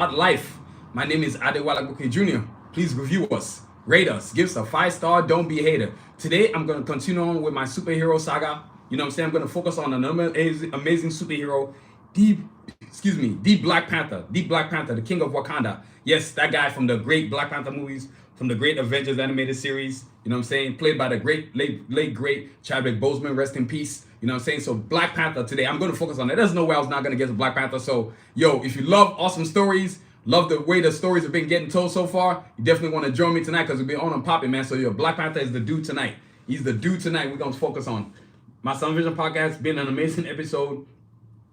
about life. My name is Adewale Agoke Jr. Please review us, rate us, give us a 5-star, don't be a hater. Today, I'm going to continue on with my superhero saga. You know what I'm saying? I'm going to focus on another amazing superhero, the Black Panther. The Black Panther, the King of Wakanda. Yes, that guy from the great Black Panther movies, from the great Avengers animated series. You know what I'm saying? Played by the late great Chadwick Boseman, rest in peace. You know what I'm saying? So Black Panther today, I'm going to focus on it. There's no way I was not going to get to Black Panther. So, yo, if you love awesome stories, love the way the stories have been getting told so far, you definitely want to join me tonight because we'll be on and popping, man. So, yo, Black Panther is the dude tonight. He's the dude tonight we're going to focus on. My Sun Vision podcast, been an amazing episode.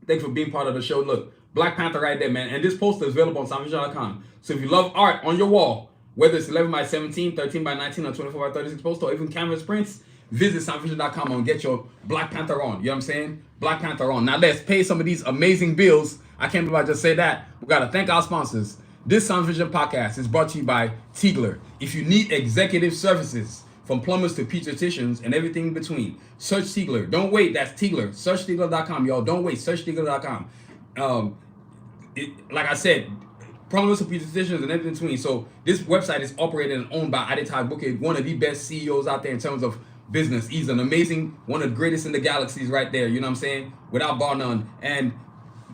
Thanks for being part of the show. Look, Black Panther right there, man. And this poster is available on sunvision.com. So if you love art on your wall, whether it's 11 by 17, 13 by 19, or 24 by 36 poster, or even canvas prints, visit sunvision.com and get your Black Panther on. You know what I'm saying? Black Panther on. Now let's pay some of these amazing bills. I can't believe I just said that. We got to thank our sponsors. This Sun Vision podcast is brought to you by Tigler. If you need executive services, from plumbers to pediatricians and everything in between, search Tigler. Don't wait. That's Tigler. Search Tigler.com, y'all. Don't wait. Search Tigler.com. Like I said, plumbers to pediatricians and everything in between. So this website is operated and owned by Adetai Bukit, one of the best CEOs out there in terms of business. He's an amazing, one of the greatest in the galaxies right there. You know what I'm saying? Without bar none. And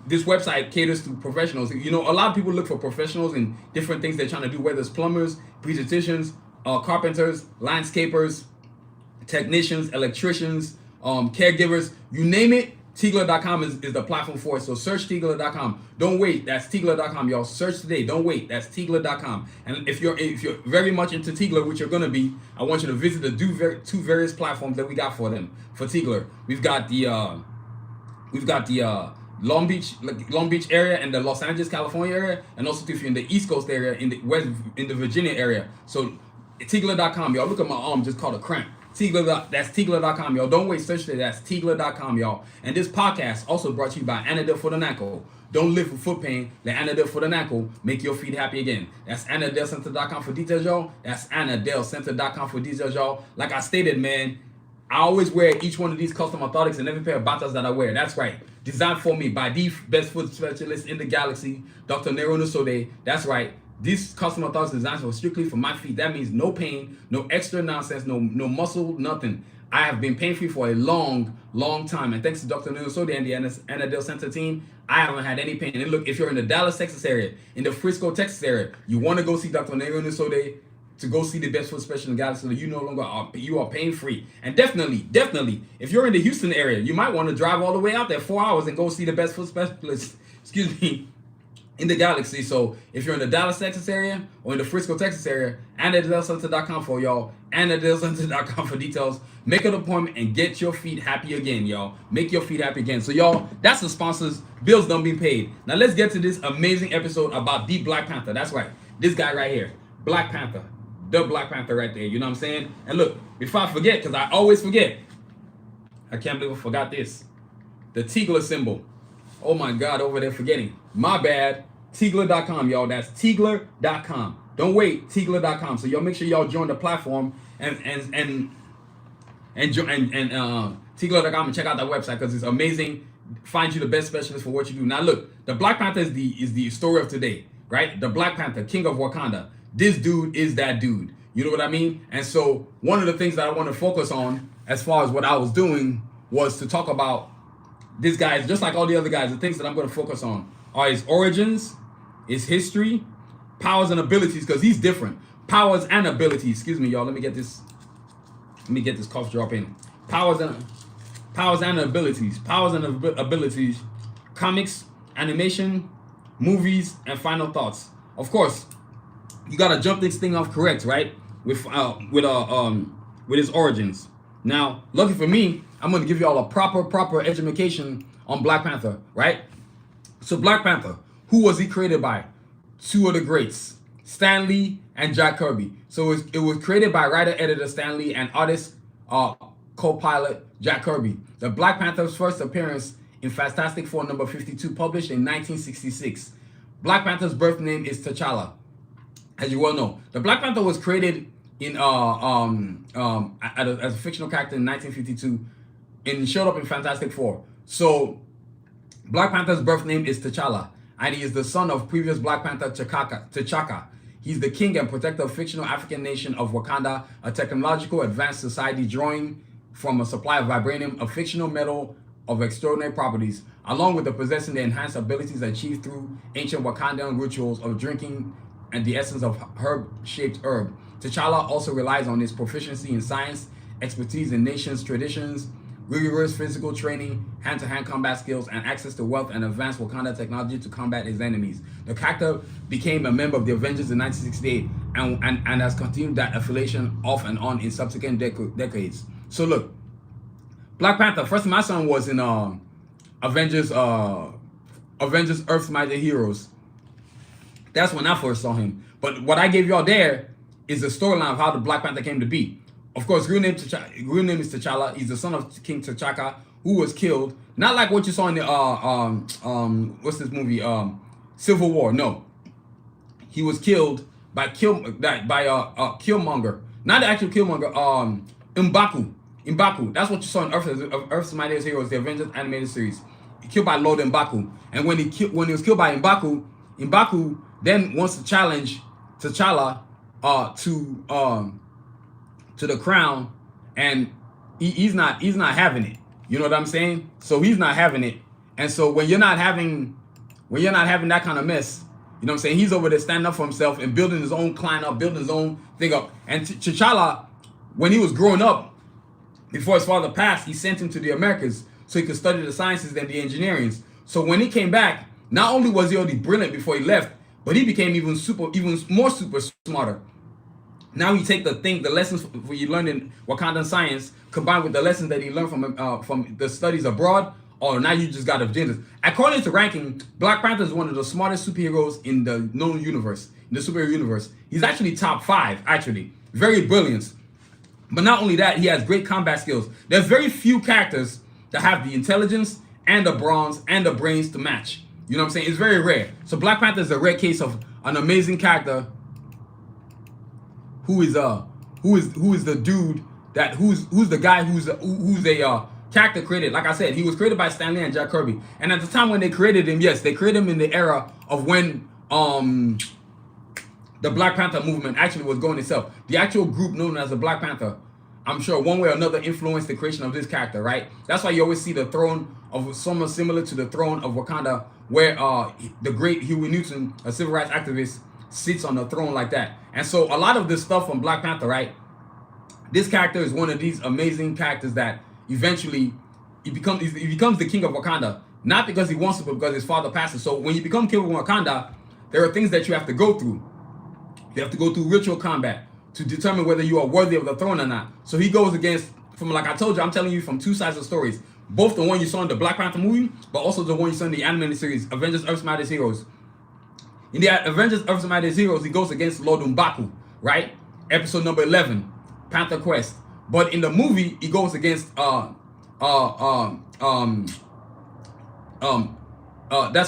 this website caters to professionals. You know, a lot of people look for professionals in different things they're trying to do, whether it's plumbers, pediatricians, carpenters, landscapers, technicians, electricians, caregivers, you name it. Tigler.com is the platform for it. So search Tigler.com. Don't wait. That's Tigler.com, y'all. Search today. Don't wait. That's Tigler.com. And if you're very much into Tigler, which you're gonna be, I want you to visit the two various platforms that we got for them for Tigler. We've got the Long Beach area and the Los Angeles, California area, and also if you're in the East Coast area, in the Virginia area. So Tigler.com, y'all. Look at my arm, just called a cramp. That's Tigler.com, y'all. Don't wait, search it. That's Tigler.com, y'all. And this podcast also brought to you by Anadil for the Knuckle. Don't live with foot pain. Let Anadil for the Knuckle make your feet happy again. That's AnadilCenter.com for details, y'all. That's AnadilCenter.com for details, y'all. Like I stated, man, I always wear each one of these custom orthotics in every pair of batas that I wear. That's right. Designed for me by the best foot specialist in the galaxy, Dr. Nero Nusode. That's right. These custom orthotics designed strictly for my feet. That means no pain, no extra nonsense, no muscle, nothing. I have been pain-free for a long, long time. And thanks to Dr. Nero Nusode and the Anadil Center team, I haven't had any pain. And look, if you're in the Dallas, Texas area, in the Frisco, Texas area, you want to go see Dr. Nero Nusode, to go see the best foot specialist in the galaxy, so you no longer you are pain free. And definitely, if you're in the Houston area, you might want to drive all the way out there 4 hours and go see the best foot specialist, in the galaxy. So if you're in the Dallas, Texas area or in the Frisco, Texas area, AnadilCenter.com for y'all. AnadilCenter.com for details. Make an appointment and get your feet happy again, y'all. Make your feet happy again. So y'all, that's the sponsors. Bills done being paid. Now let's get to this amazing episode about the Black Panther. That's right. This guy right here, Black Panther. The Black Panther right there, you know what I'm saying? And look, before I forget, because I always forget, I can't believe I forgot this. The Tigler symbol. Oh my God, over there forgetting. My bad. Tigler.com, y'all. That's Tigler.com. Don't wait, Tigler.com. So y'all make sure y'all join the platform and Tigler.com and check out that website because it's amazing. Find you the best specialist for what you do. Now look, the Black Panther is the story of today, right? The Black Panther, King of Wakanda. This dude is that dude. You know what I mean? And so one of the things that I want to focus on as far as what I was doing was to talk about this guy, just like all the other guys. The things that I'm going to focus on are his origins, his history, powers and abilities, because he's different. Powers and abilities. Excuse me, y'all. Let me get this cough drop in. Powers and abilities. Powers and abilities. Comics, animation, movies, and final thoughts. Of course, you gotta jump this thing off correct, right? With his origins. Now, lucky for me, I'm gonna give you all a proper education on Black Panther, right? So Black Panther, who was he created by? Two of the greats, Stan Lee and Jack Kirby. So it was created by writer-editor Stan Lee and artist co-pilot Jack Kirby. The Black Panther's first appearance in Fantastic Four number 52, published in 1966. Black Panther's birth name is T'Challa. As you well know, the Black Panther was created in as a fictional character in 1952 and showed up in Fantastic Four. So Black Panther's birth name is T'Challa. and he is the son of previous Black Panther T'Chaka. He's the king and protector of fictional African nation of Wakanda, a technological advanced society drawing from a supply of vibranium, a fictional metal of extraordinary properties, along with the possessing the enhanced abilities achieved through ancient Wakandan rituals of drinking and the essence of herb-shaped herb. T'Challa also relies on his proficiency in science, expertise in nations' traditions, rigorous physical training, hand-to-hand combat skills, and access to wealth and advanced Wakanda technology to combat his enemies. The character became a member of the Avengers in 1968 and has continued that affiliation off and on in subsequent decades. So look, Black Panther, first my son was in Avengers Earth's Mighty Heroes. That's when I first saw him. But what I gave y'all there is the storyline of how the Black Panther came to be. Of course, real name is T'Challa. He's the son of King T'Chaka, who was killed. Not like what you saw in the what's this movie? Civil War. No, he was killed by Killmonger. Not the actual Killmonger. M'Baku. That's what you saw in Earth's Mightiest Heroes, the Avengers animated series. He killed by Lord M'Baku, and when he was killed by M'Baku then wants to challenge T'Challa to the crown, and he's not having it. You know what I'm saying? So he's not having it. And so when you're not having that kind of mess, you know what I'm saying? He's over there standing up for himself and building his own clan up, building his own thing up. And T'Challa, when he was growing up, before his father passed, he sent him to the Americas so he could study the sciences and the engineering. So when he came back, not only was he already brilliant before he left, but he became even more super smarter. Now he take the lessons you learned in Wakandan science, combined with the lessons that he learned from the studies abroad. Or now you just got agendas. According to ranking, Black Panther is one of the smartest superheroes in the known universe, in the superhero universe. He's actually top 5, actually. Very brilliant. But not only that, he has great combat skills. There's very few characters that have the intelligence and the bronze and the brains to match. You know what I'm saying? It's very rare. So Black Panther is a rare case of an amazing character who is the dude that who's the guy who's a character created. Like I said, he was created by Stan Lee and Jack Kirby. And at the time when they created him, yes, they created him in the era of when the Black Panther movement actually was going itself. The actual group known as the Black Panther, I'm sure one way or another influenced the creation of this character, right? That's why you always see the throne of someone similar to the throne of Wakanda, where the great Huey Newton, a civil rights activist, sits on the throne like that. And so a lot of this stuff from Black Panther, right? This character is one of these amazing characters that eventually he becomes the king of Wakanda, not because he wants to, but because his father passes. So when you become king of Wakanda, there are things that you have to go through. You have to go through ritual combat to determine whether you are worthy of the throne or not. So he goes against, from like I told you, I'm telling you from two sides of stories. Both the one you saw in the Black Panther movie, but also the one you saw in the animated series, Avengers Earth's Mightiest Heroes. In the Avengers Earth's Mightiest Heroes, he goes against Lord M'Baku, right? Episode number 11, Panther Quest. But in the movie, he goes against that's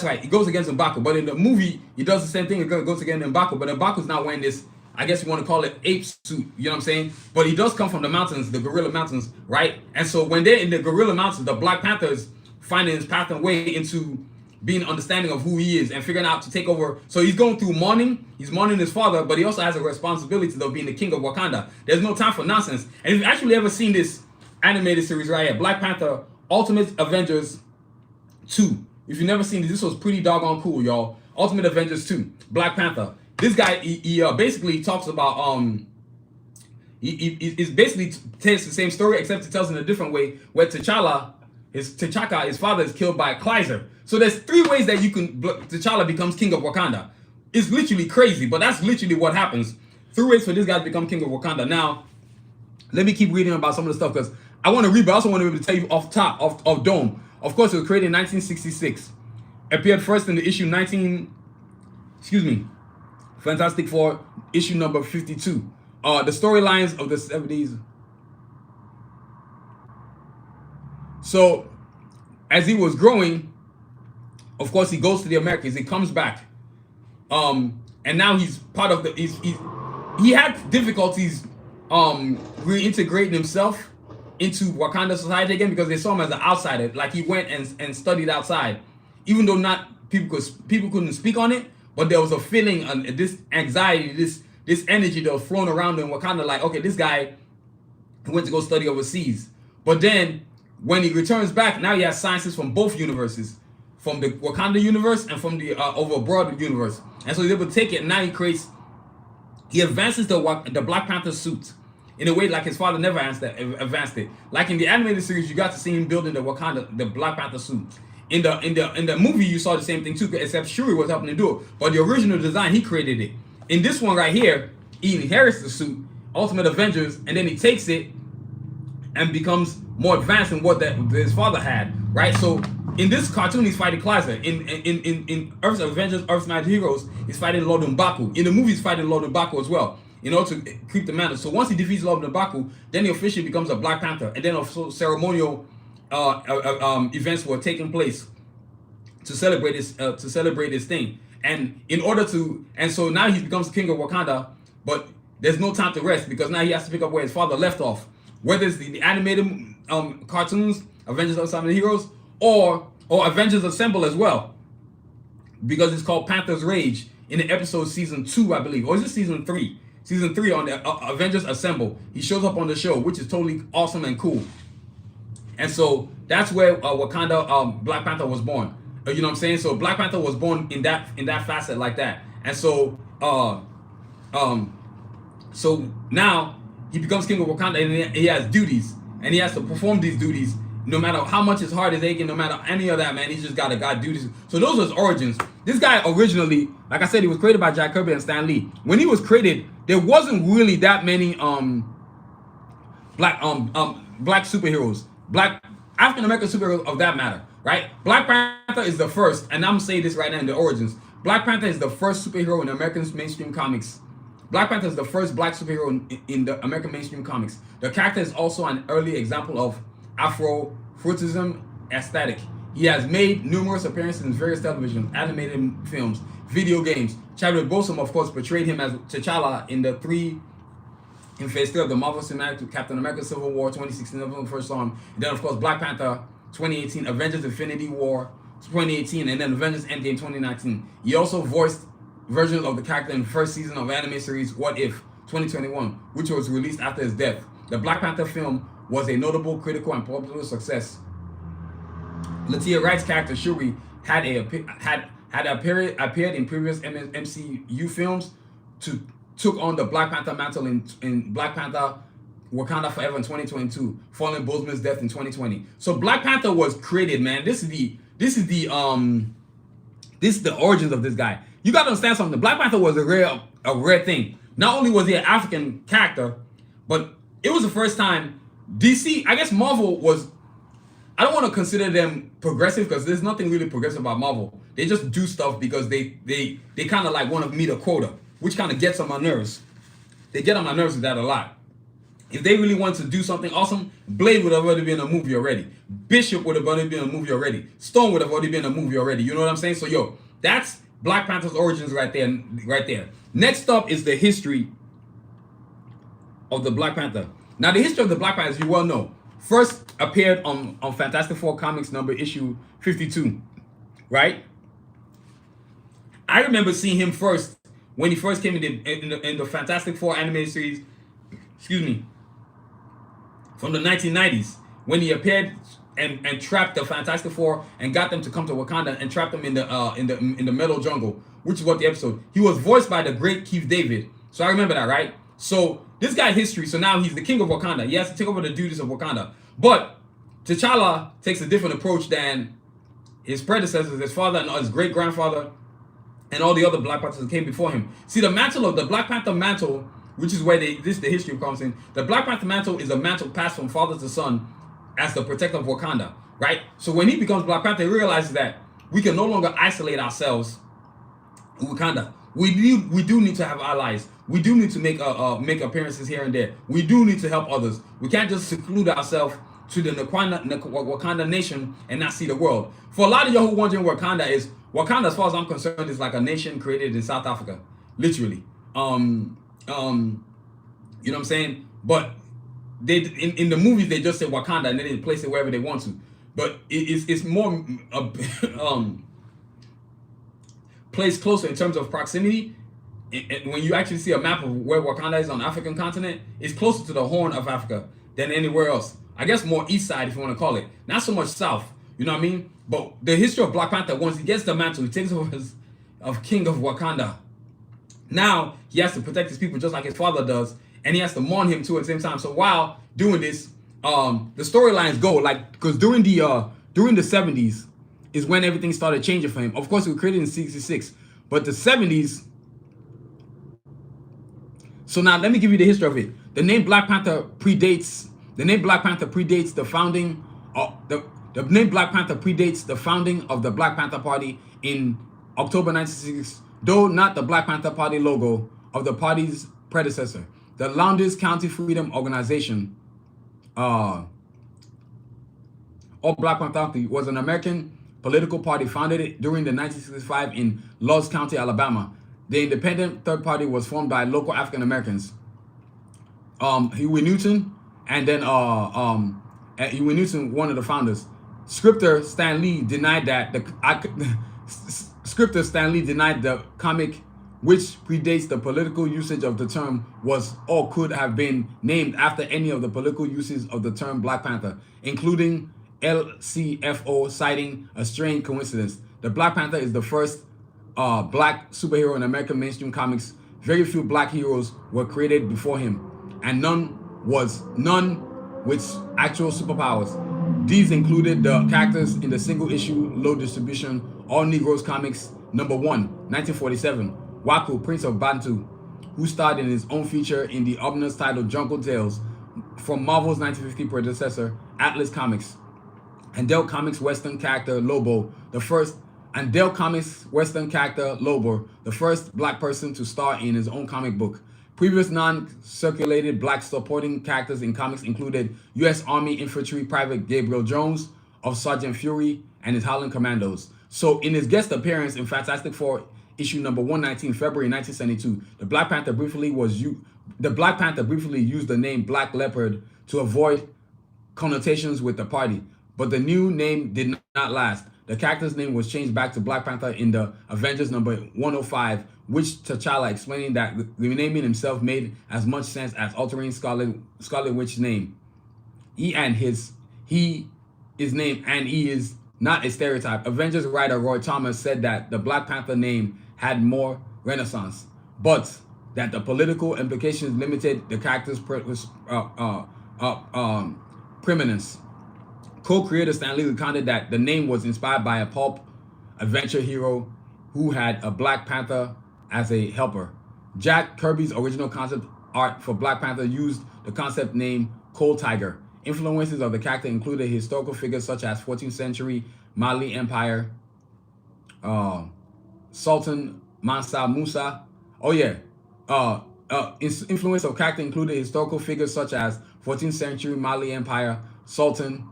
right, he goes against M'Baku. But in the movie, he does the same thing. He goes against M'Baku, but M'Baku's not wearing this, I guess you want to call it ape suit, you know what I'm saying? But he does come from the mountains, the Gorilla Mountains, right? And so when they're in the Gorilla Mountains, the Black Panther is finding his path and way into being understanding of who he is and figuring out to take over. So he's going through mourning. He's mourning his father, but he also has a responsibility of being the king of Wakanda. There's no time for nonsense. And if you've actually ever seen this animated series right here, Black Panther Ultimate Avengers 2. If you've never seen it, this was pretty doggone cool, y'all. Ultimate Avengers 2, Black Panther. This guy, he basically talks about, he basically tells the same story, except he tells it in a different way, where T'Chaka, his father, is killed by Kaiser. So there's 3 ways that T'Challa becomes king of Wakanda. It's literally crazy, but that's literally what happens. 3 ways for this guy to become king of Wakanda. Now, let me keep reading about some of the stuff, because I want to read, but I also want to be able to tell you off top, of Dome. Of course, it was created in 1966. Appeared first in the issue Fantastic Four, issue number 52. The storylines of the 70s. So, as he was growing, of course, he goes to the Americas. He comes back, and now he's part of the. He had difficulties reintegrating himself into Wakanda society again, because they saw him as an outsider. Like he went and studied outside, even though not people couldn't speak on it, but there was a feeling and this anxiety, this energy that was flowing around in Wakanda. Like, okay, this guy went to go study overseas, but then when he returns back, now he has scientists from both universes, from the Wakanda universe and from the over broad universe, and so he's able to take it. And now he advances the Black Panther suit in a way like his father never advanced it. Like in the animated series, you got to see him building the Black Panther suit. In the movie, you saw the same thing too, except Shuri was helping to do it. But the original design, he created it. In this one right here, he inherits the suit, Ultimate Avengers, and then he takes it and becomes more advanced than what his father had, right? So in this cartoon, he's fighting Klaza. In Earth's Avengers, Earth's Magic Heroes, he's fighting Lord M'Baku. In the movie, he's fighting Lord M'Baku as well, in order to keep the mantle. So once he defeats Lord M'Baku, then he officially becomes a Black Panther, and then also ceremonial events were taking place to celebrate this thing. And in order to, and so now he becomes the king of Wakanda, but there's no time to rest because now he has to pick up where his father left off. Whether it's the animated cartoons, Avengers Assemble Heroes, or Avengers Assemble as well, because it's called Panther's Rage in the episode season 2, I believe, or is it season 3? Season 3 on the Avengers Assemble. He shows up on the show, which is totally awesome and cool. And so that's where Wakanda Black Panther was born. You know what I'm saying? So Black Panther was born in that facet like that. And so so now he becomes king of Wakanda, and he has duties, and he has to perform these duties no matter how much his heart is aching, no matter any of that, man. He's just got to got duties. So those are his origins. This guy originally, like I said, he was created by Jack Kirby and Stan Lee. When he was created, there wasn't really that many black superheroes, black African American superheroes of that matter, right? Black Panther is the first, and I'm gonna say this right now in the origins. Black Panther is the first superhero in American mainstream comics. Black Panther is the first black superhero in the American mainstream comics. The character is also an early example of Afro-futurism aesthetic. He has made numerous appearances in various television, animated films, video games. Chadwick Boseman, of course, portrayed him as T'Challa in Phase 3 of the Marvel Cinematic Captain America Civil War 2016, the first song. And then, of course, Black Panther 2018, Avengers Infinity War 2018, and then Avengers Endgame 2019. He also voiced versions of the character in the first season of anime series What If 2021, which was released after his death. The Black Panther film was a notable critical and popular success. Letitia Wright's character Shuri had appeared in previous MCU films, took on the Black Panther mantle in Black Panther Wakanda Forever in 2022, following Boseman's death in 2020. So Black Panther was created, man. This is the origins of this guy. You gotta understand something. Black Panther was a rare thing. Not only was he an African character, but it was the first time DC, I guess Marvel was, I don't want to consider them progressive because there's nothing really progressive about Marvel. They just do stuff because they kind of like want to meet a quota, which kind of gets on my nerves. They get on my nerves with that a lot. If they really wanted to do something awesome, Blade would have already been a movie already. Bishop would have already been a movie already. Stone would have already been a movie already. You know what I'm saying? So yo, that's Black Panther's origins right there. Next up is the history of the Black Panther. Now, the history of the Black Panther, as you well know, first appeared on Fantastic Four Comics number issue 52, right? I remember seeing him first when he first came in the Fantastic Four animated series, from the 1990s, when he appeared and trapped the Fantastic Four and got them to come to Wakanda and trapped them in the metal jungle, which is what the episode. He was voiced by the great Keith David. So I remember that, right? So this guy's history, so now he's the king of Wakanda. He has to take over the duties of Wakanda. But T'Challa takes a different approach than his predecessors, his father and his great-grandfather, and all the other Black Panthers that came before him. See, the mantle of the Black Panther mantle, which is where the history comes in. The Black Panther mantle is a mantle passed from father to son as the protector of Wakanda, right? So when he becomes Black Panther, he realizes that we can no longer isolate ourselves in Wakanda. We do need to have allies. We do need to make appearances here and there. We do need to help others. We can't just seclude ourselves to the Wakanda nation and not see the world. For a lot of y'all who wondering where Wakanda is, Wakanda, as far as I'm concerned, is like a nation created in South Africa, literally. You know what I'm saying? But they in the movies they just say Wakanda and then they place it wherever they want to. But it's more placed closer in terms of proximity. When you actually see a map of where Wakanda is on the African continent, it's closer to the Horn of Africa than anywhere else. I guess more east side, if you want to call it. Not so much south. You know what I mean? But the history of Black Panther, once he gets the mantle, he takes over as of King of Wakanda. Now he has to protect his people just like his father does, and he has to mourn him too at the same time. So while doing this, the storylines go like because during the 70s is when everything started changing for him. Of course, it was created in 66, but the 70s. So now let me give you the history of it. The name Black Panther predates the founding of the name Black Panther predates the founding of the Black Panther Party in October 1966, though not the Black Panther Party logo of the party's predecessor, the Lowndes County Freedom Organization. All Black Panther was an American political party founded during the 1965 in Lowndes County, Alabama. The independent third party was formed by local African Americans. Huey Newton, and then Huey Newton, one of the founders. Scripter Stan Lee denied that the comic, which predates the political usage of the term, was or could have been named after any of the political uses of the term Black Panther, including LCFO, citing a strange coincidence. The Black Panther is the first black superhero in American mainstream comics. Very few black heroes were created before him, and none with actual superpowers. These included the characters in the single issue, low distribution, All Negroes Comics #1, 1947, Waku, Prince of Bantu, who starred in his own feature in the ominous title Jungle Tales from Marvel's 1950 predecessor, Atlas Comics, and Dell Comics Western character Lobo, the first black person to star in his own comic book. Previous non-circulated black supporting characters in comics included U.S. Army Infantry Private Gabriel Jones of Sergeant Fury and his Howling Commandos. So in his guest appearance in Fantastic Four issue number 119, February 1972, the Black Panther briefly used the name Black Leopard to avoid connotations with the party, but the new name did not last. The character's name was changed back to Black Panther in the Avengers number 105, which T'Challa explaining that renaming himself made as much sense as altering Scarlet Witch's name. He is not a stereotype. Avengers writer Roy Thomas said that the Black Panther name had more renaissance, but that the political implications limited the character's preeminence. Co-creator Stan Lee recounted that the name was inspired by a pulp adventure hero who had a Black Panther as a helper. Jack Kirby's original concept art for Black Panther used the concept name Cold Tiger. Influences of the character included historical figures such as 14th century Mali Empire, Sultan Mansa Musa. Influence of character included historical figures such as 14th century Mali Empire, Sultan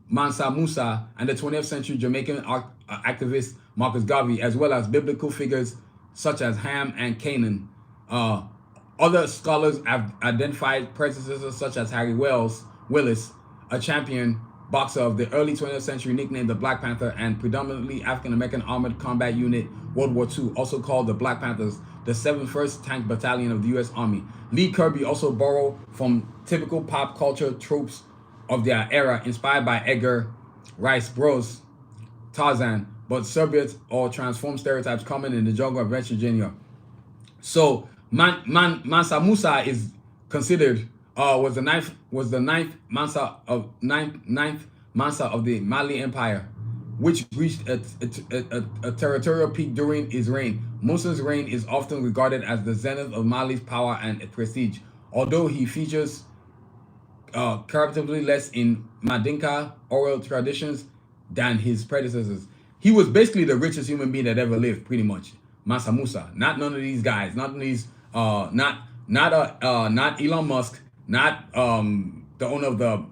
Mansa Musa, and the 20th century Jamaican activist Marcus Garvey, as well as biblical figures such as Ham and Canaan. Other scholars have identified predecessors such as Harry Willis, a champion boxer of the early 20th century, nicknamed the Black Panther, and predominantly African-American armored combat unit World War II, also called the Black Panthers, the 71st Tank Battalion of the U.S. Army. Lee Kirby also borrowed from typical pop culture tropes of their era, inspired by Edgar Rice Burroughs' Tarzan, but subvert or transform stereotypes common in the jungle of West Virginia. So Mansa Musa is considered was the ninth Mansa of the Mali Empire, which reached a territorial peak during his reign. Musa's reign is often regarded as the zenith of Mali's power and prestige, although he features comparatively less in Mandinka oral traditions than his predecessors. He was basically the richest human being that ever lived, pretty much. Mansa Musa, not none of these guys, not Elon Musk, not the owner of the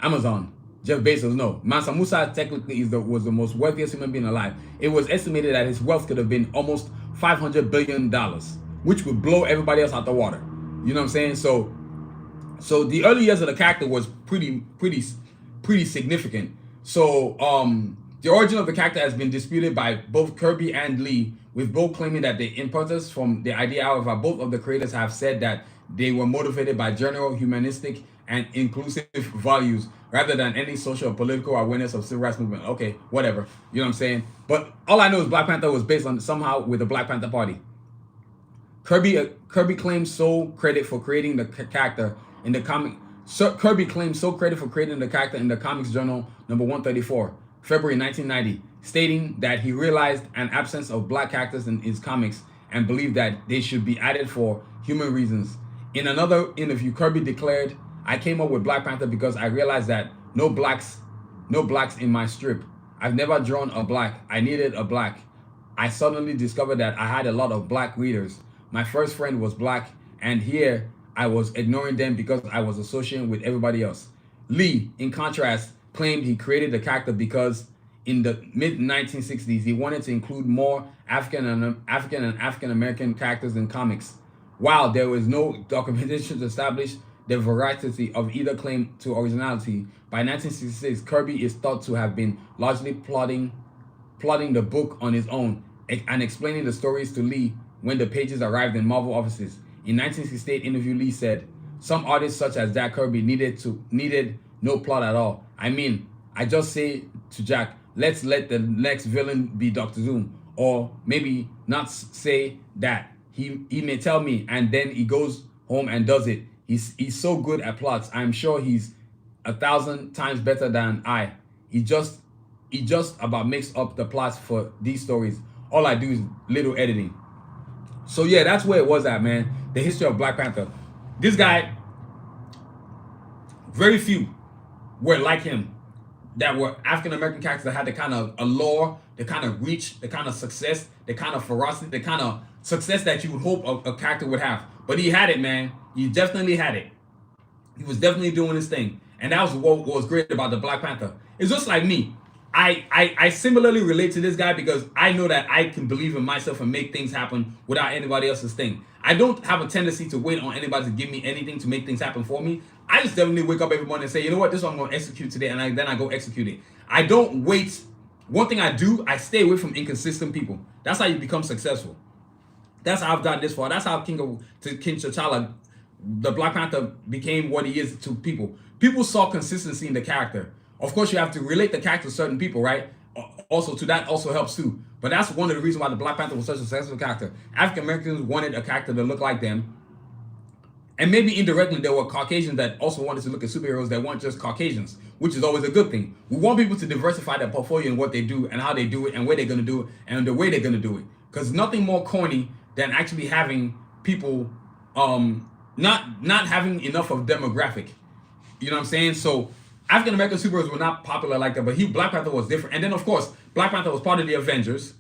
Amazon, Jeff Bezos. No, Mansa Musa technically was the most wealthiest human being alive. It was estimated that his wealth could have been almost $500 billion, which would blow everybody else out the water. You know what I'm saying? So the early years of the character was pretty pretty significant. So the origin of the character has been disputed by both Kirby and Lee, with both claiming that the impetus from the idea. However, both of the creators have said that they were motivated by general humanistic and inclusive values rather than any social or political awareness of civil rights movement. Okay, whatever. You know what I'm saying? But all I know is Black Panther was based on somehow with the Black Panther Party. Kirby claims sole credit for creating the character in the comic. Kirby claims sole credit for creating the character in the Comics Journal number 134, February 1990, stating that he realized an absence of black characters in his comics and believed that they should be added for human reasons. In another interview, Kirby declared, "I came up with Black Panther because I realized that no blacks in my strip. I've never drawn a black. I needed a black. I suddenly discovered that I had a lot of black readers. My first friend was black, and here I was ignoring them because I was associating with everybody else." Lee, in contrast, claimed he created the character because in the mid-1960s he wanted to include more African American characters in comics. While there was no documentation to establish the veracity of either claim to originality, by 1966 Kirby is thought to have been largely plotting the book on his own and explaining the stories to Lee when the pages arrived in Marvel offices. In 1968 interview, Lee said, "Some artists such as Jack Kirby needed no plot at all. I mean, I just say to Jack, let's let the next villain be Dr. Doom, or maybe not say that. He may tell me, and then he goes home and does it. He's so good at plots. I'm sure he's 1,000 times better than I. He just about makes up the plots for these stories. All I do is little editing." So yeah, that's where it was at, man. The history of Black Panther. This guy, very few were like him, that were African American characters that had the kind of allure, the kind of reach, the kind of success, the kind of ferocity, the kind of success that you would hope a character would have. But he had it, man. He definitely had it. He was definitely doing his thing. And that was what was great about the Black Panther. It's just like me. I similarly relate to this guy because I know that I can believe in myself and make things happen without anybody else's thing. I don't have a tendency to wait on anybody to give me anything to make things happen for me. I just definitely wake up every morning and say, you know what, this is what I'm going to execute today, and then I go execute it. I don't wait. One thing I do, I stay away from inconsistent people. That's how you become successful. That's how I've gotten this far. That's how King T'Challa, the Black Panther, became what he is to people. People saw consistency in the character. Of course, you have to relate the character to certain people, right? Also, to that also helps too. But that's one of the reasons why the Black Panther was such a successful character. African Americans wanted a character to look like them. And maybe indirectly, there were Caucasians that also wanted to look at superheroes that weren't just Caucasians, which is always a good thing. We want people to diversify their portfolio in what they do and how they do it and where they're going to do it and the way they're going to do it. Because nothing more corny than actually having people not having enough of demographic. You know what I'm saying? So African American superheroes were not popular like that, but Black Panther was different. And then, of course, Black Panther was part of the Avengers.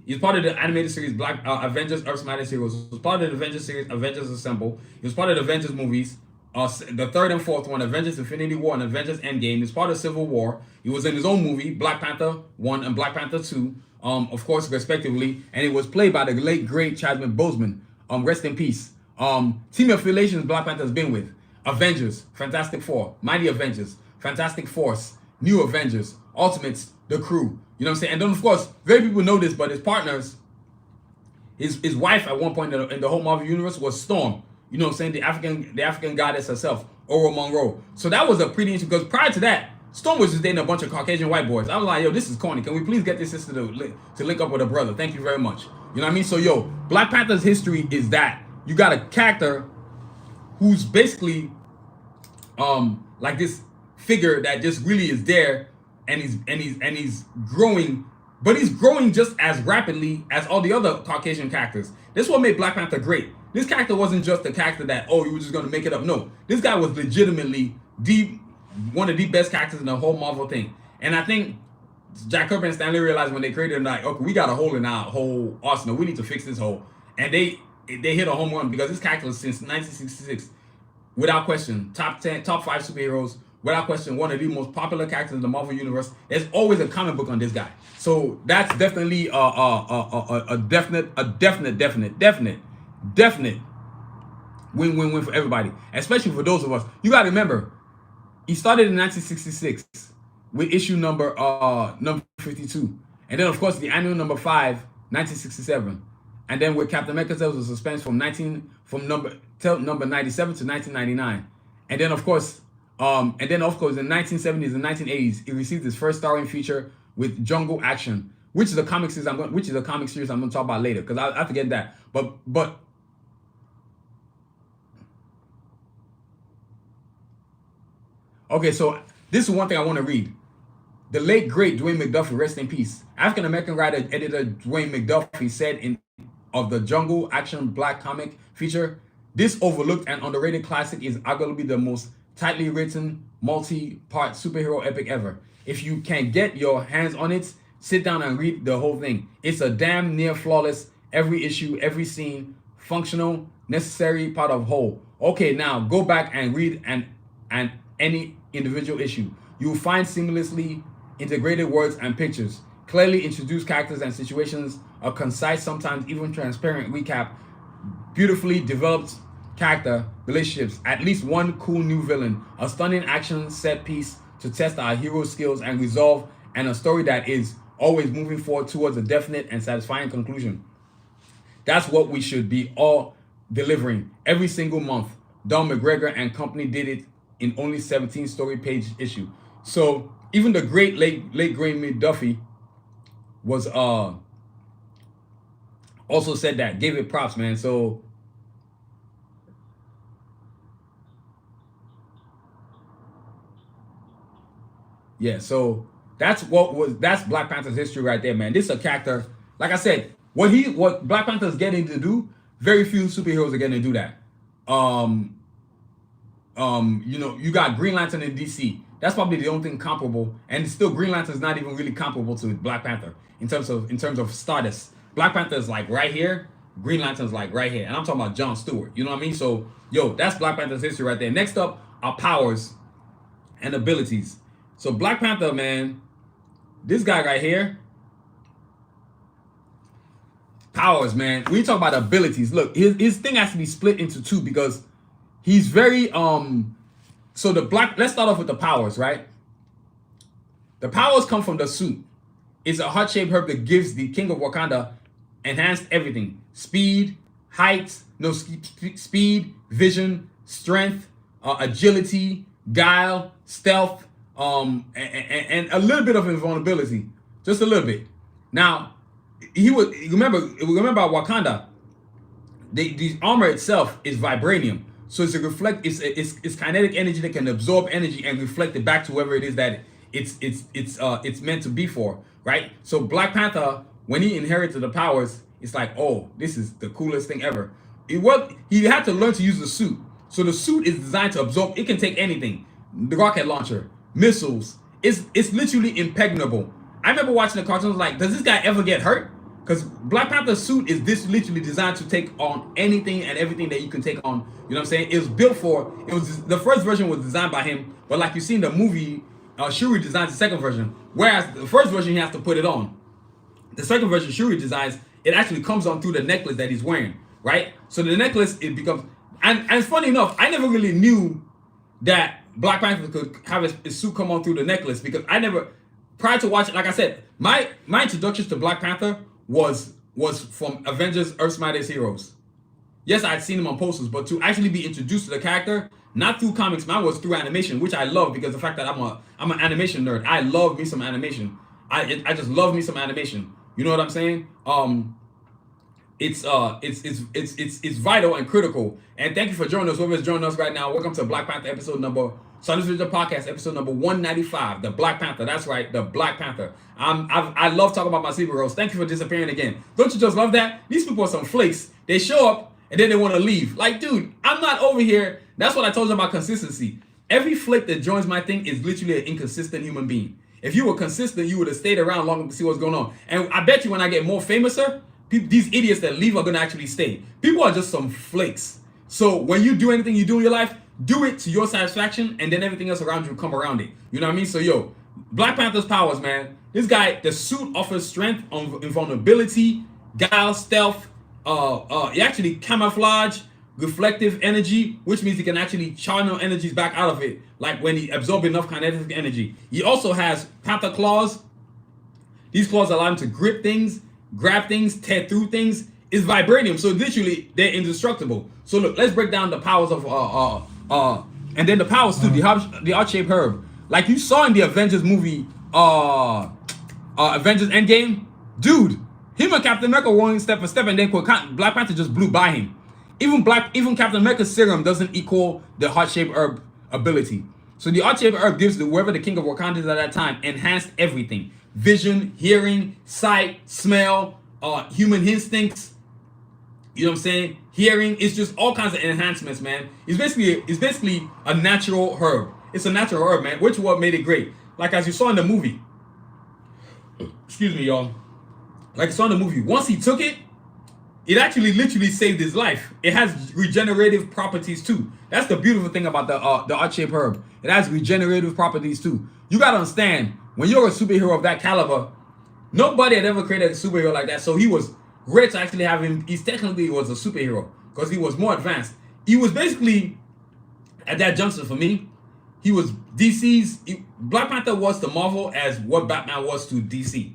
He's part of the animated series Avengers Earth's Mightiest Heroes. He was part of the Avengers series Avengers Assemble. He was part of the Avengers movies, the third and fourth one, Avengers Infinity War and Avengers Endgame. He was part of Civil War. He was in his own movie, Black Panther 1 and Black Panther 2, of course, respectively. And he was played by the late, great Chadwick Boseman. Rest in peace. Team affiliations Black Panther has been with: Avengers, Fantastic Four, Mighty Avengers, Fantastic Force, New Avengers, Ultimates, The Crew. You know what I'm saying? And then, of course, very people know this, but his partners, his wife at one point in the whole Marvel universe was Storm. You know what I'm saying? The African goddess herself, Oro Monroe. So that was a pretty interesting, because prior to that, Storm was just dating a bunch of Caucasian white boys. I was like, yo, this is corny. Can we please get this sister to link up with her brother? Thank you very much. You know what I mean? So, yo, Black Panther's history is that you got a character who's basically like this figure that just really is there, and he's growing, but he's growing just as rapidly as all the other Caucasian characters. This is what made Black Panther great. This character wasn't just a character that, oh, you were just gonna make it up. No, this guy was legitimately one of the best characters in the whole Marvel thing. And I think Jack Kirby and Stan Lee realized when they created him, like, okay, we got a hole in our whole arsenal. We need to fix this hole. And they hit a home run, because this character was, since 1966, without question, top 5 superheroes, without question, one of the most popular characters in the Marvel universe. There's always a comic book on this guy. So that's definitely a definite win-win-win for everybody, especially for those of us. You got to remember, He started in 1966 with issue number 52, and then of course the annual number 5, 1967, and then with Captain America Tales of Suspense from number 97 to 1999, and then of course in 1970s and 1980s he received his first starring feature with Jungle Action, which is a comic series I'm going to talk about later because I forget that, but okay, so this is one thing I want to read. The late great Dwayne McDuffie, rest in peace. African American writer editor Dwayne McDuffie said of the Jungle Action Black comic feature, this overlooked and underrated classic is arguably the most tightly written, multi-part superhero epic ever. If you can get your hands on it, sit down and read the whole thing. It's a damn near flawless, every issue, every scene, functional, necessary part of whole. Okay, now go back and read and any individual issue. You will find seamlessly integrated words and pictures, clearly introduced characters and situations, a concise, sometimes even transparent recap, beautifully developed character relationships, at least one cool new villain, a stunning action set piece to test our hero's skills and resolve, and a story that is always moving forward towards a definite and satisfying conclusion. That's what we should be all delivering every single month. Don McGregor and company did it in only 17 story page issue. So even the great late great McDuffie was also said that, gave it props, man. So yeah, so that's Black Panther's history right there, man. This is a character, like I said, what Black Panther's getting to do, very few superheroes are getting to do that. You got Green Lantern in DC. That's probably the only thing comparable, and still Green Lantern's not even really comparable to Black Panther in terms of status. Black Panther is like right here, Green Lantern's like right here, and I'm talking about John Stewart. You know what I mean? So that's Black Panther's history right there. Next up are powers and abilities. So Black Panther, man, this guy right here, powers, man. When you talk about abilities, look, his thing has to be split into two because he's very so let's start off with the powers, right? The powers come from the suit. It's a heart-shaped herb that gives the king of Wakanda enhanced everything. Speed, height, speed, vision, strength, agility, guile, stealth, and a little bit of invulnerability. Just a little bit. Now, remember Wakanda, the armor itself is vibranium. So it's kinetic energy that can absorb energy and reflect it back to whoever it is that it's meant to be for, right? So Black Panther, when he inherited the powers, it's like, oh, this is the coolest thing ever. He had to learn to use the suit. So the suit is designed to absorb. It can take anything, the rocket launcher, missiles. It's literally impregnable. I remember watching the cartoons like, does this guy ever get hurt? Because Black Panther's suit is literally designed to take on anything and everything that you can take on. You know what I'm saying? The first version was designed by him, but like you see in the movie, Shuri designs the second version. Whereas the first version, he has to put it on. The second version, Shuri designs, it actually comes on through the necklace that he's wearing, right? So the necklace, it becomes, and it's funny enough, I never really knew that Black Panther could have his suit come on through the necklace because prior to watching, like I said, my introduction to Black Panther was from Avengers Earth's Mightiest Heroes. Yes, I'd seen him on posters, but to actually be introduced to the character, not through comics, mine was through animation, which I love because the fact that I'm an animation nerd. I love me some animation. I just love me some animation. You know what I'm saying? It's vital and critical. And thank you for joining us. Whoever's joining us right now, welcome to Black Panther Sanusi podcast episode number 195. The Black Panther. That's right, the Black Panther. I love talking about my superheroes. Thank you for disappearing again. Don't you just love that? These people are some flakes. They show up and then they want to leave. Like, dude, I'm not over here. That's what I told you about consistency. Every flake that joins my thing is literally an inconsistent human being. If you were consistent, you would have stayed around long enough to see what's going on. And I bet you when I get more famouser, these idiots that leave are going to actually stay. People are just some flakes. So when you do anything you do in your life, do it to your satisfaction, and then everything else around you will come around it. You know what I mean? So, Black Panther's powers, man. This guy, the suit offers strength, invulnerability, guile, stealth. He actually camouflage, reflective energy, which means he can actually channel energies back out of it, like when he absorbs enough kinetic energy. He also has Panther claws. These claws allow him to grip things, grab things, tear through things. It's vibranium, so literally they're indestructible. So look, let's break down the powers of and then the powers too. The heart-shaped herb, like you saw in the Avengers movie, Avengers Endgame, dude. Him and Captain America were going step for step, and then Black Panther just blew by him. Even Captain America's serum doesn't equal the heart-shaped herb ability. So the heart-shaped herb gives whoever the king of Wakanda is at that time enhanced everything: vision, hearing, sight, smell, human instincts. You know what I'm saying? Hearing. It's just all kinds of enhancements, man. It's basically a natural herb. It's a natural herb, man, which is what made it great. Like as you saw in the movie. Excuse me, y'all. Like you saw in the movie, once he took it, it actually literally saved his life. It has regenerative properties too. That's the beautiful thing about the heart-shaped herb. It has regenerative properties too. You gotta understand, when you're a superhero of that caliber, nobody had ever created a superhero like that. So he was rare to actually have him. He technically was a superhero because he was more advanced. He was basically, at that juncture for me, he was Black Panther was to Marvel as what Batman was to DC.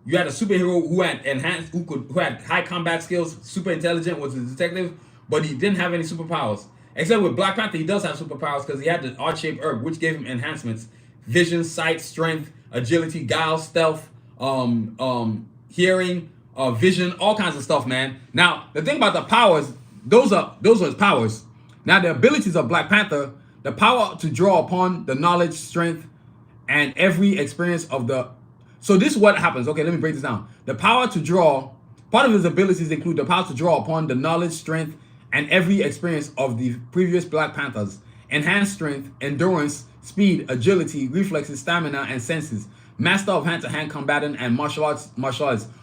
You had a superhero who had who had high combat skills, super intelligent, was a detective, but he didn't have any superpowers. Except with Black Panther, he does have superpowers because he had the heart-shaped herb, which gave him enhancements: vision, sight, strength, agility, guile, stealth, hearing, vision, all kinds of stuff, man. Now, the thing about the powers, those are his powers. Now, the abilities of Black Panther, the power to draw upon the knowledge, strength, and every experience of the... So this is what happens. Okay, let me break this down. The power to draw, part of his abilities include the power to draw upon the knowledge, strength, and every experience of the previous Black Panthers. Enhanced strength, endurance, speed, agility, reflexes, stamina, and senses. Master of hand-to-hand combatant and martial arts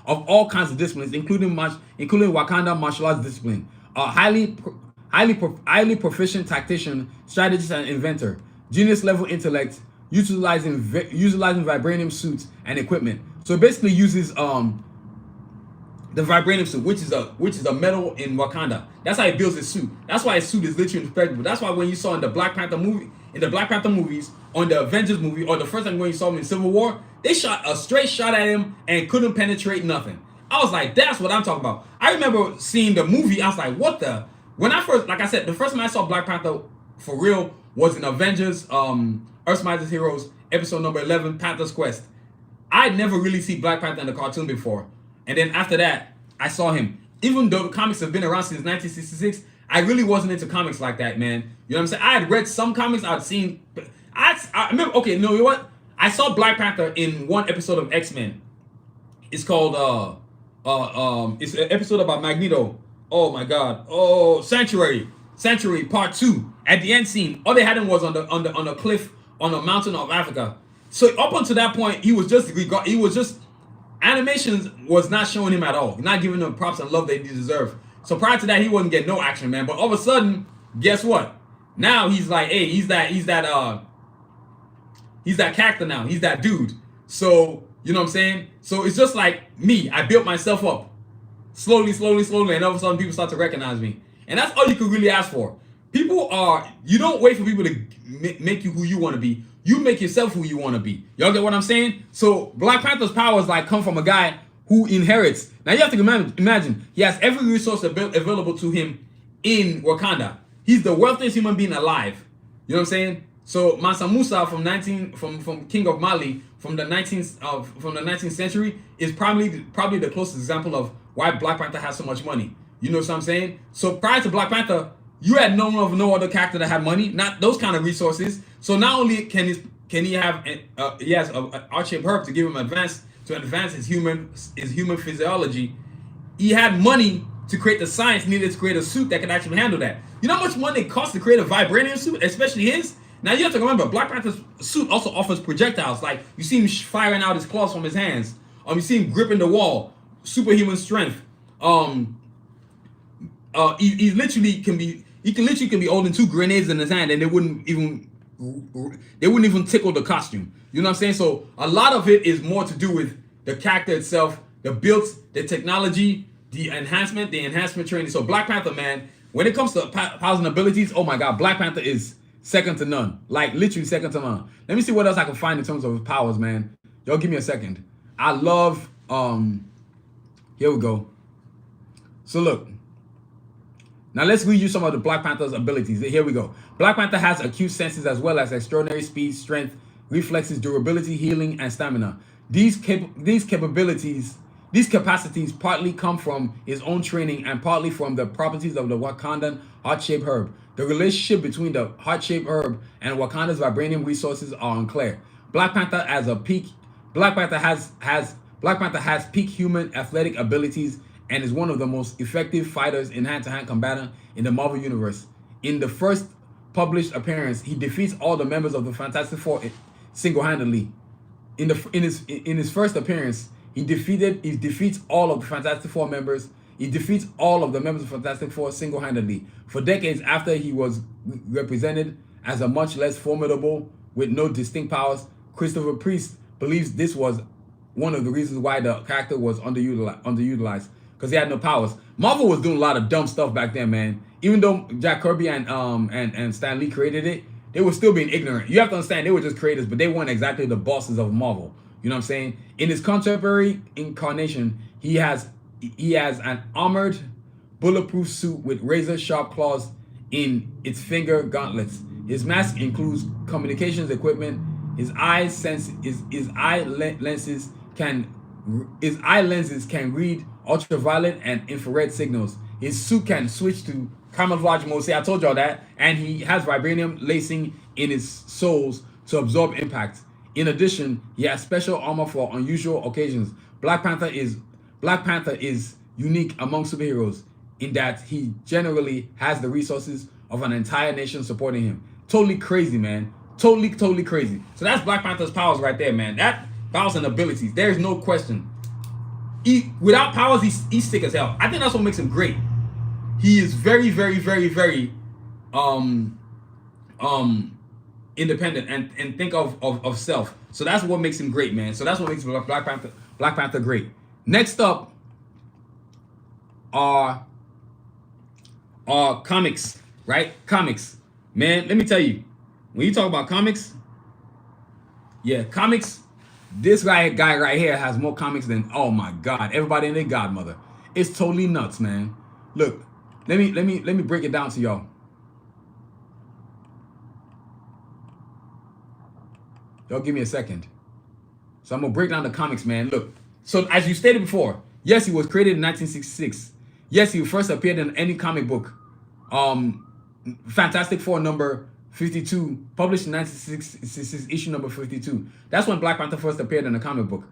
of all kinds of disciplines, including Wakanda martial arts discipline. Highly proficient tactician, strategist, and inventor. Genius level intellect, utilizing vibranium suits and equipment. So it basically uses the vibranium suit, which is a metal in Wakanda. That's how he builds his suit. That's why his suit is literally impeccable. That's why when you saw in the Black Panther movies, on the Avengers movie, or the first time when you saw him in Civil War, they shot a straight shot at him and couldn't penetrate nothing. I was like, that's what I'm talking about. I remember seeing the movie. I was like, what the? When I first, like I said, the first time I saw Black Panther for real was in Avengers, Earth's Mightiest Heroes, episode number 11, Panther's Quest. I'd never really seen Black Panther in the cartoon before. And then after that, I saw him. Even though the comics have been around since 1966, I really wasn't into comics like that, man. You know what I'm saying? I had read some comics, I'd seen... I remember, okay, you know what? I saw Black Panther in one episode of X-Men. It's called, it's an episode about Magneto. Oh my God. Oh, Sanctuary Part 2. At the end scene, all they had him was on a cliff on a mountain of Africa. So up until that point, he was just animations was not showing him at all, not giving him props and love that he deserved. So prior to that, he wasn't getting no action, man. But all of a sudden, guess what? Now he's like, hey, he's that character now. He's that dude. So you know what I'm saying? So it's just like me. I built myself up slowly, and all of a sudden people start to recognize me. And that's all you could really ask for. You don't wait for people to make you who you want to be. You make yourself who you want to be. Y'all get what I'm saying? So Black Panther's powers like come from a guy who inherits. Now you have to imagine he has every resource available to him in Wakanda. He's the wealthiest human being alive. You know what I'm saying? So Mansa Musa from King of Mali from the 19th century is probably the closest example of why Black Panther has so much money. You know what I'm saying? So prior to Black Panther, you had no other character that had money, not those kind of resources. So not only can he have he has an heart-shaped herb to give him advance his human physiology, he had money to create the science needed to create a suit that could actually handle that. You know how much money it costs to create a vibranium suit, especially his? Now you have to remember, Black Panther's suit also offers projectiles. Like you see him firing out his claws from his hands. You see him gripping the wall, superhuman strength. He literally can be holding 2 grenades in his hand and they wouldn't even tickle the costume. You know what I'm saying? So a lot of it is more to do with the character itself, the builds, the technology, the enhancement training. So Black Panther, man, when it comes to powers and abilities, oh my God, Black Panther is second to none. Like literally second to none. Let me see what else I can find in terms of his powers, man. Yo, give me a second. I love here we go. So look. Now let's read you some of the Black Panther's abilities. Here we go. Black Panther has acute senses as well as extraordinary speed, strength, reflexes, durability, healing, and stamina. These capacities partly come from his own training and partly from the properties of the Wakandan heart-shaped herb. The relationship between the heart-shaped herb and Wakanda's vibranium resources are unclear. Black Panther has peak human athletic abilities and is one of the most effective fighters in hand-to-hand combat in the Marvel Universe. In the first published appearance, he defeats all the members of the Fantastic Four single-handedly. In his first appearance, he defeats all of the Fantastic Four members. He defeats all of the members of Fantastic Four single-handedly. For decades after he was represented as a much less formidable with no distinct powers, Christopher Priest believes this was one of the reasons why the character was underutilized. Because he had no powers. Marvel was doing a lot of dumb stuff back then, man. Even though Jack Kirby and Stan Lee created it, they were still being ignorant. You have to understand, they were just creators, but they weren't exactly the bosses of Marvel. You know what I'm saying? In his contemporary incarnation, he has an armored, bulletproof suit with razor-sharp claws in its finger gauntlets. His mask includes communications equipment. His eye lenses can read ultraviolet and infrared signals. His suit can switch to camouflage mode. See, I told y'all that. And he has vibranium lacing in his soles to absorb impact. In addition, he has special armor for unusual occasions. Black Panther is unique among superheroes in that he generally has the resources of an entire nation supporting him. Totally crazy, man. Totally crazy. So that's Black Panther's powers right there, man. That powers and abilities. There's no question. Without powers, he's sick as hell. I think that's what makes him great. He is very independent and think of self. So that's what makes him great, man. So that's what makes Black Panther great. Next up are comics, right? Comics. Man, let me tell you, when you talk about comics, comics, this guy right here has more comics than, oh my God, everybody and their godmother. It's totally nuts, man. Look, let me break it down to y'all. Y'all give me a second. So I'm gonna break down the comics, man. Look, so as you stated before, yes, he was created in 1966. Yes, he first appeared in any comic book. Fantastic Four number 52, published in 1966, issue number 52. That's when Black Panther first appeared in a comic book.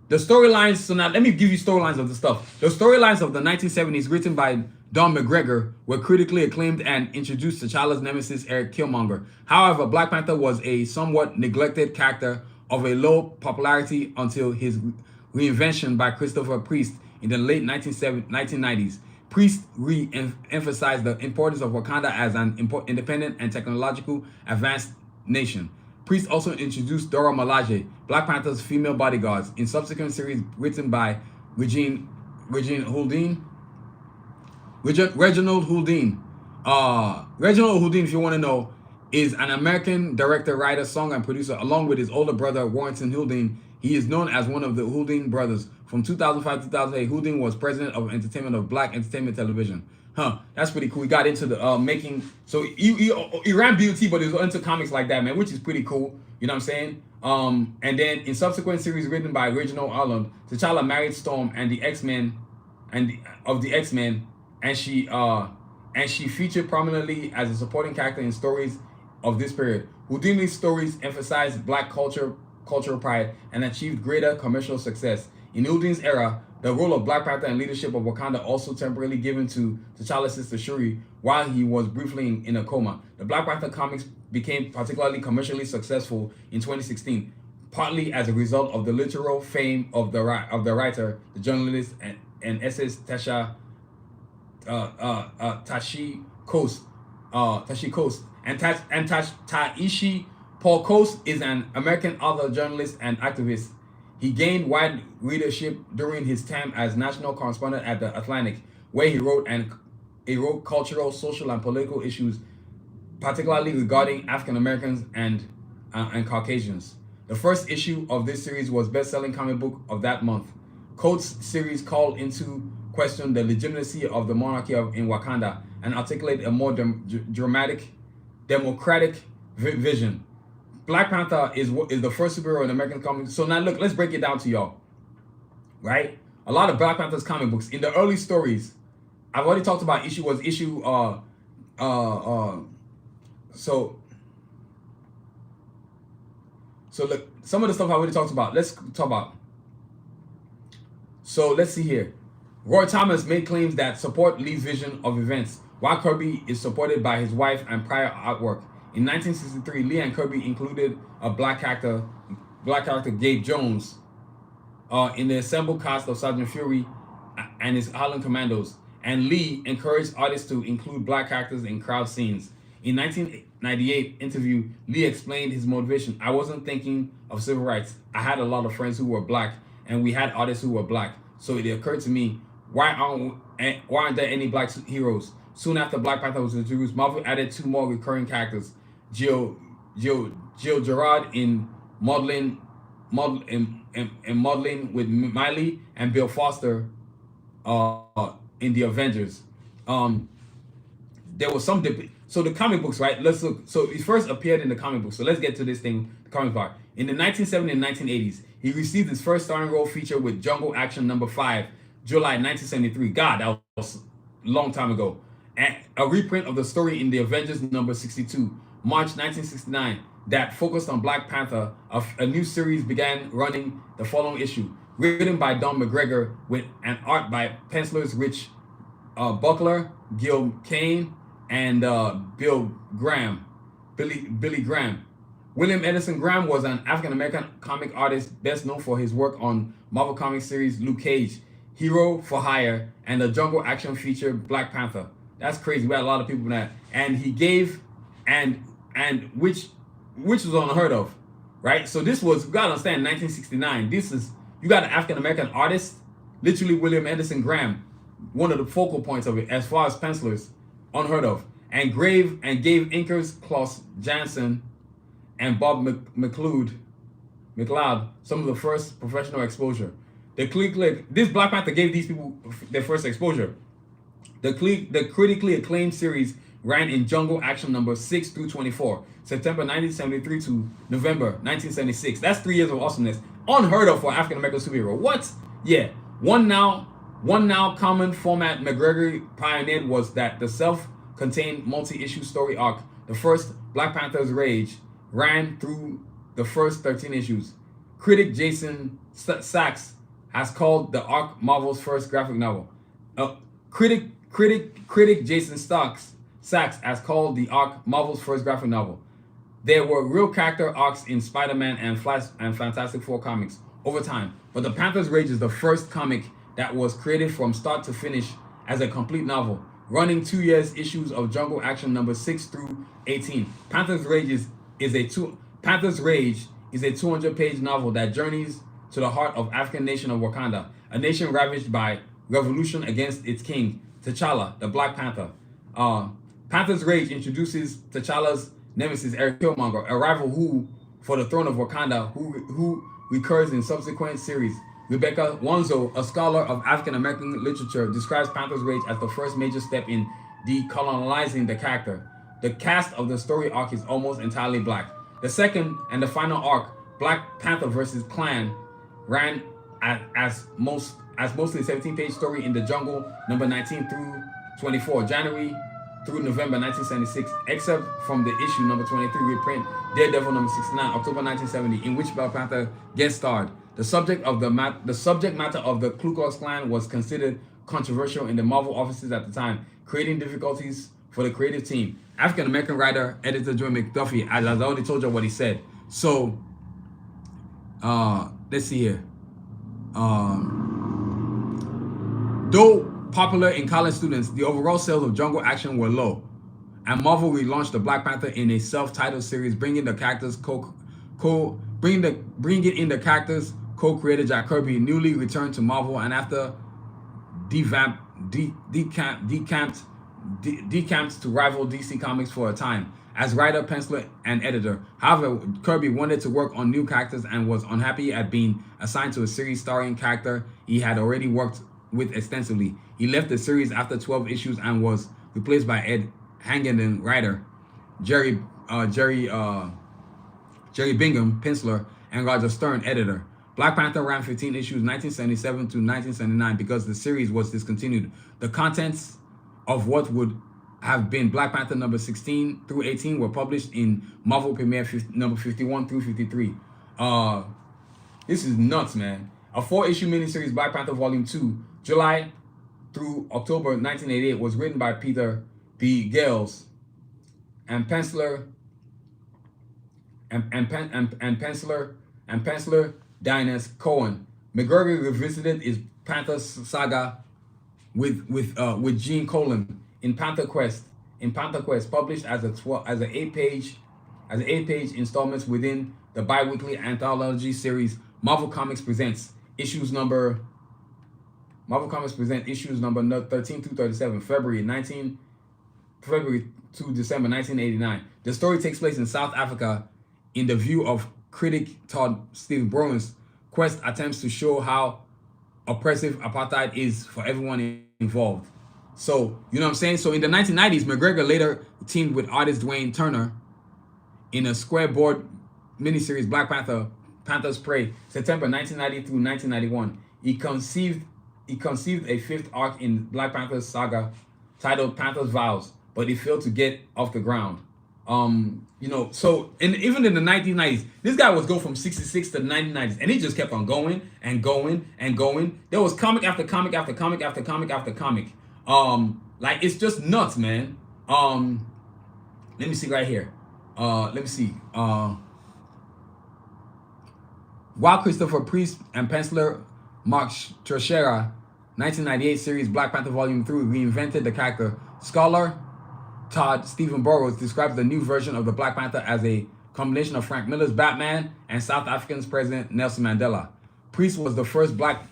The storylines, so now let me give you storylines of the stuff. The storylines of the 1970s written by Don McGregor were critically acclaimed and introduced T'Challa's nemesis, Eric Killmonger. However, Black Panther was a somewhat neglected character of a low popularity until his reinvention by Christopher Priest in the late 1990s. Priest re-emphasized the importance of Wakanda as an independent and technological advanced nation. Priest also introduced Dora Milaje, Black Panther's female bodyguards, in subsequent series written by Reginald Houldin. Reginald Houldin, if you want to know, is an American director, writer, song, and producer, along with his older brother, Warrington Houldin. He is known as one of the Houldin brothers. From 2005 to 2008, Houldin was president of entertainment of Black Entertainment Television. That's pretty cool. He got into the making, so he ran BET, but he was into comics like that, man, which is pretty cool. You know what I'm saying? And then in subsequent series written by Reginald Houldin, T'Challa married Storm and the X-Men, and she featured prominently as a supporting character in stories of this period. Houdini's stories emphasized Black cultural pride and achieved greater commercial success. In Houdini's era, the role of Black Panther and leadership of Wakanda also temporarily given to T'Challa's sister Shuri while he was briefly in a coma. The Black Panther comics became particularly commercially successful in 2016, partly as a result of the literal fame of the writer, the journalist, and SS Tashi Coast. Taishi Paul Coast is an American author, journalist, and activist. He gained wide readership during his time as national correspondent at The Atlantic, where he wrote and it wrote cultural, social, and political issues, particularly regarding African Americans and Caucasians. The first issue of this series was best-selling comic book of that month. Coates' series called into question the legitimacy of the monarchy in Wakanda and articulate a more dramatic, democratic vision. Black Panther is the first superhero in American comics. So now look, let's break it down to y'all. Right? A lot of Black Panther's comic books in the early stories. I've already talked about issue so look, some of the stuff I already talked about. Let's talk about. So let's see here. Roy Thomas made claims that support Lee's vision of events, while Kirby is supported by his wife and prior artwork. In 1963, Lee and Kirby included a black character, Gabe Jones, in the assembled cast of Sergeant Fury and his Harlem Commandos. And Lee encouraged artists to include black characters in crowd scenes. In 1998 interview, Lee explained his motivation. I wasn't thinking of civil rights. I had a lot of friends who were black, and we had artists who were black. So it occurred to me, why aren't there any black heroes? Soon after Black Panther was introduced, Marvel added 2 more recurring characters: Jill Gerard in modeling with Miley, and Bill Foster in the Avengers. There was some so the comic books, right? Let's look. So he first appeared in the comic books. So let's get to this thing, the comic part. In the 1970s and 1980s, he received his first starring role feature with Jungle Action number 5, July 1973. God, that was a long time ago. And a reprint of the story in the Avengers number 62, March 1969, that focused on Black Panther. A new series began running the following issue, written by Don McGregor with an art by pencilers Rich Buckler, Gil Kane, and Billy Graham. William Edison Graham was an African-American comic artist best known for his work on Marvel Comics series Luke Cage, Hero for Hire, and the jungle action feature Black Panther. That's crazy. We had a lot of people in that. And he gave, and which was unheard of, right? So this was, you gotta understand, 1969. This is, you got an African-American artist, literally William Edison Graham, one of the focal points of it as far as pencilers, unheard of. And gave inkers Klaus Janson and Bob McLeod some of the first professional exposure. This Black Panther gave these people their first exposure. The critically acclaimed series ran in Jungle Action number 6 through 24, September 1973 to November 1976. That's 3 years of awesomeness. Unheard of for African American superhero. What? Yeah. One now common format McGregor pioneered was that the self-contained multi-issue story arc, the first Black Panther's Rage, ran through the first 13 issues. Critic Jason Sachs has called the arc Marvel's first graphic novel. Critic Jason Sachs has called the arc Marvel's first graphic novel. There were real character arcs in Spider-Man and Flash and Fantastic Four comics over time, but the Panther's Rage is the first comic that was created from start to finish as a complete novel, running 2 years issues of Jungle Action number 6 through 18. Panther's Rage is a 200-page novel that journeys to the heart of African nation of Wakanda, a nation ravaged by revolution against its king, T'Challa, the Black Panther. Panther's Rage introduces T'Challa's nemesis, Eric Killmonger, a rival for the throne of Wakanda, who recurs in subsequent series. Rebecca Wanzo, a scholar of African American literature, describes Panther's Rage as the first major step in decolonizing the character. The cast of the story arc is almost entirely black. The second and the final arc, Black Panther vs. Klan, ran as mostly a 17-page story in the Jungle number 19 through 24, January through November 1976, except from the issue number 23 reprint, Daredevil number 69, October 1970, in which Black Panther guest starred. The subject matter of the Ku Klux Klan was considered controversial in the Marvel offices at the time, creating difficulties for the creative team. African American writer, editor Joy McDuffie, as I already told you what he said. So, let's see here. Though popular in college students, the overall sales of Jungle Action were low, and Marvel relaunched the Black Panther in a self-titled series, bringing in the characters co-creator Jack Kirby newly returned to Marvel, and after decamped decamped to rival DC Comics for a time as writer, penciler, and editor. However, Kirby wanted to work on new characters and was unhappy at being assigned to a series starring character he had already worked with extensively. He left the series after 12 issues and was replaced by Ed Hangenden writer, Jerry Bingham penciler, and Roger Stern editor. Black Panther ran 15 issues 1977 to 1979 because the series was discontinued. The contents of what would have been Black Panther number 16 through 18 were published in Marvel Premiere number 51 through 53. This is nuts, man. A 4-issue miniseries, Black Panther Volume 2, July through October 1988, was written by Peter B. Gales and penciler Dinas Cohen. McGregor revisited his Panther saga with Gene Colan in Panther Quest, published as an 8-page installments within the bi-weekly anthology series Marvel Comics presents issues number 13 through 37, February to December 1989. The story takes place in South Africa in the view of critic Todd Steve Brown's Quest attempts to show how oppressive apartheid is for everyone involved. So, you know what I'm saying? So in the 1990s, McGregor later teamed with artist Dwayne Turner in a square board miniseries Black Panther, Panther's Prey, September 1990 through 1991. He conceived a fifth arc in Black Panther's saga titled Panther's Vows, but it failed to get off the ground. So even in the 1990s, this guy was going from 66 to 1990s, and he just kept on going and going and going. There was comic after comic after comic after comic after comic. Like, it's just nuts, man. Let me see right here. Let me see. While Christopher Priest and penciler Mark Teixeira 1998 series Black Panther Volume 3 reinvented the character, scholar Todd Stephen Burrows describes the new version of the Black Panther as a combination of Frank Miller's Batman and South Africa's President Nelson Mandela. Priest was the first black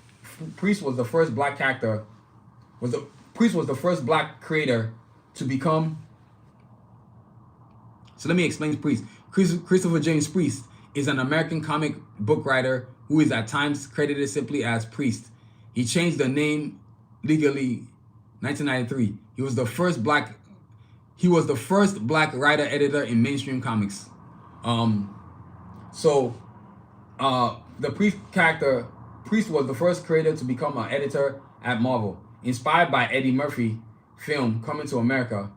creator to become. So let me explain Priest. Christopher James Priest is an American comic book writer who is at times credited simply as Priest. He changed the name legally 1993. He was the first black writer editor in mainstream comics. The Priest was the first creator to become an editor at Marvel. Inspired by Eddie Murphy film Coming to America,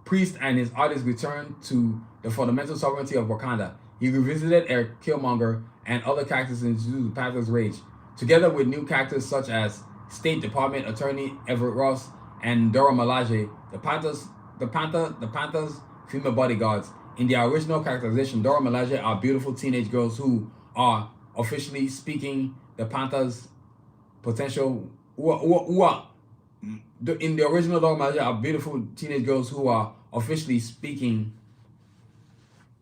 Priest and his artists returned to the fundamental sovereignty of Wakanda. He revisited Eric Killmonger and other characters into the Panther's Rage, together with new characters such as State Department Attorney Everett Ross and Dora Milaje. The Panthers' female bodyguards. In their original characterization, Dora Milaje are beautiful teenage girls who are officially speaking the Panthers' potential. In the original Dora Milaje are beautiful teenage girls who are officially speaking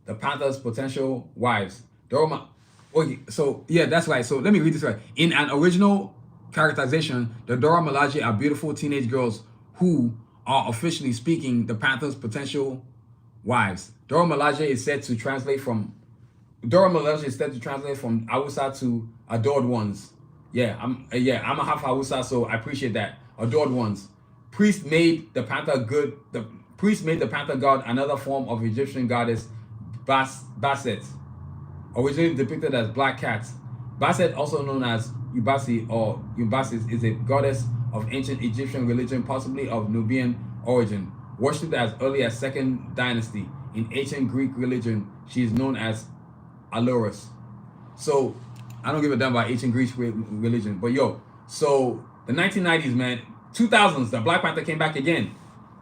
the Panthers' potential wives. Okay, so yeah, that's right. So let me read this right. In an original characterization, the Dora Milaje are beautiful teenage girls who are officially speaking the Panthers' potential wives. Dora Milaje is said to translate from Hausa to adored ones. I'm a half Hausa, so I appreciate that. Adored ones. Priest made the Panther god another form of Egyptian goddess Bastet, originally depicted as black cats. Bastet, also known as Ubasi or Ubasis, is a goddess of ancient Egyptian religion, possibly of Nubian origin. Worshipped as early as 2nd dynasty. In ancient Greek religion, she is known as Alurus. So, I don't give a damn about ancient Greek religion. But so the 1990s, man, 2000s, the Black Panther came back again.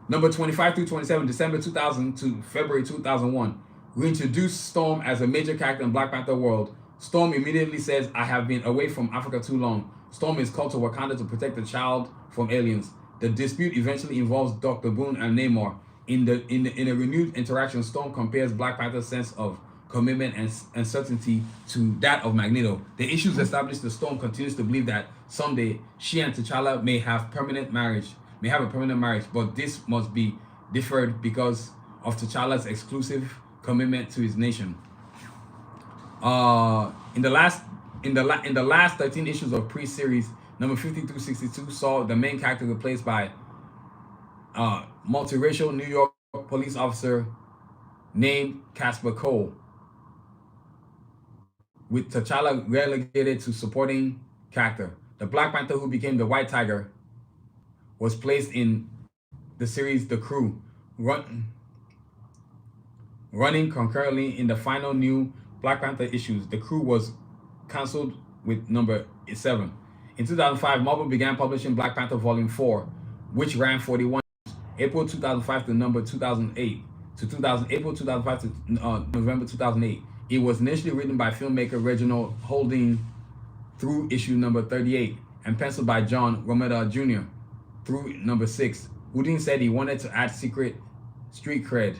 Number 25 through 27, December 2000 to February 2001. We introduced Storm as a major character in Black Panther world. Storm immediately says, I have been away from Africa too long. Storm is called to Wakanda to protect the child from aliens. The dispute eventually involves Dr. Boone and Namor. In a renewed interaction, Storm compares Black Panther's sense of commitment and certainty to that of Magneto. The issues established, the Storm continues to believe that someday she and T'Challa may have permanent marriage. may have a permanent marriage, but this must be deferred because of T'Challa's exclusive commitment to his nation. In the last 13 issues of pre-series, number 50 through 62 saw the main character replaced by multiracial New York police officer named Casper Cole, with T'Challa relegated to supporting character. The Black Panther, who became the White Tiger, was placed in the series The Crew, running concurrently in the final new Black Panther issues. The Crew was cancelled with number 7. In 2005, Marvel began publishing Black Panther Volume 4, which ran 41 issues, April 2005 to number 2008 to 2000, April 2005 to November 2008. It was initially written by filmmaker Reginald Holding through issue number 38 and penciled by John Romita Jr. through number 6. Houdin said he wanted to add secret street cred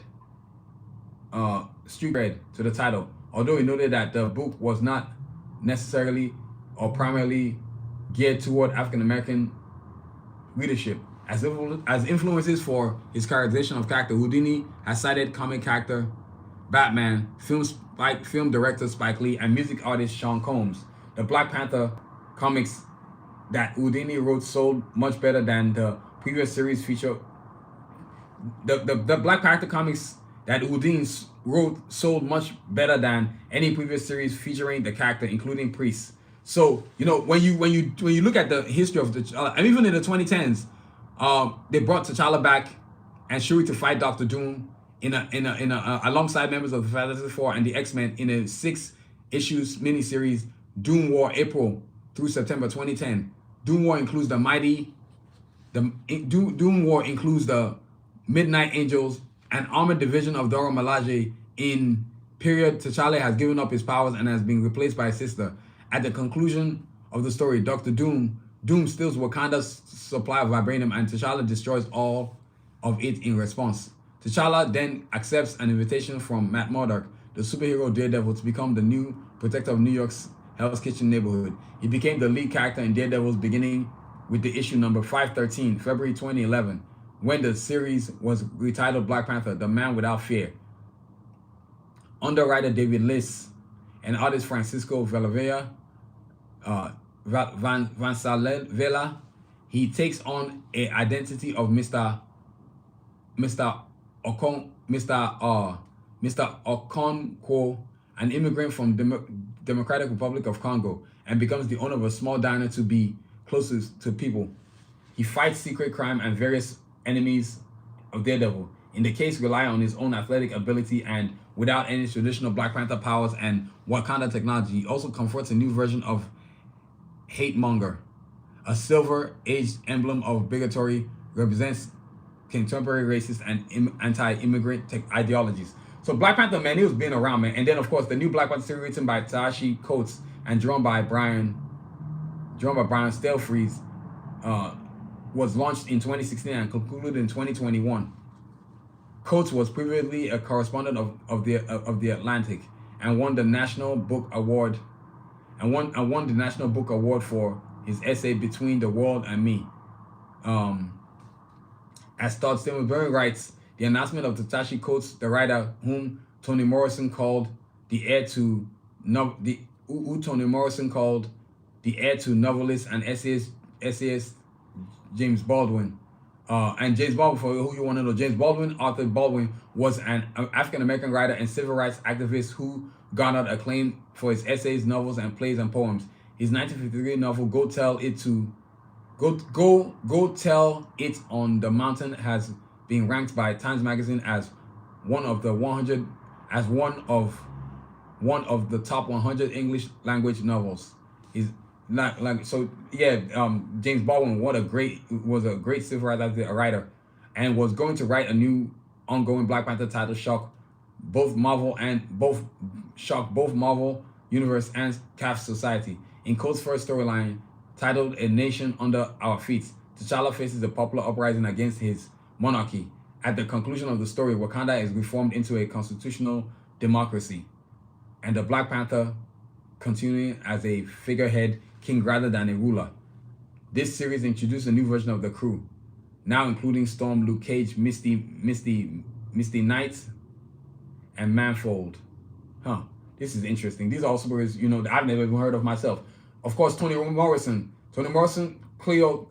to the title, although he noted that the book was not necessarily or primarily geared toward African American readership. As influences for his characterization of character, Houdini has cited comic character Batman, film director Spike Lee, and music artist Sean Combs. The Black Panther comics that Houdini wrote sold much better than the previous series feature. The Black Panther comics that Houdini wrote sold much better than any previous series featuring the character, including priests. So when you look at the history of T'Challa, and even in the 2010s, they brought T'Challa back and Shuri to fight Doctor Doom in a alongside members of the Fantastic Four and the X-Men in a 6 issues miniseries, Doom War, April through September 2010. Doom War includes the Midnight Angels, an armored division of Dora Milaje. In period, T'Challa has given up his powers and has been replaced by his sister. At the conclusion of the story, Doctor Doom steals Wakanda's supply of vibranium, and T'Challa destroys all of it in response. T'Challa then accepts an invitation from Matt Murdock, the superhero Daredevil, to become the new protector of New York's Hell's Kitchen neighborhood. He became the lead character in Daredevil's beginning with the issue number 513, February 2011, when the series was retitled Black Panther, The Man Without Fear. Under writer David Liss and artist Francisco Valenzuela, he takes on an identity of Mr. Okonkwo, an immigrant from Democratic Republic of Congo, and becomes the owner of a small diner to be closest to people. He fights secret crime and various enemies of Daredevil. In the case, rely on his own athletic ability and without any traditional Black Panther powers and Wakanda technology. He also confronts a new version of Hate Monger, a silver-aged emblem of bigotry, represents contemporary racist and anti-immigrant ideologies. So Black Panther, man, he was being around, man. And then, of course, the new Black Panther series written by Tashi Coates and drawn by Brian Stelfreeze, was launched in 2016 and concluded in 2021. Coates was previously a correspondent of the Atlantic and won the National Book Award for his essay Between the World and Me. As Todd Steenberg writes, the announcement of Tashi Coates, the writer whom Toni Morrison called the heir to novelist and essayist James Baldwin. And James Baldwin, for who you want to know, James Baldwin, Arthur Baldwin, was an African-American writer and civil rights activist who garnered acclaim for his essays, novels, and plays and poems. His 1953 novel, Go Tell It on the Mountain, has been ranked by Times Magazine as one of the top 100 English language novels. James Baldwin was a great civil rights writer, and was going to write a new ongoing Black Panther title shock both Marvel Universe and CAF Society. In Coates' first storyline, titled A Nation Under Our Feet, T'Challa faces a popular uprising against his monarchy. At the conclusion of the story, Wakanda is reformed into a constitutional democracy, and the Black Panther continuing as a figurehead king rather than a ruler. This series introduced a new version of the Crew, now including Storm, Luke Cage, Misty Knights, and Manfold. Huh. This is interesting. These are all superheroes, you know, that I've never even heard of myself. Of course, Toni Morrison, Cleo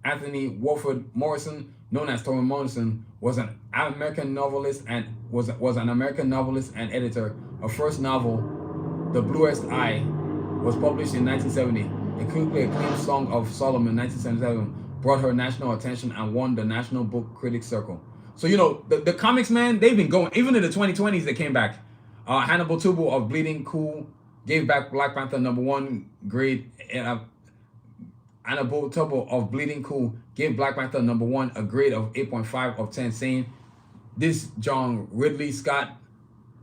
Anthony Wolford Morrison, known as Toni Morrison, was an American novelist and was an American novelist and editor. Her first novel, The Bluest Eye, was published in 1970. A critically acclaimed Song of Solomon, 1977, brought her national attention and won the National Book Critics Circle. So, you know, the comics, man, they've been going. Even in the 2020s, they came back. Hannibal Tubal of Bleeding Cool gave back Black Panther #1 grade. Hannibal Tubal of Bleeding Cool gave Black Panther #1 a grade of 8.5 of 10, saying, "This John Ridley Scott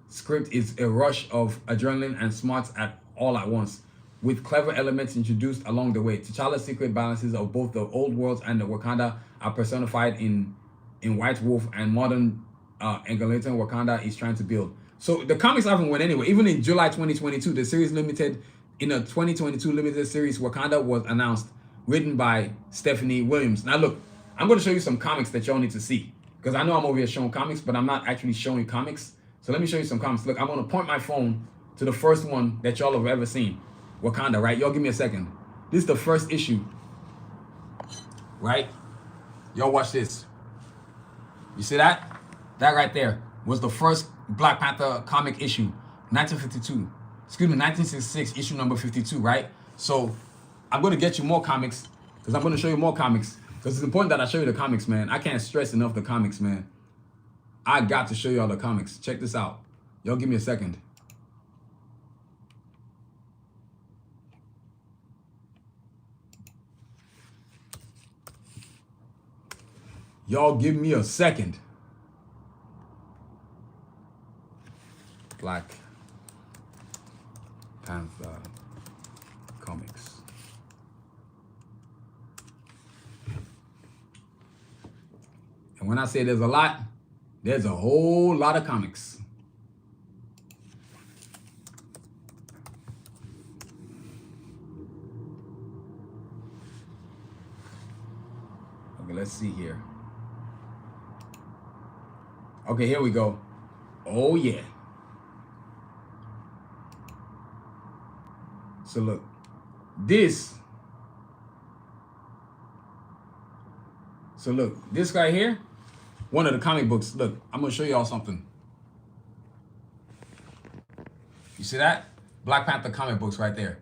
script is a rush of adrenaline and smarts all at once, with clever elements introduced along the way. T'Challa's secret balances of both the old worlds and the Wakanda are personified in White Wolf, and modern Eglinton Wakanda is trying to build." So the comics haven't went anywhere. Even in July 2022, the series limited, in a 2022 limited series, Wakanda was announced, written by Stephanie Williams. Now look, I'm going to show you some comics that y'all need to see, because I know I'm over here showing comics, but I'm not actually showing comics. So let me show you some comics. Look, I'm going to point my phone to the first one that y'all have ever seen. Wakanda, right? Y'all give me a second. This is the first issue, right? Y'all watch this. You see that? That right there was the first Black Panther comic issue, 1952. Excuse me, 1966, issue number 52, right? So I'm going to get you more comics, because I'm going to show you more comics, because it's important that I show you the comics, man. I can't stress enough the comics, man. I got to show you all the comics. Check this out. Y'all give me a second. Y'all give me a second. Black Panther comics. And when I say there's a lot, there's a whole lot of comics. Okay, let's see here. Okay, here we go. Oh, yeah. So look, this right here, one of the comic books. Look, I'm going to show y'all something. You see that? Black Panther comic books right there.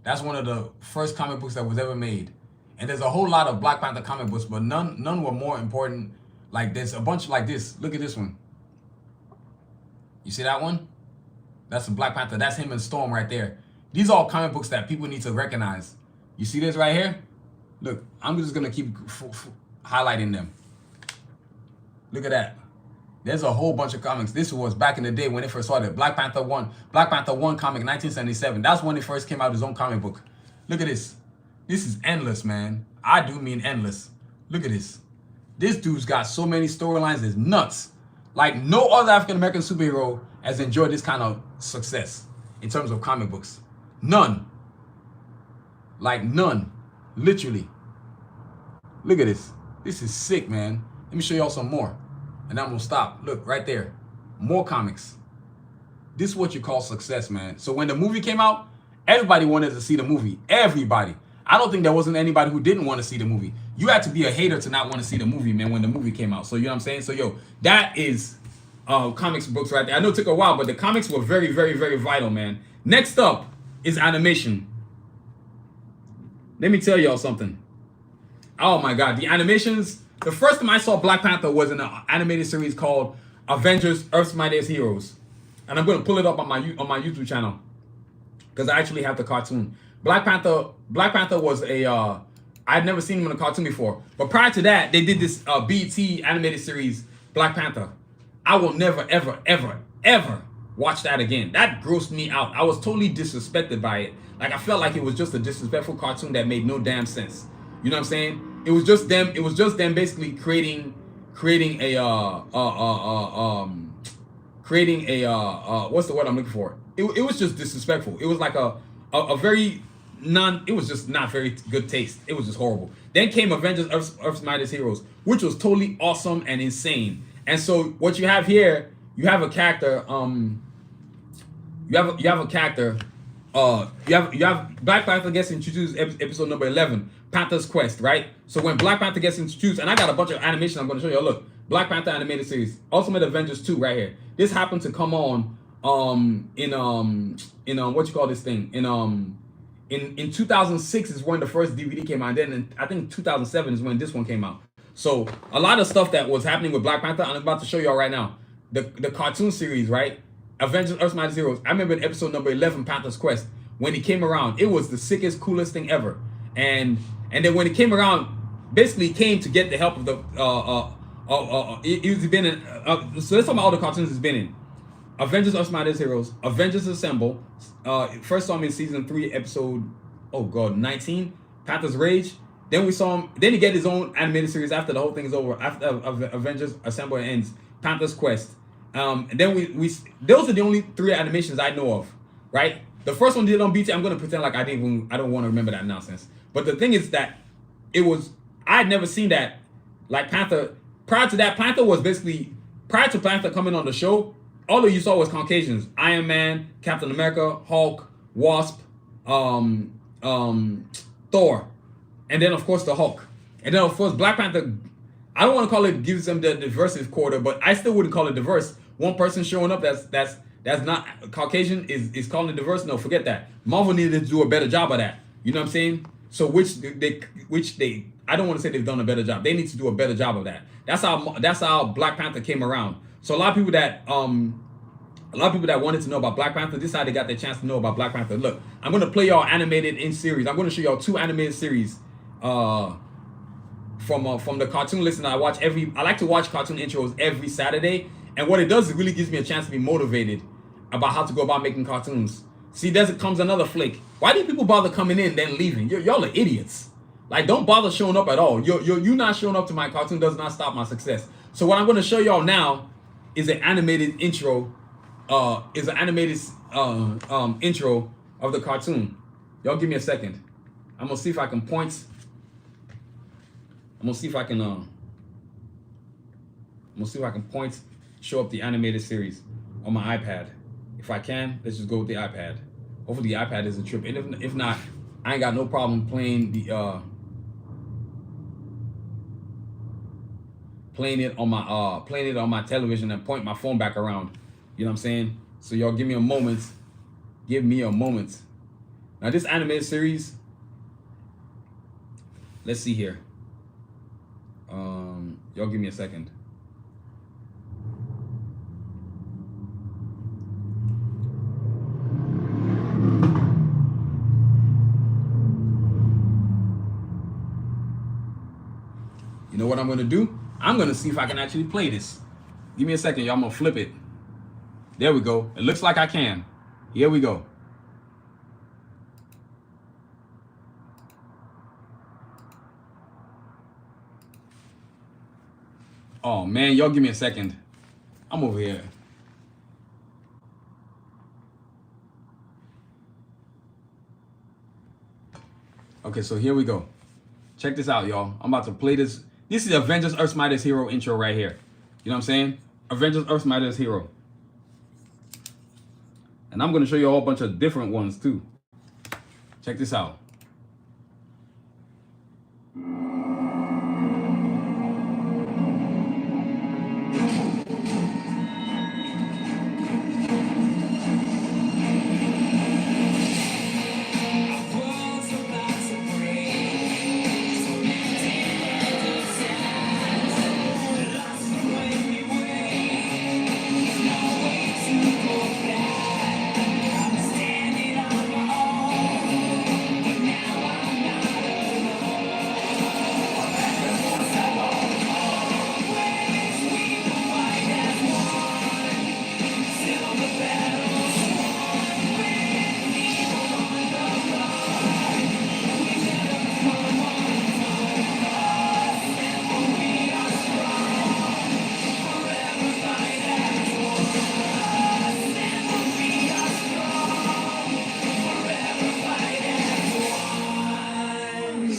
That's one of the first comic books that was ever made. And there's a whole lot of Black Panther comic books, but none were more important. Like there's a bunch like this. Look at this one. You see that one? That's a Black Panther. That's him and Storm right there. These are all comic books that people need to recognize. You see this right here? Look, I'm just going to keep highlighting them. Look at that. There's a whole bunch of comics. This was back in the day when it first started. Black Panther 1 comic, 1977. That's when it first came out, his own comic book. Look at this. This is endless, man. I do mean endless. Look at this. This dude's got so many storylines, it's nuts. Like no other African-American superhero has enjoyed this kind of success in terms of comic books. None. Like none. Literally. Look at this. This is sick, man. Let me show y'all some more. And I'm going to stop. Look, right there. More comics. This is what you call success, man. So when the movie came out, everybody wanted to see the movie. Everybody. I don't think there wasn't anybody who didn't want to see the movie. You had to be a hater to not want to see the movie, man, when the movie came out. So, you know what I'm saying? So, yo, that is comics books right there. I know it took a while, but the comics were very, very, very vital, man. Next up is animation. Let me tell y'all something. Oh, my God. The animations. The first time I saw Black Panther was in an animated series called Avengers: Earth's Mightiest Heroes. And I'm going to pull it up on my YouTube channel, because I actually have the cartoon. Black Panther was a, I'd never seen him in a cartoon before. But prior to that, they did this BET animated series, Black Panther. I will never, ever, ever, ever watch that again. That grossed me out. I was totally disrespected by it. Like, I felt like it was just a disrespectful cartoon that made no damn sense. You know what I'm saying? It was just them basically creating a what's the word I'm looking for? It was just disrespectful. It was like a very it was just not very good taste. It was just horrible. Then came Avengers Earth's Mightiest Heroes, which was totally awesome and insane. And so what you have here, you have a character, you have Black Panther gets introduced episode number 11, Panther's Quest, right? So when Black Panther gets introduced, and I got a bunch of animation I'm going to show you. Look, Black Panther animated series, Ultimate Avengers 2 right here. This happened to come on in what you call this thing? In 2006 is when the first DVD came out. And then I think 2007 is when this one came out. So a lot of stuff that was happening with Black Panther, I'm about to show y'all right now. The cartoon series, right? Avengers Earth's Mightiest Heroes. I remember in episode number 11, Panther's Quest, when it came around, it was the sickest, coolest thing ever. And then when it came around, basically came to get the help of the it's been in so let's talk about all the cartoons it's been in. Avengers Earth's Mightiest Heroes, Avengers Assemble. First saw him in season 3, episode 19, Panther's Rage. Then we saw him. Then he get his own animated series after the whole thing is over. After Avengers Assemble ends, Panther's Quest. And then we those are the only 3 animations I know of, right? The first one did on BT. I'm gonna pretend like I don't want to remember that nonsense. But the thing is that I had never seen that. Like Panther, prior to that, Panther was basically, prior to Panther coming on the show, all of you saw was Caucasians: Iron Man, Captain America, Hulk, Wasp, Thor, and then of course the Hulk. And then of course Black Panther, I don't want to call it gives them the diversity quarter, but I still wouldn't call it diverse. One person showing up that's not Caucasian is calling it diverse. No, forget that. Marvel needed to do a better job of that. You know what I'm saying? So which they I don't want to say they've done a better job. They need to do a better job of that. That's how Black Panther came around. So a lot of people that wanted to know about Black Panther, this is how they got their chance to know about Black Panther. Look, I'm gonna play y'all animated in series. I'm gonna show y'all 2 animated series from the cartoon list. And I like to watch cartoon intros every Saturday. And what it does is it really gives me a chance to be motivated about how to go about making cartoons. See, comes another flake. Why do people bother coming in then leaving? Y'all are idiots. Like, don't bother showing up at all. You not showing up to my cartoon does not stop my success. So what I'm going to show y'all now is an animated intro. Intro of the cartoon. Y'all give me a second. I'm gonna see if I can point. I'm gonna see if I can show up the animated series on my iPad. If I can, let's just go with the iPad. Hopefully the iPad is a trip. And if not, I ain't got no problem playing it on my television and point my phone back around. You know what I'm saying? So y'all give me a moment. Give me a moment. Now this animated series, let's see here. Y'all give me a second. You know what I'm gonna do? I'm gonna see if I can actually play this. Give me a second, y'all. I'm gonna flip it. There we go. It looks like I can. Here we go. Oh man, y'all give me a second. I'm over here. Okay, so here we go. Check this out, y'all. I'm about to play this. This is Avengers Earth's Mightiest Hero intro right here. You know what I'm saying? Avengers Earth's Mightiest Hero. And I'm going to show you a whole bunch of different ones too. Check this out.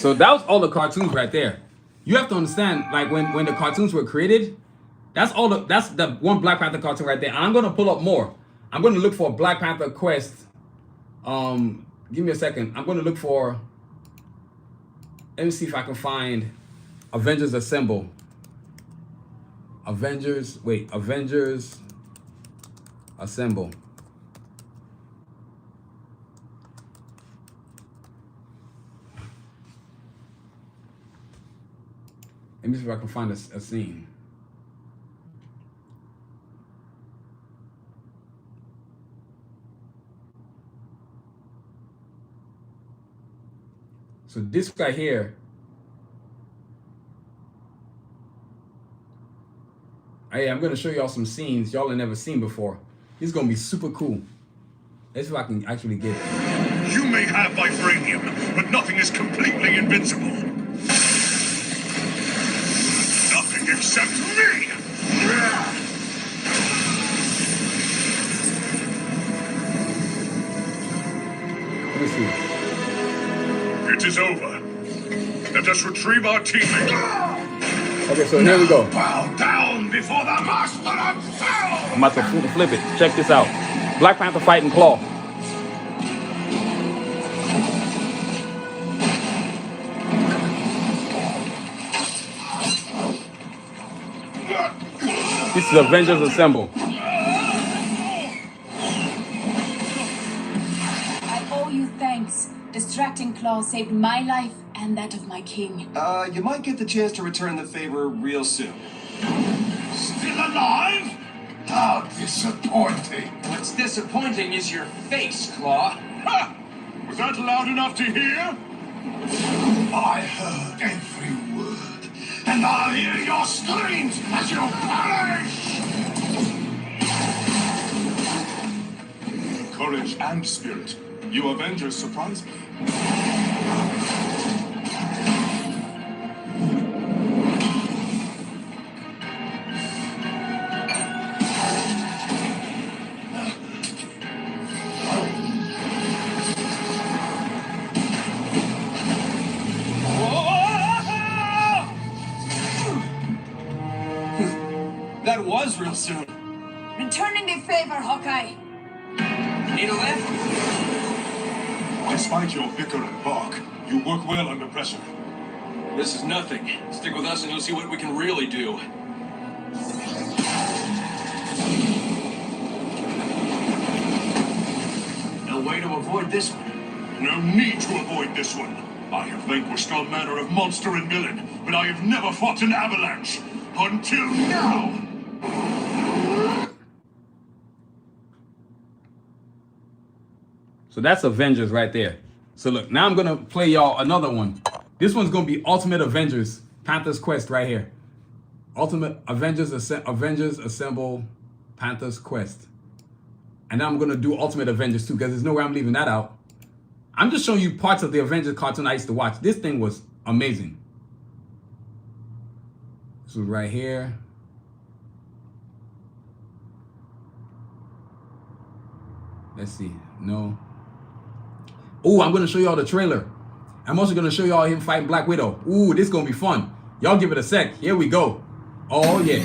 So that was all the cartoons right there. You have to understand, like when the cartoons were created, that's the one Black Panther cartoon right there. And I'm gonna pull up more. I'm gonna look for Black Panther Quest. Give me a second. I'm gonna look for. Let me see if I can find Avengers Assemble. Avengers Assemble. Let me see if I can find a scene. So this guy here, hey, I'm gonna show y'all some scenes y'all have never seen before. This is gonna be super cool. Let's see if I can actually get it. You may have vibranium, but nothing is completely invincible. Nothing except me! Let me see. It is over. Let us retrieve our teammate. Okay, so here we go. Bow down before the master of hell! I'm about to flip it. Check this out. Black Panther fighting Claw. This is Avengers Assemble. I owe you thanks. Distracting Claw saved my life and that of my king. You might get the chance to return the favor real soon. Still alive? How disappointing. What's disappointing is your face, Claw. Ha! Was that loud enough to hear? I heard every word, and I'll hear your screams as you perish! Courage and spirit. You Avengers surprise me. That was real soon. Returning the favor, Hawkeye. Need a lift? Despite your bicker and bark, you work well under pressure. This is nothing. Stick with us and you'll see what we can really do. No way to avoid this one. No need to avoid this one. I have vanquished all manner of monster and villain, but I have never fought an avalanche. Until now. So that's Avengers right there. So look, now I'm gonna play y'all another one. This one's gonna be Ultimate Avengers, Panther's Quest right here. Ultimate Avengers Assemble, Panther's Quest. And now I'm gonna do Ultimate Avengers too, because there's no way I'm leaving that out. I'm just showing you parts of the Avengers cartoon I used to watch. This thing was amazing. This was right here. Let's see, no. Oh, I'm gonna show y'all the trailer. I'm also gonna show y'all him fighting Black Widow. Ooh, this is gonna be fun. Y'all give it a sec. Here we go. Oh yeah.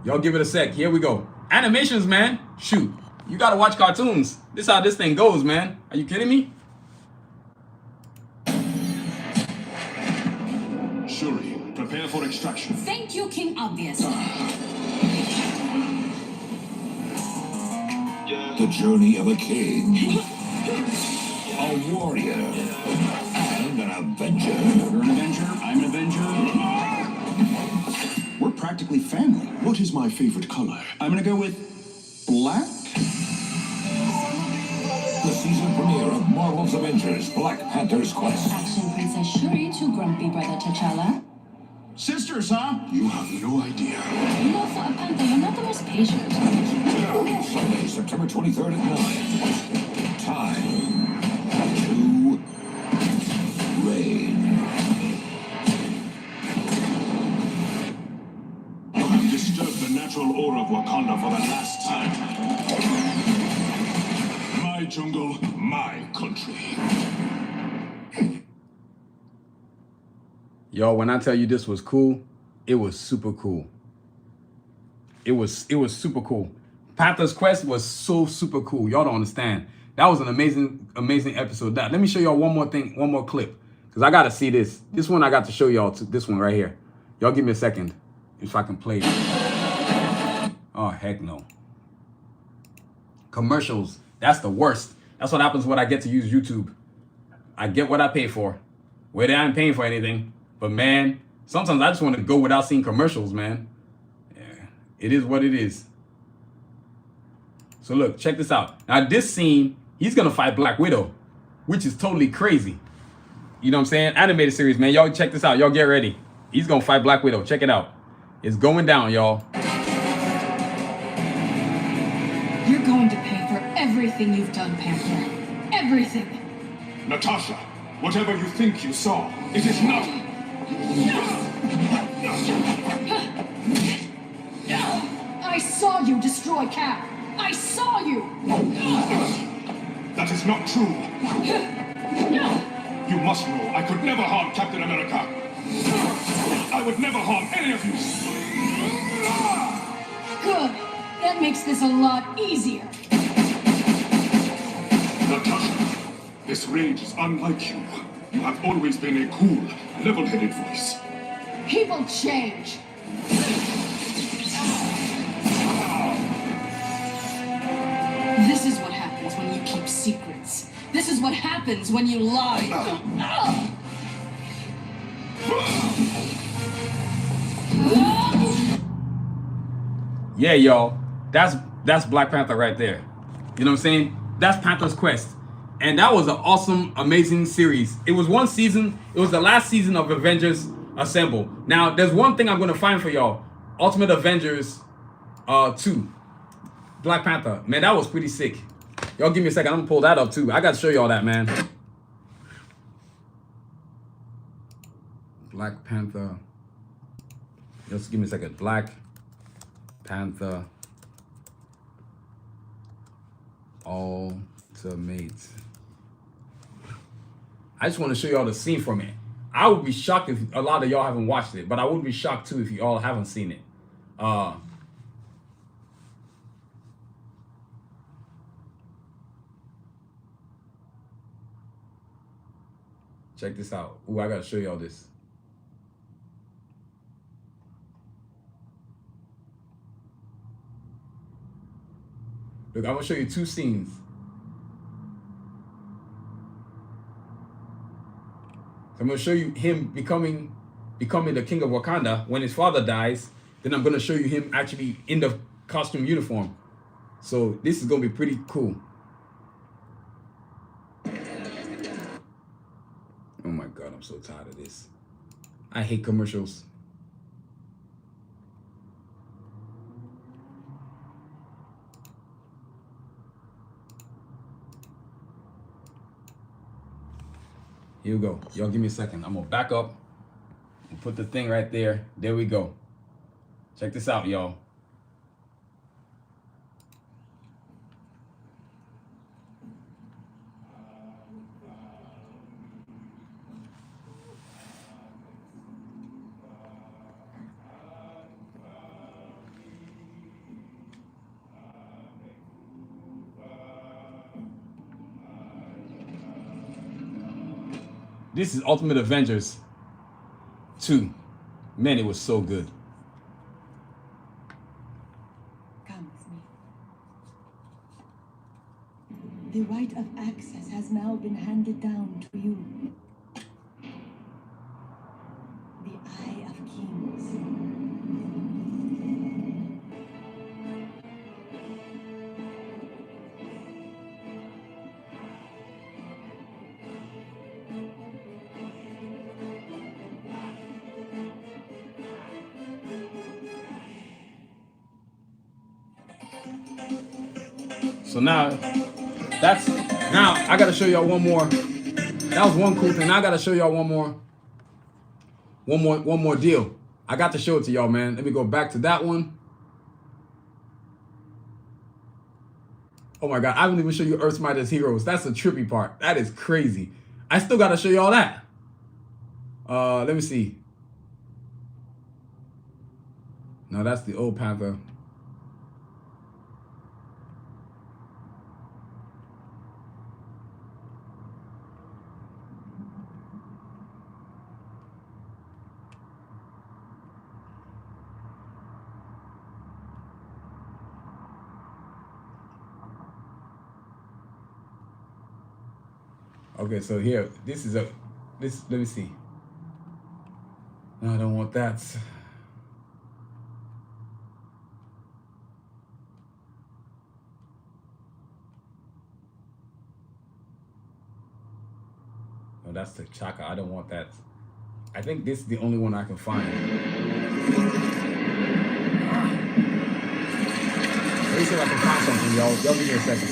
Y'all give it a sec. Here we go. Animations, man. Shoot. You gotta watch cartoons. This is how this thing goes, man. Are you kidding me? Shuri, prepare for extraction. Thank you, King Obvious. The journey of a king, a warrior, and an avenger. You're an Avenger, I'm an Avenger. We're practically family. What is my favorite color? I'm gonna go with black. The season premiere of Marvel's Avengers, Black Panther's Quest. Action Princess Shuri to Grumpy Brother T'Challa. Sisters, huh? You have no idea. You know, for a Panther, you're not the most patient. Sunday, September 23rd at 9. Time to reign. You have disturbed the natural aura of Wakanda for the last time. My jungle, my country. Y'all, when I tell you this was cool, it was super cool. It was super cool. Panther's Quest was so super cool. Y'all don't understand. That was an amazing episode. Let me show y'all one more thing, one more clip. Because I got to see this. This one I got to show y'all. This one right here. Y'all give me a second if I can play it. Oh, heck no. Commercials. That's the worst. That's what happens when I get to use YouTube. I get what I pay for. Where I ain't paying for anything. But man, sometimes I just want to go without seeing commercials, man. Yeah, it is what it is. So look, check this out. Now this scene, he's going to fight Black Widow, which is totally crazy. You know what I'm saying? Animated series, man. Y'all check this out. Y'all get ready. He's going to fight Black Widow. Check it out. It's going down, y'all. You're going to pay for everything you've done, Panther. Everything. Natasha, whatever you think you saw, it is not. I saw you destroy Cap. I saw you. That is not true. You must know I could never harm Captain America. I would never harm any of you. Good. That makes this a lot easier. Natasha, this rage is unlike you. You have always been a cool, level-headed voice. People change. This is what happens when you keep secrets. This is what happens when you lie. Yeah, y'all. That's Black Panther right there. You know what I'm saying? That's Panther's Quest. And that was an awesome, amazing series. It was one season. It was the last season of Avengers Assemble. Now, there's one thing I'm going to find for y'all. Ultimate Avengers 2. Black Panther. Man, that was pretty sick. Y'all give me a second. I'm going to pull that up too. I got to show y'all that, man. Black Panther. Just give me a second. Black Panther Ultimate. I just want to show y'all the scene from it. I would be shocked if a lot of y'all haven't watched it, but I would be shocked too if you all haven't seen it. Check this out. Ooh, I gotta show y'all this. Look, I'm gonna show you two scenes. So I'm gonna show you him becoming the king of Wakanda when his father dies. Then I'm gonna show you him actually in the costume uniform. So this is gonna be pretty cool. Oh my God, I'm so tired of this. I hate commercials. Here we go. Y'all give me a second. I'm gonna back up and put the thing right there. There we go. Check this out, y'all. This is Ultimate Avengers 2. Man, it was so good. Come with me. The right of access has now been handed down to you. The Eye of Kings. So now I gotta show y'all one more. That was one cool thing. Now I gotta show y'all one more deal. I got to show it to y'all, man. Let me go back to that one. Oh my God, I didn't even show you Earth Smiter's Heroes. That's the trippy part. That is crazy. I still gotta show y'all that. Let me see. No, that's the old Panther. Okay, so here, this, let me see. No, I don't want that. No, that's the Chaka. I don't want that. I think this is the only one I can find. Let me see if I can find something, y'all. Y'all give me a second.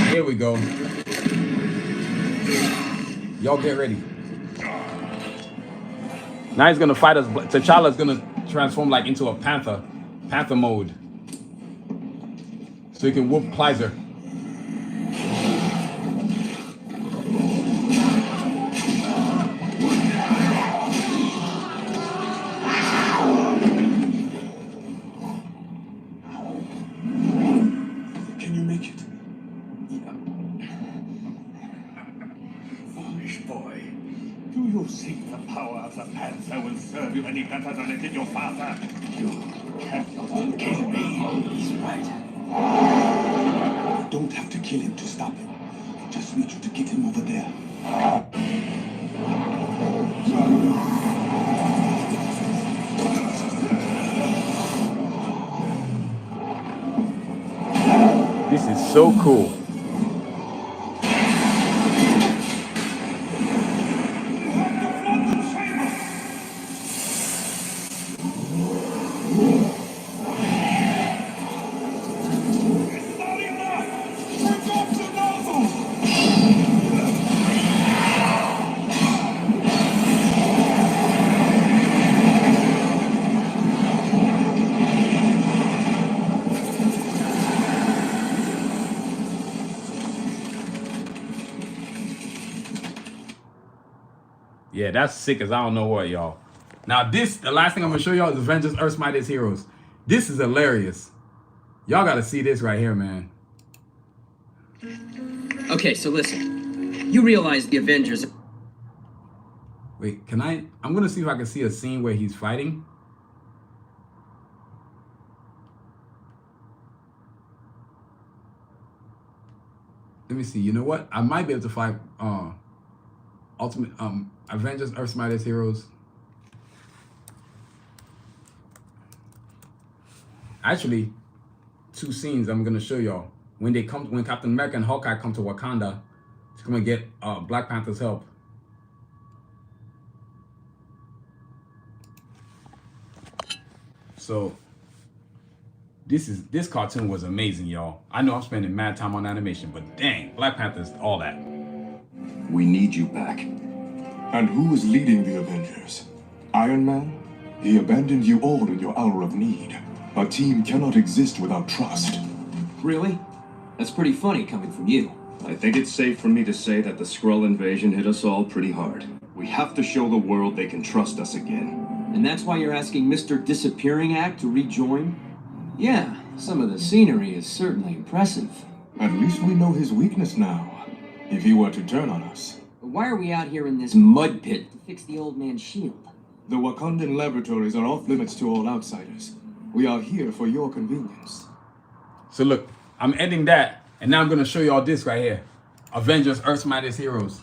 Here we go. Y'all get ready. Now he's gonna fight us. T'Challa's gonna transform like into a panther mode, so he can whoop Kaiser. Can you make it? Foolish boy. Do you think the power of the Panther will serve you any better than it did your father? You cannot kill me. He's right. You don't have to kill him to stop him. I just need you to get him over there. This is so cool. Yeah, that's sick as I don't know what, y'all. Now the last thing I'm gonna show y'all is Avengers Earth's Mightiest Heroes. This is hilarious. Y'all gotta see this right here, man. Okay, so listen. You realize the Avengers... Wait, I'm gonna see if I can see a scene where he's fighting. Let me see, you know what? I might be able to fight Avengers Earth's Mightiest Heroes. Actually, 2 scenes I'm gonna show y'all. When Captain America and Hawkeye come to Wakanda to come and get Black Panther's help. So this cartoon was amazing, y'all. I know I'm spending mad time on animation, but dang, Black Panther's all that. We need you back. And who is leading the Avengers? Iron Man? He abandoned you all in your hour of need. A team cannot exist without trust. Really? That's pretty funny coming from you. I think it's safe for me to say that the Skrull invasion hit us all pretty hard. We have to show the world they can trust us again. And that's why you're asking Mr. Disappearing Act to rejoin? Yeah, some of the scenery is certainly impressive. At least we know his weakness now, if he were to turn on us. But why are we out here in this mud pit to fix the old man's shield? The Wakandan laboratories are off limits to all outsiders. We are here for your convenience. So look, I'm ending that, and now I'm gonna show y'all this right here. Avengers Earth's Mightiest Heroes.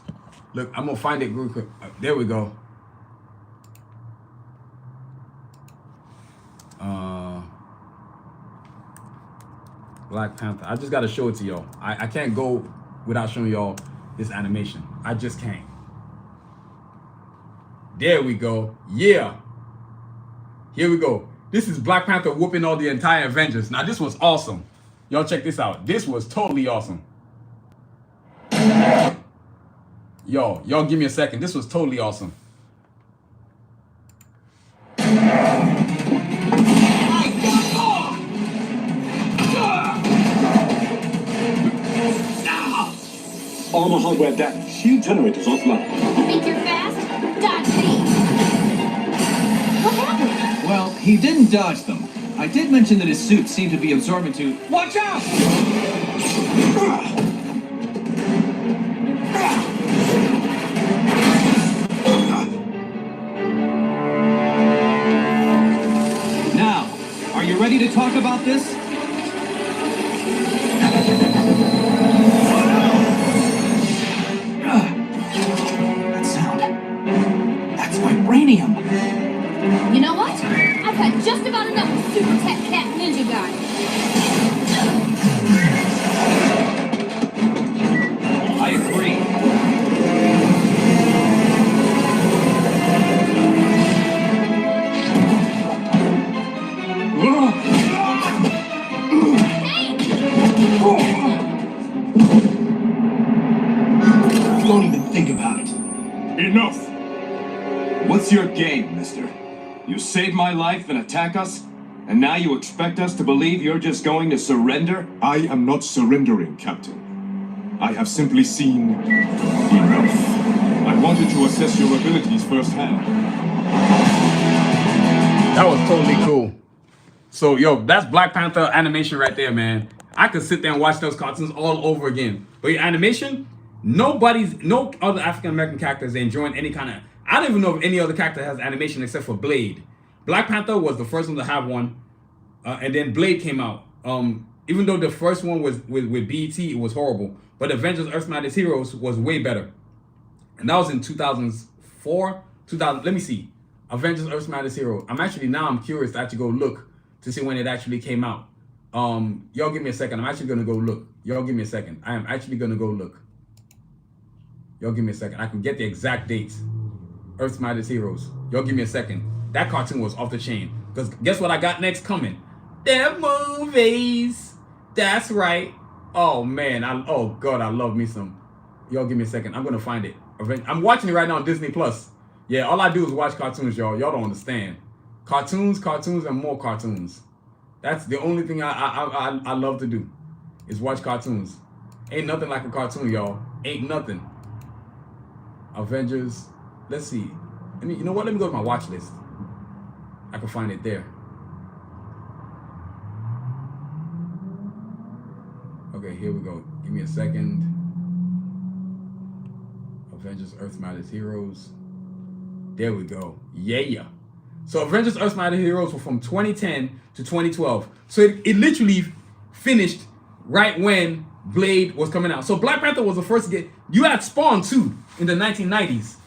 Look, I'm gonna find it real quick. There we go. Black Panther. I just gotta show it to y'all. I can't go without showing y'all this animation. I just can't. There we go. Yeah. Here we go. This is Black Panther whooping all the entire Avengers. Now this was awesome. Y'all check this out. This was totally awesome. Y'all give me a second. This was totally awesome. Armor hardware down. Shield generators offline. You think you're fast? Dodge me! He didn't dodge them. I did mention that his suit seemed to be absorbing to... Watch out! Now, are you ready to talk about this? That sound. That's vibranium. You know what? I've had just about enough of Super Tech Cat Ninja Guy. I agree. Don't even think about it. Enough! What's your game, mister? You saved my life and attack us? And now you expect us to believe you're just going to surrender? I am not surrendering, Captain. I have simply seen enough. I wanted to assess your abilities firsthand. That was totally cool. So, yo, that's Black Panther animation right there, man. I could sit there and watch those cartoons all over again. But your animation, no other African American characters are enjoying any kind of... I don't even know if any other character has animation except for Blade. Black Panther was the first one to have one, and then Blade came out. Even though the first one was with BET, it was horrible. But Avengers: Earth's Mightiest Heroes was way better, and that was in 2004. Let me see. Avengers: Earth's Mightiest Heroes. I'm curious to actually go look to see when it actually came out. Y'all give me a second. I'm actually gonna go look. Y'all give me a second. I am actually gonna go look. Y'all give me a second. I can get the exact dates. Earth's Mightiest Heroes. Y'all give me a second. That cartoon was off the chain. Because guess what I got next coming? Them movies. That's right. Oh man. Oh God, I love me some. Y'all give me a second. I'm gonna find it. I'm watching it right now on Disney Plus. Yeah, all I do is watch cartoons, y'all. Y'all don't understand. Cartoons, and more cartoons. That's the only thing I love to do. Is watch cartoons. Ain't nothing like a cartoon, y'all. Ain't nothing. Avengers. Let's see. You know what? Let me go to my watch list. I can find it there. Okay, here we go. Give me a second. Avengers: Earth's Mightiest Heroes. There we go. Yeah. So Avengers: Earth's Mightiest Heroes were from 2010 to 2012. So it literally finished right when Blade was coming out. So Black Panther was the first to get... You had Spawn too in the 1990s.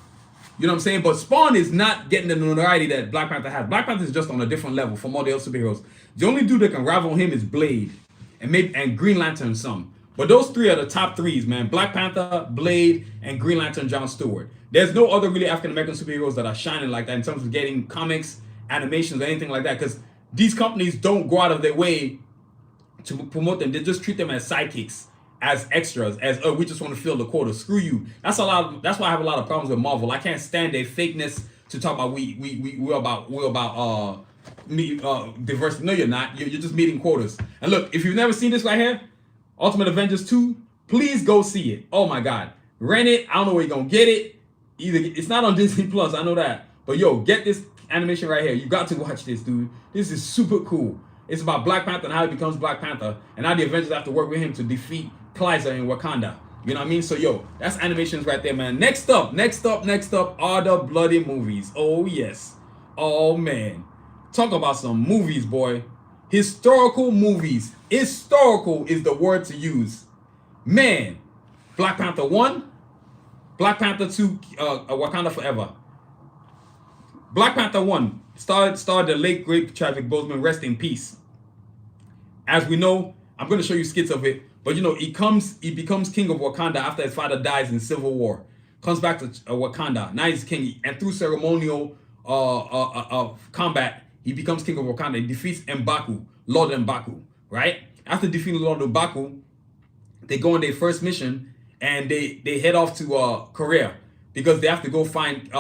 You know what I'm saying? But Spawn is not getting the notoriety that Black Panther has. Black Panther is just on a different level from all the other superheroes. The only dude that can rival him is Blade, and Green Lantern some. But those three are the top threes, man. Black Panther, Blade, and Green Lantern John Stewart. There's no other really African American superheroes that are shining like that in terms of getting comics, animations, or anything like that. Because these companies don't go out of their way to promote them. They just treat them as sidekicks, as extras, as we just want to fill the quota. Screw you. That's why I have a lot of problems with Marvel. I can't stand their fakeness to talk about we're about diversity. No, you're not. You're just meeting quotas. And look, if you've never seen this right here, Ultimate Avengers 2, please go see it. Oh my God, rent it. I don't know where you're gonna get it. Either it's not on Disney Plus. I know that. But yo, get this animation right here. You got to watch this, dude. This is super cool. It's about Black Panther and how he becomes Black Panther, and how the Avengers have to work with him to defeat Kaiser in Wakanda. You know what I mean? So yo, that's animations right there, man. Next up are the bloody movies. Oh yes. Oh man. Talk about some movies, boy. Historical movies. Historical is the word to use. Man. Black Panther 1, Black Panther 2, Wakanda Forever. Black Panther 1 starred the late great Chadwick Boseman, rest in peace. As we know, I'm going to show you skits of it. But you know, he becomes king of Wakanda after his father dies in Civil War. Comes back to Wakanda. Now he's king, and through ceremonial combat, he becomes king of Wakanda. He defeats M'Baku, Lord M'Baku, right? After defeating Lord M'Baku, they go on their first mission, and they head off to Korea because they have to go find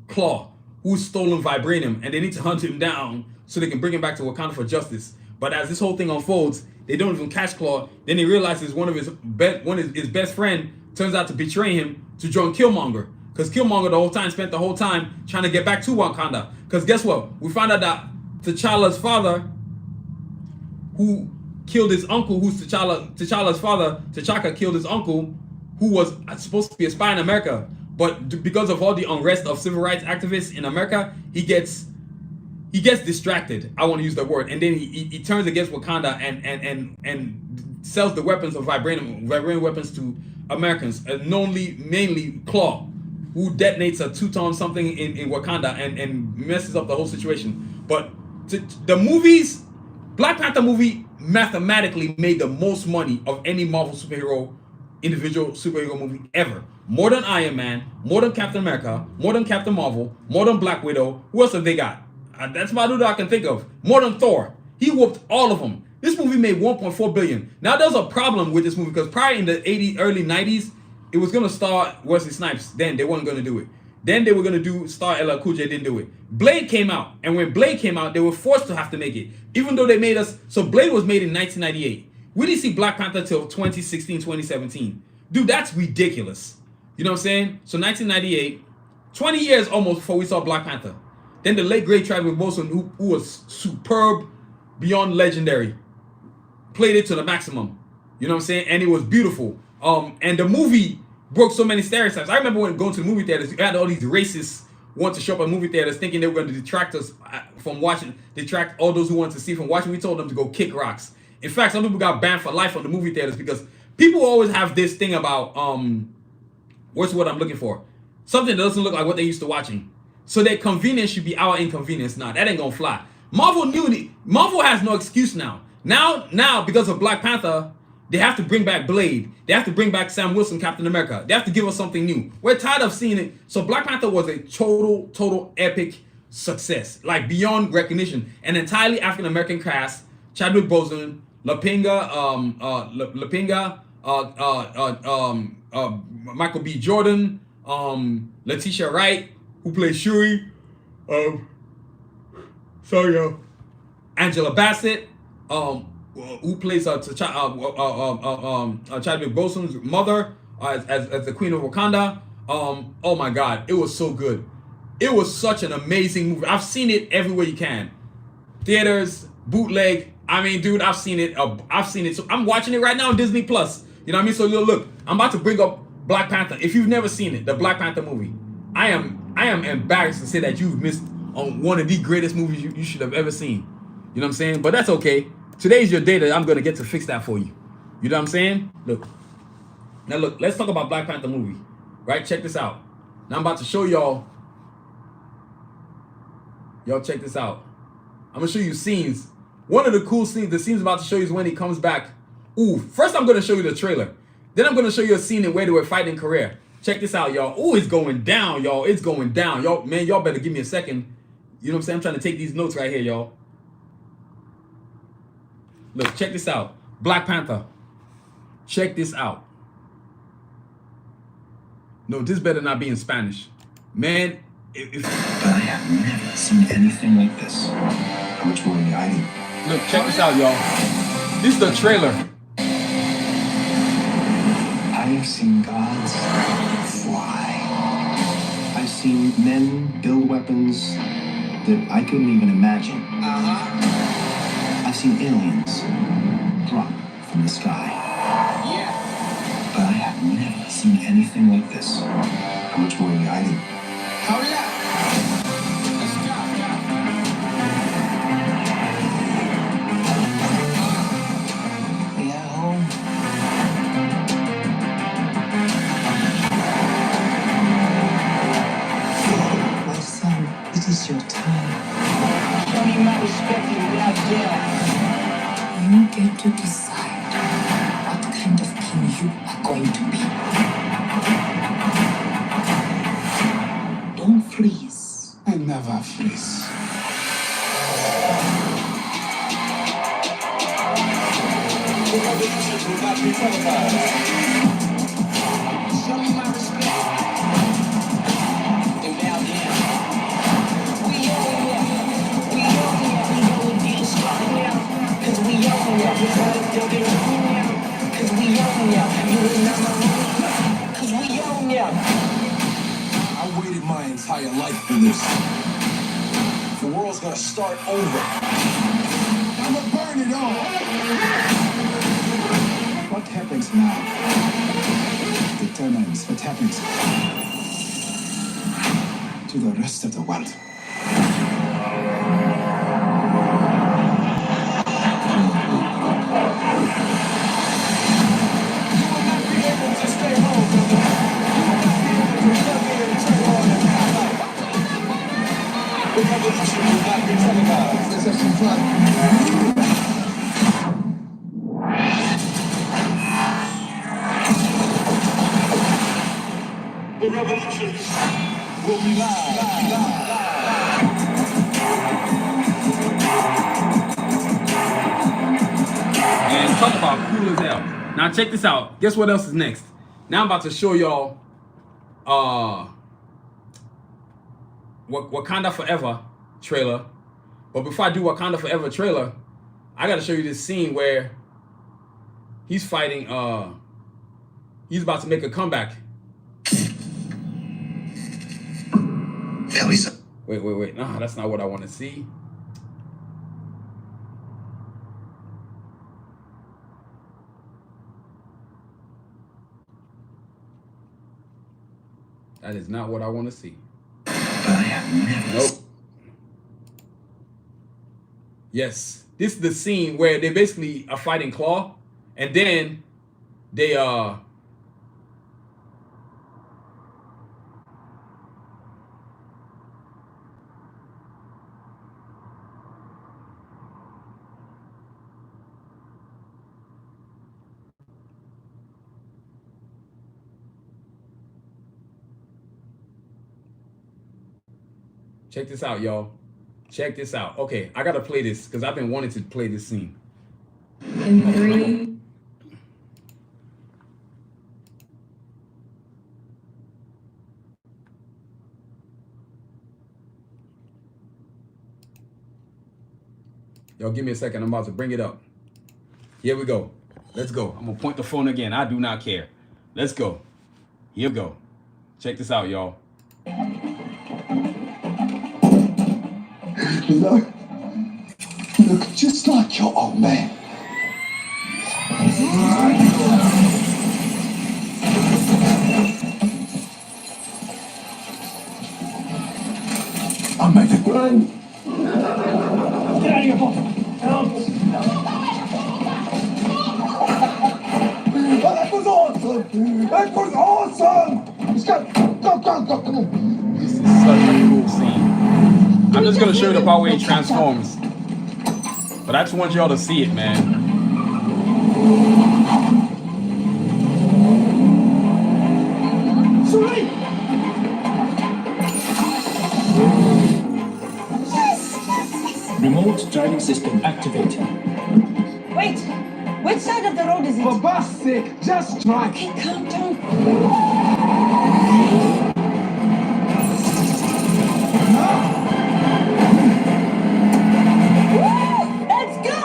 Claw, who's stolen vibranium, and they need to hunt him down so they can bring him back to Wakanda for justice. But as this whole thing unfolds, they don't even catch Claw. Then they realizes his best friend turns out to betray him to join Killmonger. Because Killmonger spent the whole time trying to get back to Wakanda. Because guess what? We found out that T'Challa's father, who killed his uncle, who's T'Challa's father, T'Chaka killed his uncle, who was supposed to be a spy in America. But because of all the unrest of civil rights activists in America, he gets distracted. I want to use that word, and then he turns against Wakanda and sells the weapons of vibranium weapons to Americans, mainly Claw, who detonates a 2-ton something in Wakanda and messes up the whole situation. But the movies, Black Panther movie mathematically made the most money of any Marvel individual superhero movie ever. More than Iron Man, more than Captain America, more than Captain Marvel, more than Black Widow. Who else have they got? That's about who I can think of. More than Thor. He whooped all of them. This movie made 1.4 billion. Now there's a problem with this movie because prior in the 80s, early 90s, it was gonna star Wesley Snipes. Then they weren't gonna do it. Then they were gonna star LL Cool J, didn't do it. Blade came out, and when Blade came out, they were forced to have to make it, even though they made us. So Blade was made in 1998. We didn't see Black Panther till 2016, 2017. Dude, that's ridiculous. You know what I'm saying? So 1998, 20 years almost before we saw Black Panther. Then the late great Chadwick Boseman, who was superb, beyond legendary, played it to the maximum. You know what I'm saying? And it was beautiful. And the movie broke so many stereotypes. I remember when going to the movie theaters, you had all these racists want to show up at movie theaters thinking they were going to detract us from watching, detract all those who wanted to see from watching. We told them to go kick rocks. In fact, some people got banned for life from the movie theaters because people always have this thing about, what's what I'm looking for? Something that doesn't look like what they used to watching. So their convenience should be our inconvenience. Nah, that ain't gonna fly. Marvel has no excuse now. Now, because of Black Panther, they have to bring back Blade. They have to bring back Sam Wilson, Captain America. They have to give us something new. We're tired of seeing it. So Black Panther was a total epic success, like beyond recognition. An entirely African American cast: Chadwick Boseman, Lupinga, Michael B. Jordan, Letitia Wright, who plays Shuri, Angela Bassett, who plays Chadwick Boseman's mother as the Queen of Wakanda. Oh my God, it was so good. It was such an amazing movie. I've seen it everywhere you can, theaters, bootleg. I mean, dude, I've seen it. So I'm watching it right now on Disney Plus. You know what I mean? So look, I'm about to bring up Black Panther. If you've never seen it, the Black Panther movie, I am embarrassed to say that you've missed on one of the greatest movies you should have ever seen. You know what I'm saying? But that's okay. Today's your day that I'm gonna get to fix that for you. You know what I'm saying? Look, let's talk about Black Panther movie. Right? Check this out. Now I'm about to show y'all. Y'all check this out. I'm gonna show you scenes. One of the cool scenes, the scene's about to show you is when he comes back. Ooh, first I'm gonna show you the trailer. Then I'm gonna show you a scene in where they were fighting in Korea. Check this out, y'all. Ooh, it's going down, y'all. It's going down. Y'all, man, y'all better give me a second. You know what I'm saying? I'm trying to take these notes right here, y'all. Look, check this out. Black Panther. Check this out. No, this better not be in Spanish. Man, But I have never seen anything like this. How much more are you hiding? Look, check this out, y'all. This is the trailer. I've seen gods fly. I've seen men build weapons that I couldn't even imagine. I've seen aliens drop from the sky. But I have never seen anything like this. How much more are you hiding? Hold up. Let's go. We at home? My son, it is your time. Show me my respect and without death. You get to decide what kind of king you are going to be. Don't freeze. I never freeze. Show me my respect. And bow down. We on here. We gon' get started now. Cause we on here. Cause we on here. You is not my role. Cause we on here. I waited my entire life for this. For world's gonna start over. I'ma burn it all. What happens now determines what happens to the rest of the world. Let's have some fun. The revolution We'll be live. And talk about cool as hell. Now check this out. Guess what else is next? Now I'm about to show y'all Wakanda Forever trailer. But before I do Wakanda Forever trailer, I gotta show you this scene where he's fighting he's about to make a comeback. Wait. No, that's not what I want to see. That is not what I want to see. Nope. Yes. This is the scene where they basically are fighting Claw, and then they check this out, y'all. Check this out. Okay, I gotta play this because I've been wanting to play this scene. In 3. Y'all give me a second. I'm about to bring it up. Here we go. Let's go. I'm gonna point the phone again. I do not care. Let's go. Here we go. Check this out, y'all. Look just like your old man. I made it grind. Get out of here, boss. That was awesome. That was awesome. Let's go. Go. Come on. This is such a cool scene. I'm just gonna show you the part where he transforms. But I just want y'all to see it, man. Remote driving system activated. Wait! Which side of the road is it? For God's sake, just try. Okay, calm down. Let's go!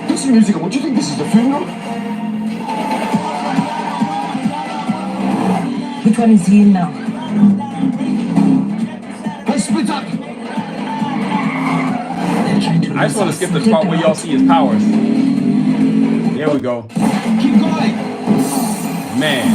This is music. What do you think this is, the funeral? Which one is he in now? Let's split up. I just want to skip the part where y'all see his powers. There we go. Keep going. Man.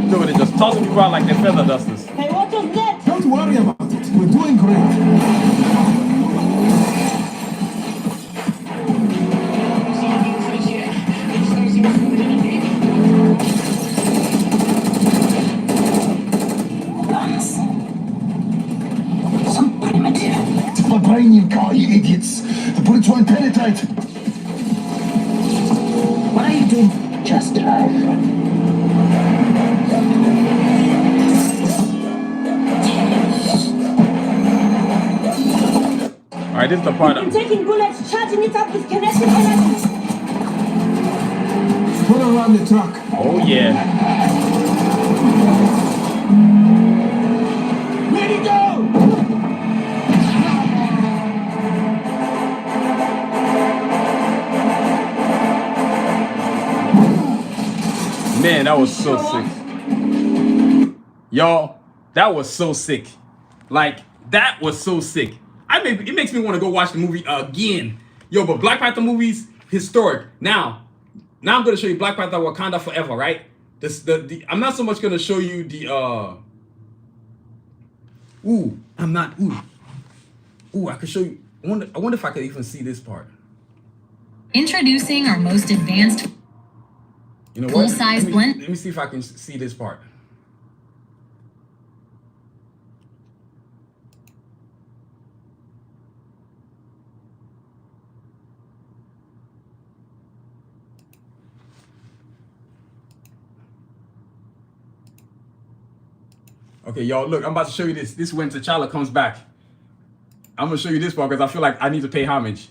Look at it, just tossing people out like they're feather dusters. Hey, what was that? Don't worry about it. We're doing great. Vibranium car, you idiots! The bullets won't penetrate! What are you doing? Just drive. Alright, this is the part. I'm taking bullets, charging it up with kinetic energy. Put around the truck. Oh yeah. Let it go! Man, that was so sick. Y'all, that was so sick. Like, that was so sick. It makes me want to go watch the movie again. Yo, but Black Panther movies, historic. Now I'm going to show you Black Panther Wakanda Forever, right? I'm not so much going to show you the, I could show you. I wonder if I could even see this part. Introducing our most advanced full-size blend. Let me see if I can see this part. Okay, y'all, look, I'm about to show you this. This is when T'Challa comes back. I'm gonna show you this part because I feel like I need to pay homage.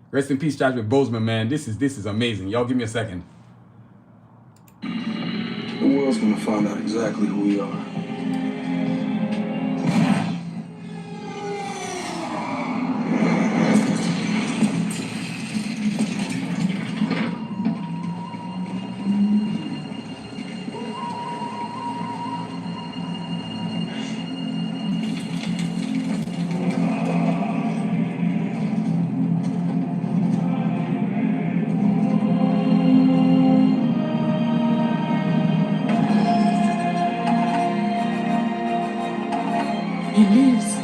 Rest in peace, Chadwick Boseman, man. This is amazing. Y'all give me a second. The world's gonna find out exactly who we are. He lives.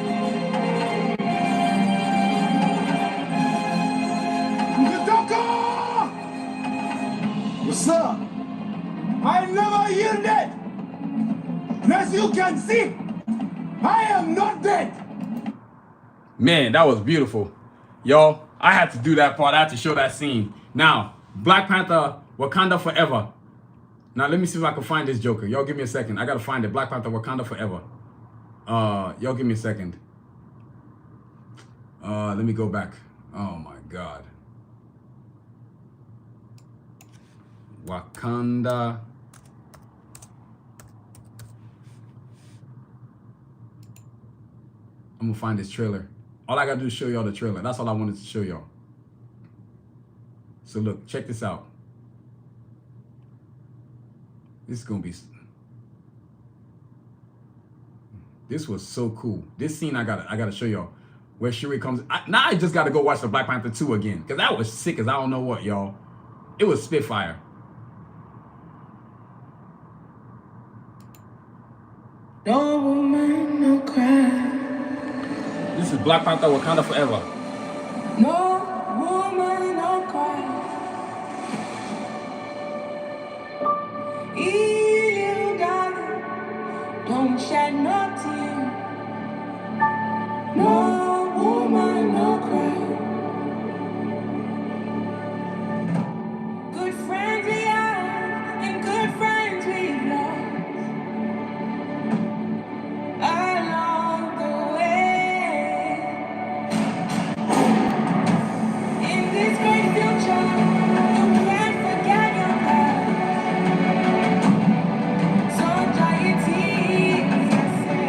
What's up? I never yielded. And as you can see, I am not dead. Man, that was beautiful. Y'all, I had to do that part. I had to show that scene. Now, Black Panther, Wakanda Forever. Now, let me see if I can find this Joker. Y'all give me a second. I got to find it. Black Panther, Wakanda Forever. Y'all give me a second. Let me go back. Oh, my God. Wakanda. I'm gonna find this trailer. All I gotta do is show y'all the trailer. That's all I wanted to show y'all. So look, check this out. This is gonna be. This was so cool. This scene I gotta show y'all. Where Shuri comes. Now I just gotta go watch the Black Panther 2 again. Cause that was sick as I don't know what, y'all. It was Spitfire. No woman, no cry. This is Black Panther Wakanda Forever. No woman, no cry. You darling, don't shed no tear. No woman, no cry. Good friends we have, and good friends we've lost. Along the way, in this great future, you can't forget your past. So dry your tears, I say.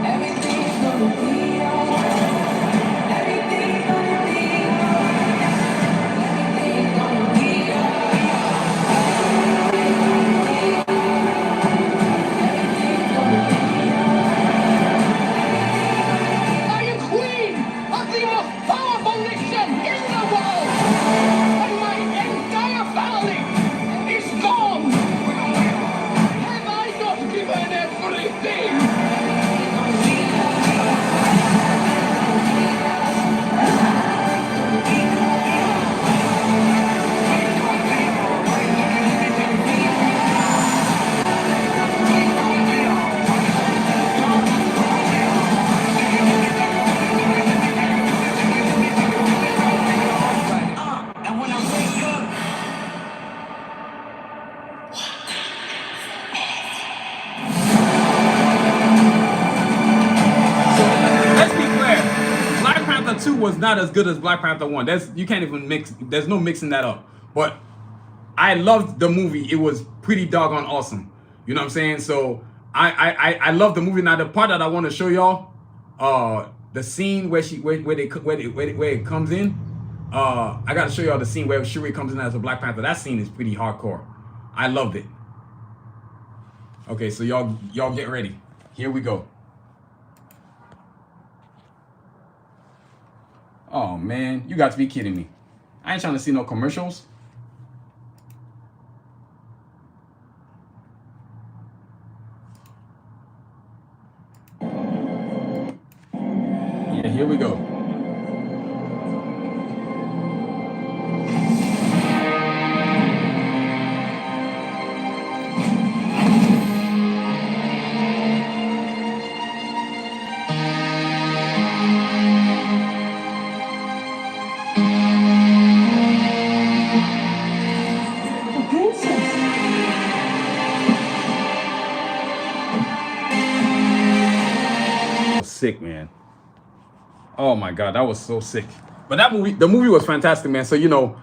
Everything's gonna be alright. Everything's gonna be alright. Everything's gonna be I am queen of the most powerful nation in the world, and my entire family is gone. Have I not given everything? And when I wake up, Let's be clear. Black Panther 2 was not as good as Black Panther 1. You can't even mix. There's no mixing that up. But I loved the movie. It was pretty doggone awesome. You know what I'm saying? So I love the movie. Now the part that I want to show y'all, the scene where it comes in. I gotta show y'all the scene where Shuri comes in as a Black Panther. That scene is pretty hardcore. I loved it. Okay, so y'all get ready. Here we go. Oh man, you got to be kidding me. I ain't trying to see no commercials. Yeah, here we go. Sick, man. Oh my god, that was so sick. But the movie was fantastic, man. So you know,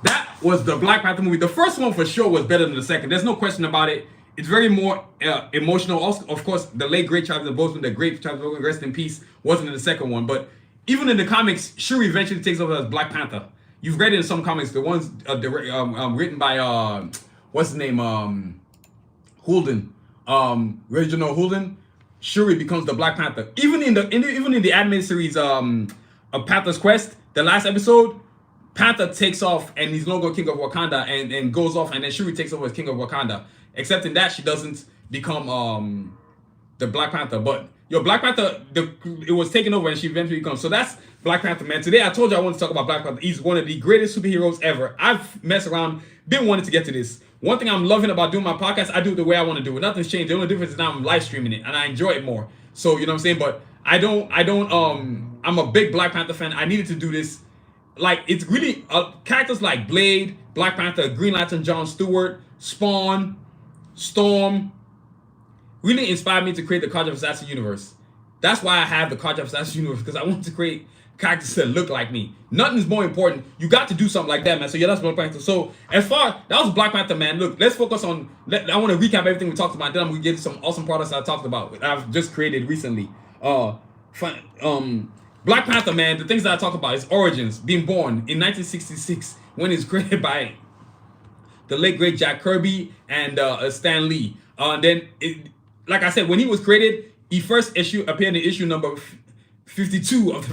that was the Black Panther movie. The first one for sure was better than the second. There's no question about it. It's very more emotional. Also, of course, the late great Chadwick Boseman, the great Chadwick Boseman, rest in peace, wasn't in the second one. But even in the comics, Shuri eventually takes over as Black Panther. You've read it in some comics. The ones written by what's his name, Hulden, Reginald Hulden. Shuri becomes the Black Panther. Even in the animated series of Panther's Quest, the last episode, Panther takes off and he's no longer king of Wakanda and goes off, and then Shuri takes over as king of Wakanda. Except in that she doesn't become the Black Panther. But Black Panther, it was taken over and she eventually becomes. So that's Black Panther, man. Today I told you I wanted to talk about Black Panther. He's one of the greatest superheroes ever. I've messed around, been wanting to get to this. One thing I'm loving about doing my podcast, I do it the way I want to do it. Nothing's changed. The only difference is now I'm live streaming it and I enjoy it more. So you know what I'm saying? But I'm a big Black Panther fan. I needed to do this. Like, it's really characters like Blade, Black Panther, Green Lantern, John Stewart, Spawn, Storm really inspired me to create the Cards of Assassin universe. That's why I have the Cards of Assassin universe, because I want to create characters that look like me. Nothing's more important. You got to do something like that, man. So yeah, that's Black Panther. So that was Black Panther, man. Look, let's focus on. I want to recap everything we talked about. Then I'm gonna get some awesome products I talked about. I've just created recently. Black Panther, man. The things that I talk about is origins, being born in 1966 when it's created by the late great Jack Kirby and Stan Lee. Then, like I said, when he was created, he first appeared in issue number 52 of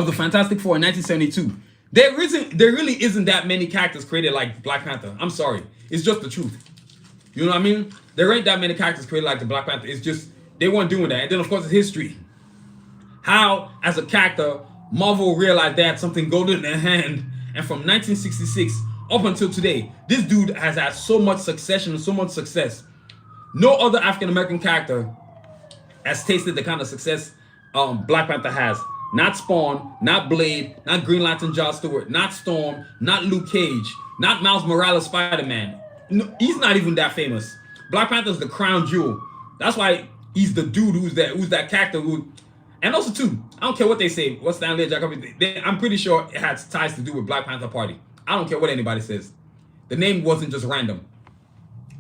the Fantastic Four in 1972. There really isn't that many characters created like Black Panther. I'm sorry, it's just the truth. You know what I mean? There ain't that many characters created like the Black Panther. It's just they weren't doing that. And then of course it's history. How, as a character, Marvel realized they had something golden in their hand, and from 1966 up until today, this dude has had so much succession and so much success. No other African American character has tasted the kind of success Black Panther has. Not Spawn, not Blade, not Green Lantern John Stewart, not Storm, not Luke Cage, not Miles Morales Spider-Man. No, he's not even that famous. Black Panther's the crown jewel. That's why he's the dude who's that character who. And also too, I don't care what they say, what Stan Lee, Jack Kirby, I'm pretty sure it has ties to do with Black Panther Party. I don't care what anybody says. The name wasn't just random.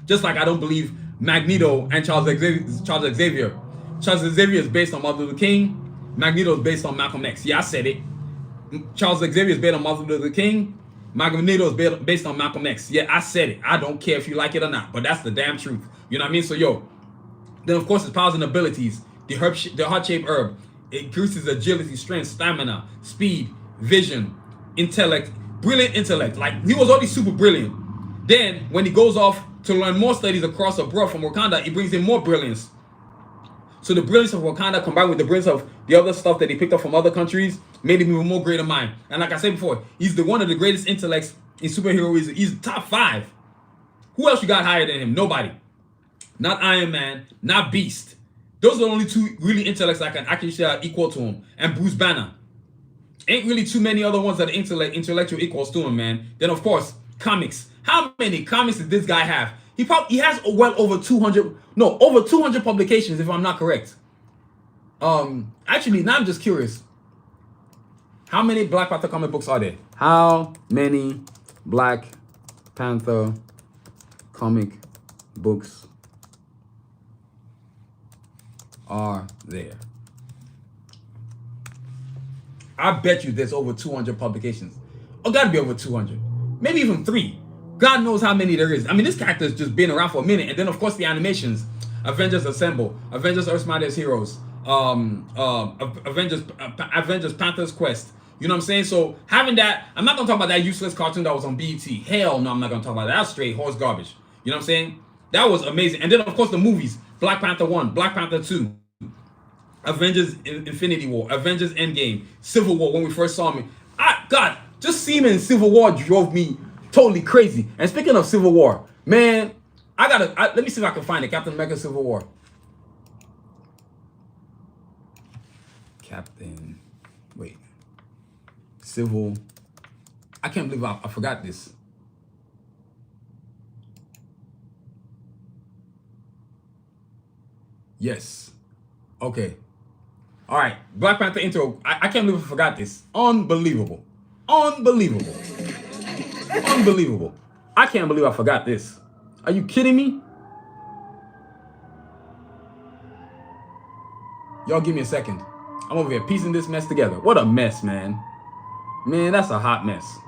Just like I don't believe Magneto and Charles Xavier. Charles Xavier is based on Martin Luther King. Magneto is based on Malcolm X. Yeah, I said it. Charles Xavier is based on Martin Luther King. Magneto is based on Malcolm X. Yeah, I said it. I don't care if you like it or not, but that's the damn truth. You know what I mean? So then of course his powers and abilities. The heart-shaped herb. It increases agility, strength, stamina, speed, vision, intellect, brilliant intellect. Like, he was already super brilliant. Then, when he goes off to learn more studies across abroad from Wakanda, it brings in more brilliance. So the brilliance of Wakanda combined with the brilliance of the other stuff that he picked up from other countries made him even more greater mind. And like I said before, he's one of the greatest intellects in superheroes. He's top 5. Who else you got higher than him? Nobody. Not Iron Man, not Beast. Those are the only 2 really intellects I can actually say are equal to him. And Bruce Banner. Ain't really too many other ones that are intellectual equals to him, man. Then of course, comics. How many comics did this guy have? He has well over 200 publications, if I'm not correct. Actually, now I'm just curious. How many Black Panther comic books are there? How many Black Panther comic books are there? I bet you there's over 200 publications. Oh, gotta be over 200. Maybe even 3. God knows how many there is. I mean, this character's just been around for a minute. And then, of course, the animations. Avengers Assemble. Avengers Earth's Mightiest Heroes. Avengers Panther's Quest. You know what I'm saying? So, having that, I'm not going to talk about that useless cartoon that was on BET. Hell no, I'm not going to talk about that. That's straight horse garbage. You know what I'm saying? That was amazing. And then, of course, the movies. Black Panther 1, Black Panther 2. Avengers Infinity War, Avengers Endgame, Civil War when we first saw me. God, just seeing him in Civil War drove me totally crazy. And speaking of Civil War, man, let me see if I can find it. Captain America Civil War. Civil. I can't believe I forgot this. Yes. Okay. All right. Black Panther intro. I can't believe I forgot this. Unbelievable. Unbelievable. Unbelievable. I can't believe I forgot this. Are you kidding me? Y'all give me a second. I'm over here piecing this mess together. What a mess, man. Man, that's a hot mess.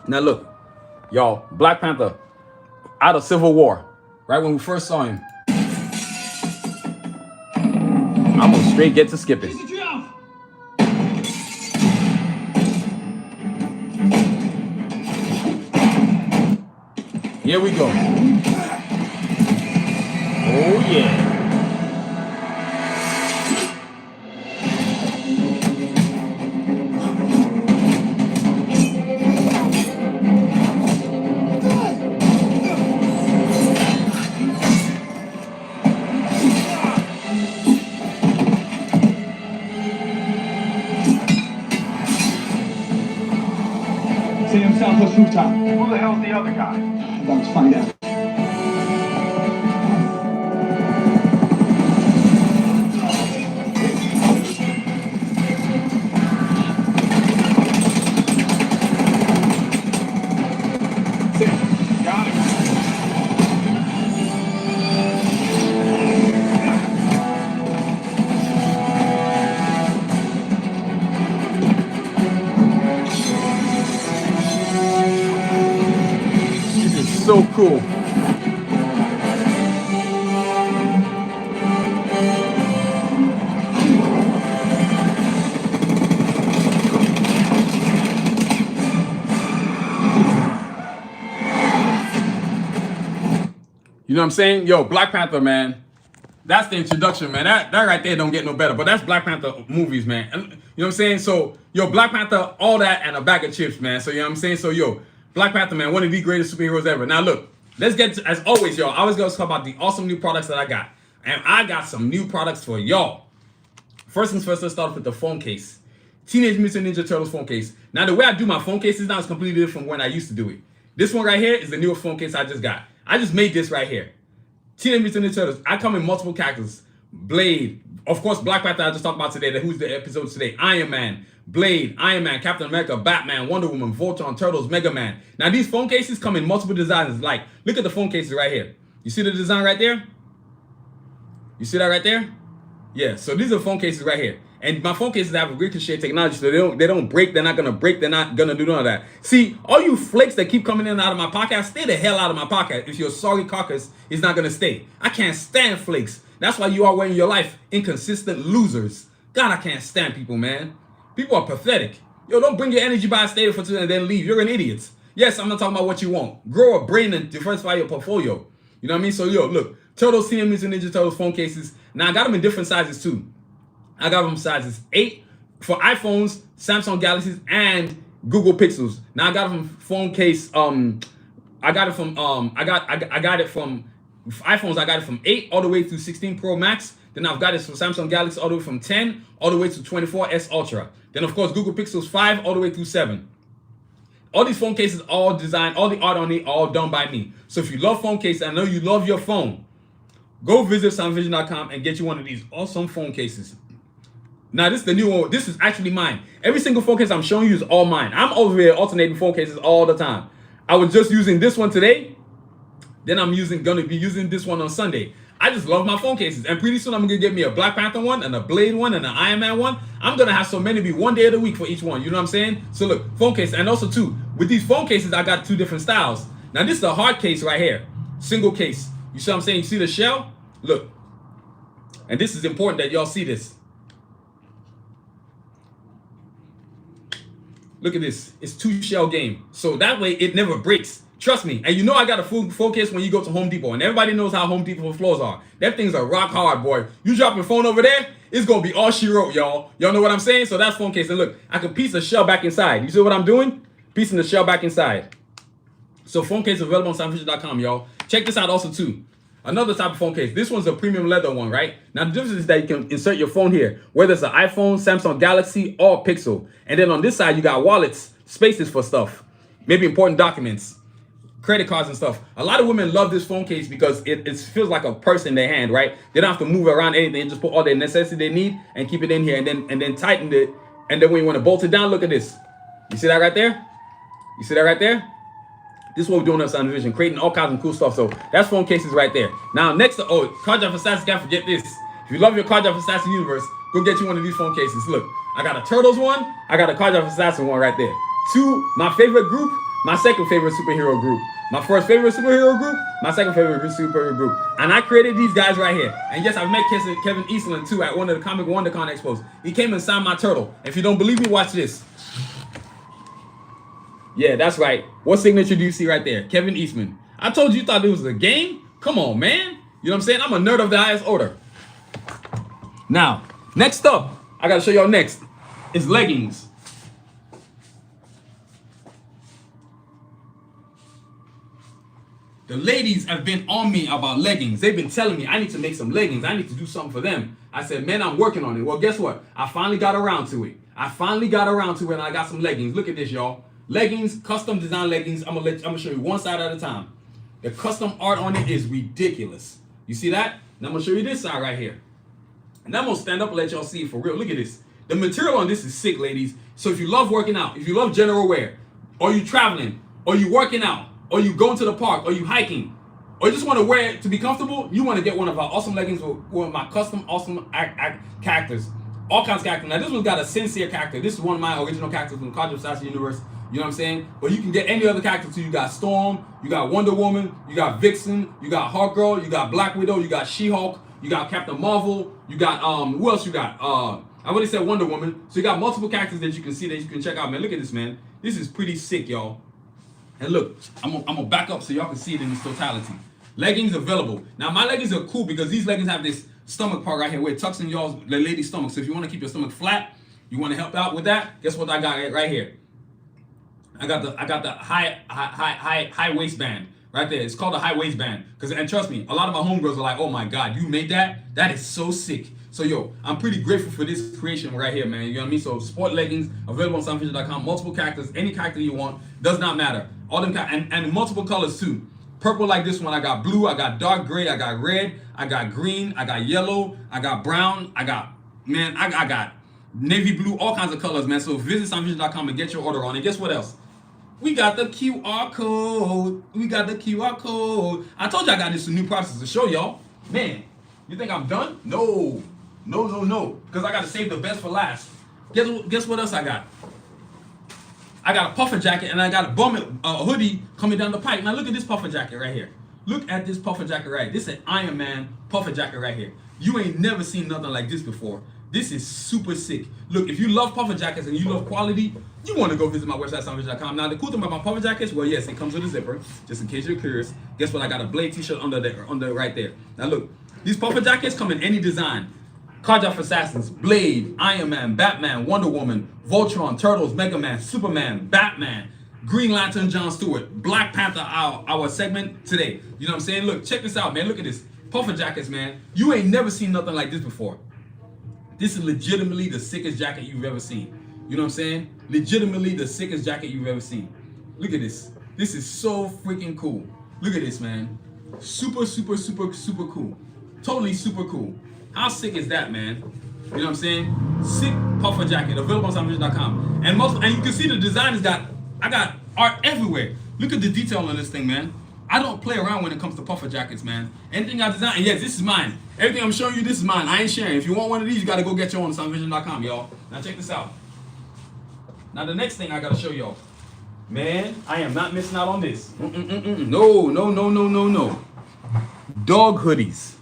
Now look, y'all, Black Panther out of Civil War, right when we first saw him. I'm gonna straight get to skipping. Here we go. Oh yeah. See him southwest rooftop. Who the hell's the other guy? I'm about to find out. Got him. So cool. You know what I'm saying? Yo, Black Panther, man. That's the introduction, man. That right there don't get no better. But that's Black Panther movies, man. And, you know what I'm saying? So, yo, Black Panther, all that and a bag of chips, man. So, you know what I'm saying? So, yo, Black Panther, man, one of the greatest superheroes ever. Now, look, let's get to, as always, y'all, I always go to talk about the awesome new products that I got. And I got some new products for y'all. First things first, let's start off with the phone case. Teenage Mutant Ninja Turtles phone case. Now, the way I do my phone cases now is completely different from when I used to do it. This one right here is the newest phone case I just got. I just made this right here. Teenage Mutant Ninja Turtles. I come in multiple characters. Blade. Of course, Black Panther I just talked about today. Who's the episode today? Iron Man. Blade. Iron Man. Captain America. Batman. Wonder Woman. Voltron. Turtles. Mega Man. Now, these phone cases come in multiple designs. Like, look at the phone cases right here. You see the design right there? You see that right there? Yeah, so these are phone cases right here. And my phone cases have ricochet technology, so they don't break. They're not gonna break. They're not gonna do none of that. See, all you flakes that keep coming in and out of my pocket, stay the hell out of my pocket. If your sorry carcass is not gonna stay, I can't stand flakes. That's why you are wearing your life inconsistent losers. God, I can't stand people, man. People are pathetic. Yo, don't bring your energy by a state for 2 and then leave. You're an idiot. Yes, I'm not talking about what you want. Grow a brain and diversify your portfolio. You know what I mean? So, yo, look, Turtles, Teenage Mutant Ninja Turtles phone cases. Now I got them in different sizes too. I got them sizes 8 for iPhones, Samsung Galaxies, and Google Pixels. Now I got it from phone case. I got it from I got it from iPhones. I got it from 8 all the way through 16 Pro Max. Then I've got it from Samsung Galaxy all the way from 10 all the way to 24S Ultra. Then of course Google Pixels 5 all the way through 7. All these phone cases, all designed, all the art on it, all done by me. So if you love phone cases, I know you love your phone. Go visit soundvision.com and get you one of these awesome phone cases. Now this is the new one. This is actually mine. Every single phone case I'm showing you is all mine. I'm over here alternating phone cases all the time. I was just using this one today. Then I'm gonna be using this one on Sunday. I just love my phone cases. And pretty soon I'm gonna get me a Black Panther one and a Blade one and an Iron Man one. I'm gonna have so many be one day of the week for each one. You know what I'm saying? So look, phone case. And also too, with these phone cases, I got 2 different styles. Now this is a hard case right here. Single case. You see what I'm saying? You see the shell? Look. And this is important that y'all see this. Look at this. It's 2 shell game. So that way it never breaks. Trust me. And you know I got a full phone case when you go to Home Depot. And everybody knows how Home Depot floors are. That things are rock hard, boy. You drop your phone over there, it's going to be all she wrote, y'all. Y'all know what I'm saying? So that's phone case. And look, I can piece the shell back inside. You see what I'm doing? Piecing the shell back inside. So phone case available on soundfisher.com, y'all. Check this out also too. Another type of phone case. This one's a premium leather one, right? Now the difference is that you can insert your phone here, whether it's an iPhone, Samsung Galaxy, or Pixel. And then on this side, you got wallets, spaces for stuff, maybe important documents, credit cards and stuff. A lot of women love this phone case because it feels like a purse in their hand, right? They don't have to move around anything, just put all their necessity they need and keep it in here, and then tighten it. And then when you want to bolt it down, look at this. You see that right there? You see that right there? This is what we're doing on Sound Vision, creating all kinds of cool stuff. So that's phone cases right there. Now next, Card Drive Assassin, can't forget this. If you love your Card Drive Assassin universe, go get you one of these phone cases. Look, I got a Turtles one, I got a Card Drive Assassin one right there. 2, my favorite group, my second favorite superhero group. My first favorite superhero group, my second favorite superhero group. And I created these guys right here. And yes, I've met Kevin Eastland too at one of the Comic WonderCon expos. He came and signed my turtle. If you don't believe me, watch this. Yeah, that's right. What signature do you see right there? Kevin Eastman. I told you thought it was a game? Come on, man. You know what I'm saying? I'm a nerd of the highest order. Now, next up, I gotta show y'all next is leggings. The ladies have been on me about leggings. They've been telling me I need to make some leggings. I need to do something for them. I said, man, I'm working on it. Well, guess what? I finally got around to it. And I got some leggings. Look at this, y'all. Leggings, custom design leggings. I'm gonna show you one side at a time. The custom art on it is ridiculous. You see that? And I'm gonna show you this side right here. And I'm gonna stand up and let y'all see it for real. Look at this. The material on this is sick, ladies. So if you love working out, if you love general wear, or you traveling, or you working out, or you going to the park, or you hiking, or you just want to wear it to be comfortable, you want to get one of our awesome leggings with my custom awesome characters. All kinds of characters. Now this one's got a sincere character. This is one of my original characters from the Card Drive Assassin universe. You know what I'm saying? But you can get any other character too. You got Storm, you got Wonder Woman, you got Vixen, you got Hawkgirl, you got Black Widow, you got She-Hulk, you got Captain Marvel, you got who else you got? I already said Wonder Woman. So you got multiple characters that you can see that you can check out, man. Look at this, man. This is pretty sick, y'all. And look, I'm gonna back up so y'all can see it in its totality. Leggings available. Now my leggings are cool because these leggings have this stomach part right here where it tucks in the lady's stomach. So if you want to keep your stomach flat, you want to help out with that, guess what I got right here? I got the high waistband right there. It's called a high waistband. And trust me, a lot of my homegirls are like, oh my God, you made that? That is so sick. So yo, I'm pretty grateful for this creation right here, man. You know what I mean? So sport leggings available on soundfisher.com. Multiple characters, any character you want, does not matter. All them and multiple colors too. Purple like this one, I got blue, I got dark gray, I got red, I got green, I got yellow, I got brown, I got navy blue, all kinds of colors, man. So visit soundfisher.com and get your order on. And guess what else? We got the QR code. I told you I got this new process to show y'all. Man, you think I'm done? No. Because I got to save the best for last. Guess what else I got? I got a puffer jacket and I got a hoodie coming down the pipe. Now look at this puffer jacket right here. Look at this puffer jacket right here. This is an Iron Man puffer jacket right here. You ain't never seen nothing like this before. This is super sick. Look, if you love puffer jackets and you love quality, you want to go visit my website, soundfisher.com. Now, the cool thing about my puffer jackets, well, yes, it comes with a zipper, just in case you're curious. Guess what? I got a Blade t-shirt under right there. Now, look, these puffer jackets come in any design. Card Drive Assassins, Blade, Iron Man, Batman, Wonder Woman, Voltron, Turtles, Mega Man, Superman, Batman, Green Lantern, John Stewart, Black Panther, our segment today. You know what I'm saying? Look, check this out, man. Look at this. Puffer jackets, man. You ain't never seen nothing like this before. This is legitimately the sickest jacket you've ever seen. You know what I'm saying? Legitimately the sickest jacket you've ever seen. Look at this. This is so freaking cool. Look at this, man. Super cool. Totally super cool. How sick is that, man? You know what I'm saying? Sick puffer jacket available on SoundVision.com. And you can see the design I got art everywhere. Look at the detail on this thing, man. I don't play around when it comes to puffer jackets, man. Anything I design, and yes, this is mine. Everything I'm showing you, this is mine. I ain't sharing. If you want one of these, you gotta go get your own on SoundVision.com, y'all. Now check this out. Now the next thing I gotta show y'all. Man, I am not missing out on this. No. Dog hoodies.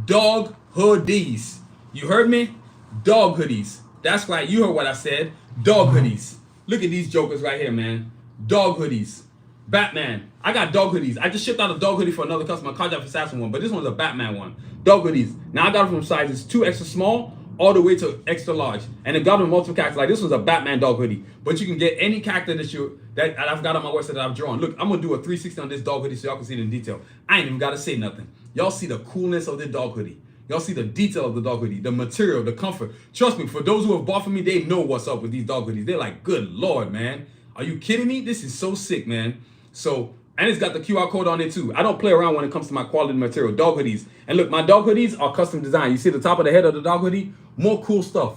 Dog hoodies. You heard me? Dog hoodies. That's right. You heard what I said. Dog hoodies. Look at these jokers right here, man. Dog hoodies. Batman. I got dog hoodies. I just shipped out a dog hoodie for another customer, Carjack Assassin one, but this one's a Batman one. Dog hoodies. Now I got them from sizes 2 extra small all the way to extra large. And it got them multiple characters. Like this was a Batman dog hoodie. But you can get any character that I've got on my website that I've drawn. Look, I'm gonna do a 360 on this dog hoodie so y'all can see it in detail. I ain't even gotta say nothing. Y'all see the coolness of the dog hoodie. Y'all see the detail of the dog hoodie, the material, the comfort. Trust me, for those who have bought from me, they know what's up with these dog hoodies. They're like, good Lord, man. Are you kidding me? This is so sick, man. So, and it's got the QR code on it too. I don't play around when it comes to my quality material, dog hoodies. And look, my dog hoodies are custom designed. You see the top of the head of the dog hoodie? More cool stuff.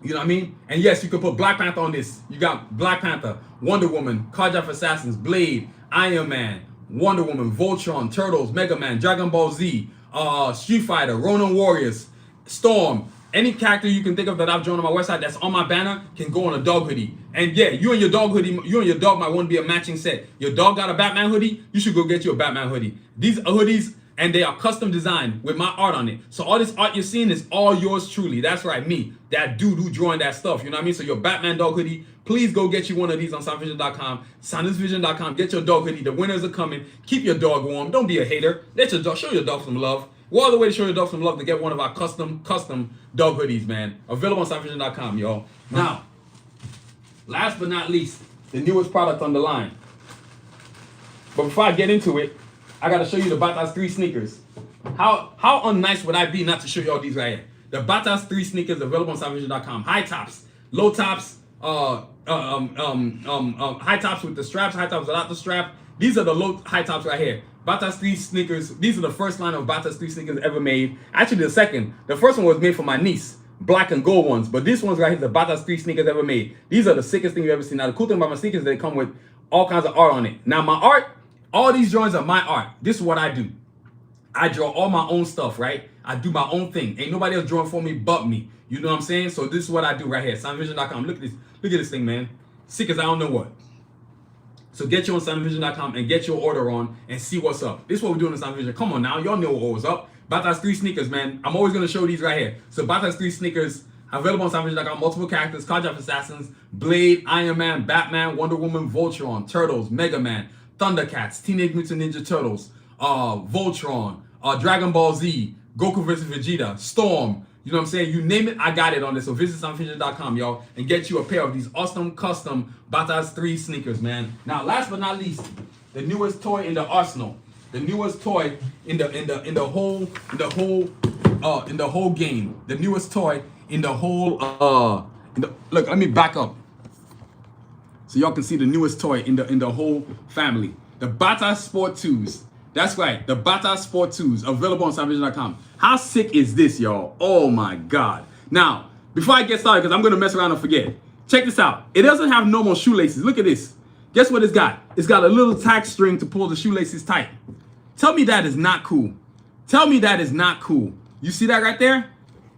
You know what I mean? And yes, you can put Black Panther on this. You got Black Panther, Wonder Woman, Carjack Assassins, Blade, Iron Man, Wonder Woman, Voltron, Turtles, Mega Man, Dragon Ball Z, Street Fighter, Ronin Warriors, Storm. Any character you can think of that I've drawn on my website that's on my banner can go on a dog hoodie. And yeah, you and your dog might want to be a matching set. Your dog got a Batman hoodie, you should go get you a Batman hoodie. These are hoodies, and they are custom designed with my art on it. So all this art you're seeing is all yours truly. That's right, me, that dude who drawing that stuff. You know what I mean? So your Batman dog hoodie, please go get you one of these on SoundVision.com, SoundVision.com. Get your dog hoodie. The winners are coming. Keep your dog warm. Don't be a hater. Show your dog some love. We're all the way to show your dog some love to get one of our custom dog hoodies, man. Available on SoundVision.com, y'all. Now, last but not least, the newest product on the line. But before I get into it, I gotta show you the Batas 3 sneakers. How unnice would I be not to show you all these right here? The Batas 3 sneakers available on SoundVision.com. High tops, low tops, high tops with the straps, high tops without the strap. These are the low high tops right here. Batas 3 sneakers. These are the first line of Batas 3 sneakers ever made. Actually, the second. The first one was made for my niece, black and gold ones. But this one's right here, the Batas 3 sneakers ever made. These are the sickest thing you've ever seen. Now, the cool thing about my sneakers is they come with all kinds of art on it. Now, my art, all these drawings are my art. This is what I do. I draw all my own stuff, right? I do my own thing. Ain't nobody else drawing for me but me. You know what I'm saying? So this is what I do right here. SoundVision.com. Look at this. Look at this thing, man. Sick as I don't know what. So get you on SoundVision.com and get your order on and see what's up. This is what we're doing on SoundVision. Come on now. Y'all know what was up. Batas 3 sneakers, man. I'm always going to show these right here. So Batas 3 sneakers available on SoundVision.com. Multiple characters. Carjack Assassins, Blade, Iron Man, Batman, Wonder Woman, Voltron, Turtles, Mega Man, Thundercats, Teenage Mutant Ninja Turtles, Voltron, Dragon Ball Z, Goku vs. Vegeta, Storm. You know what I'm saying? You name it, I got it on this. So visit SoundVision.com, y'all, and get you a pair of these awesome custom Batas 3 sneakers, man. Now, last but not least, the newest toy in the arsenal. The newest toy in the whole game. The newest toy in the whole look, let me back up. So y'all can see the newest toy in the whole family. The Batas Sport 2s. That's right, the Batas Sport 2s available on SoundVision.com. How sick is this, y'all? Oh my God. Now, before I get started, because I'm going to mess around and forget, check this out. It doesn't have normal shoelaces. Look at this. Guess what it's got? It's got a little tack string to pull the shoelaces tight. Tell me that is not cool. Tell me that is not cool. You see that right there?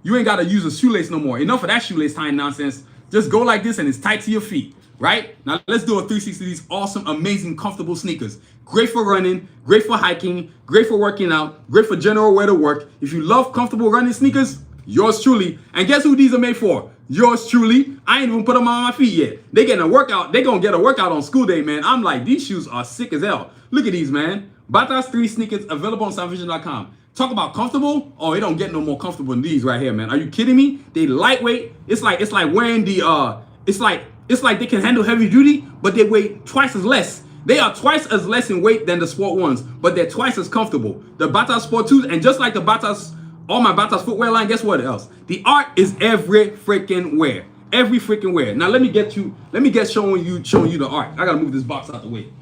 You ain't got to use a shoelace no more. Enough of that shoelace tying nonsense. Just go like this and it's tight to your feet. Right? Now let's do a 360 of these awesome, amazing, comfortable sneakers. Great for running, great for hiking, great for working out, great for general wear to work. If you love comfortable running sneakers, yours truly. And guess who these are made for? Yours truly. I ain't even put them on my feet yet. They getting a workout. They gonna get a workout on school day, man. I'm like, these shoes are sick as hell. Look at these, man. Batas 3 sneakers available on SoundVision.com. Talk about comfortable. Oh, it don't get no more comfortable than these right here, man. Are you kidding me? They lightweight. It's like wearing the It's like they can handle heavy duty, but they weigh twice as less. They are twice as less in weight than the Sport 1s, but they're twice as comfortable. The Batas Sport 2s, and just like the Batas, all my Batas footwear line, guess what else? The art is every freaking wear. Every freaking wear. Now let me get showing you the art. I gotta move this box out the way.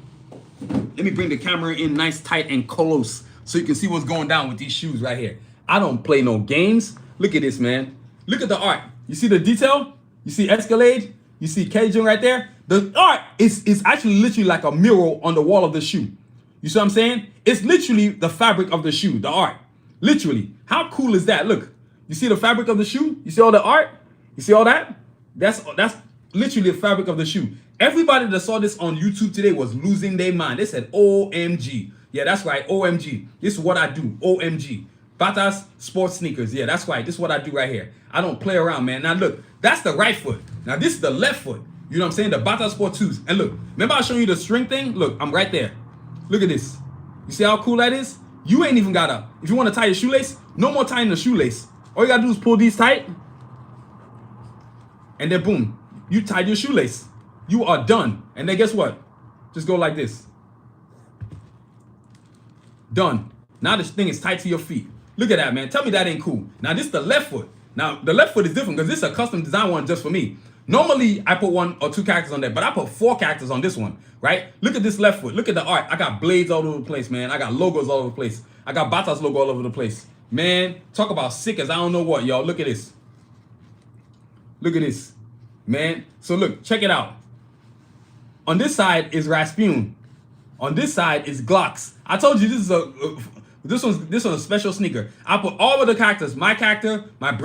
Let me bring the camera in nice, tight, and close so you can see what's going down with these shoes right here. I don't play no games. Look at this, man. Look at the art. You see the detail? You see Escalade? You see Cajun right there? The art is actually literally like a mural on the wall of the shoe. You see what I'm saying? It's literally the fabric of the shoe, the art. Literally. How cool is that? Look. You see the fabric of the shoe? You see all the art? You see all that? That's literally the fabric of the shoe. Everybody that saw this on YouTube today was losing their mind. They said, OMG. Yeah, that's right. OMG. This is what I do. OMG. Batas sports sneakers. Yeah, that's right. This is what I do right here. I don't play around, man. Now look, that's the right foot. Now this is the left foot. You know what I'm saying? The Batas Sport 2s. And look, remember I showed you the string thing? Look, I'm right there. Look at this. You see how cool that is? You ain't even gotta, if you want to tie your shoelace, no more tying the shoelace. All you gotta do is pull these tight. And then boom, you tied your shoelace. You are done. And then guess what? Just go like this. Done. Now this thing is tight to your feet. Look at that, man. Tell me that ain't cool. Now this is the left foot. Now the left foot is different because this is a custom design one just for me. Normally I put 1 or 2 characters on there, but I put 4 characters on this one, right? Look at this left foot. Look at the art. I got blades all over the place, man. I got logos all over the place. I got Batas logo all over the place. Man, talk about sick as I don't know what, y'all. Look at this. Look at this, man. So look, check it out. On this side is Rasputin. On this side is Glocks. I told you this is this one's a special sneaker. I put all of the characters, my character, my 2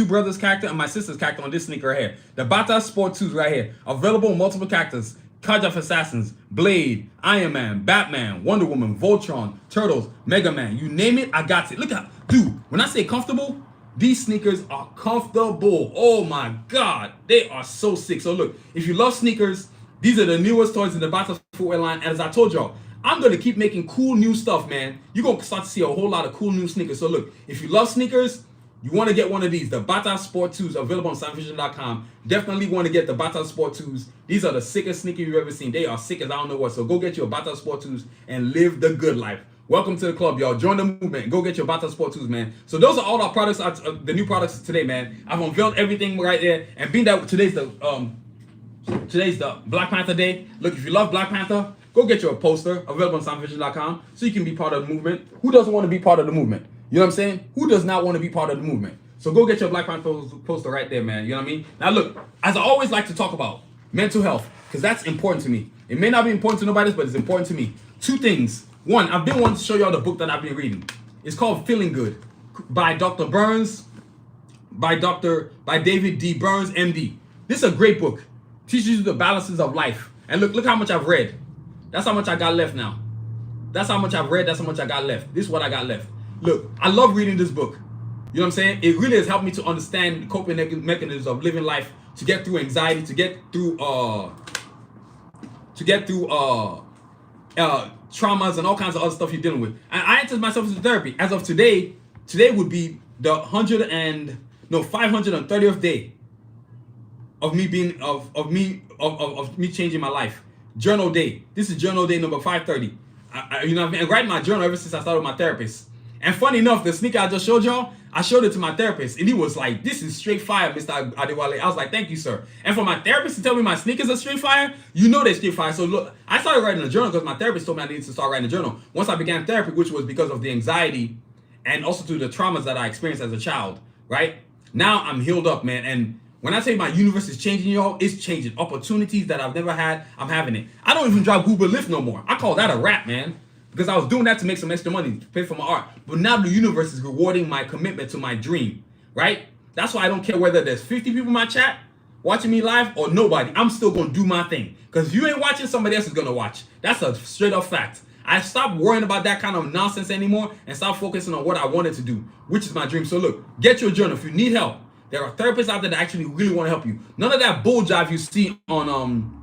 brothers' character, and my sister's character on this sneaker right here. The Batas Sport 2s right here. Available in multiple characters. Cards of Assassins, Blade, Iron Man, Batman, Wonder Woman, Voltron, Turtles, Mega Man. You name it, I got it. Look at, dude, when I say comfortable, these sneakers are comfortable. Oh my God, they are so sick. So look, if you love sneakers, these are the newest toys in the Batas footwear line. And as I told y'all, I'm going to keep making cool new stuff, man. You're going to start to see a whole lot of cool new sneakers. So look, if you love sneakers, you want to get one of these, the Batas Sport 2s, available on SoundVision.com. Definitely want to get the Batas Sport 2s. These are the sickest sneakers you've ever seen. They are sick as I don't know what. So go get your Batas Sport 2s and live the good life. Welcome to the club, y'all. Join the movement. Go get your Batas Sport 2s, man. So those are all our products, the new products today, man. I've unveiled everything right there. And being that today's the Black Panther Day. Look, if you love Black Panther, go get your poster, available on SoundVision.com, so you can be part of the movement. Who doesn't want to be part of the movement? You know what I'm saying? Who does not want to be part of the movement? So go get your Black Panther poster right there, man. You know what I mean? Now look, as I always like to talk about, mental health, because that's important to me. It may not be important to nobody else, but it's important to me. 2 things. 1, I've been wanting to show y'all the book that I've been reading. It's called Feeling Good by Dr. Burns, by David D. Burns, MD. This is a great book. Teaches you the balances of life. And look how much I've read. That's how much I got left now. That's how much I've read. That's how much I got left. This is what I got left. Look, I love reading this book. You know what I'm saying? It really has helped me to understand the coping mechanisms of living life, to get through anxiety, to get through traumas and all kinds of other stuff you're dealing with. And I entered myself into therapy. As of today would be the 530th day of me being of me changing my life. Journal day. This is journal day number 530. You know what I mean? I write my journal ever since I started with my therapist. And funny enough, the sneaker I just showed y'all, I showed it to my therapist, and he was like, "This is straight fire, Mr. Adewale." I was like, "Thank you, sir." And for my therapist to tell me my sneakers are straight fire, you know they're straight fire. So look, I started writing a journal because my therapist told me I needed to start writing a journal. Once I began therapy, which was because of the anxiety and also through the traumas that I experienced as a child, right? Now I'm healed up, man. And when I say my universe is changing, y'all, it's changing. Opportunities that I've never had, I'm having it. I don't even drive Uber Lyft no more. I call that a rap, man. Because I was doing that to make some extra money to pay for my art. But now the universe is rewarding my commitment to my dream, right? That's why I don't care whether there's 50 people in my chat watching me live or nobody. I'm still going to do my thing. Because if you ain't watching, somebody else is going to watch. That's a straight up fact. I stopped worrying about that kind of nonsense anymore and stopped focusing on what I wanted to do, which is my dream. So look, get your journal. If you need help, there are therapists out there that actually really want to help you. None of that bull jive you see on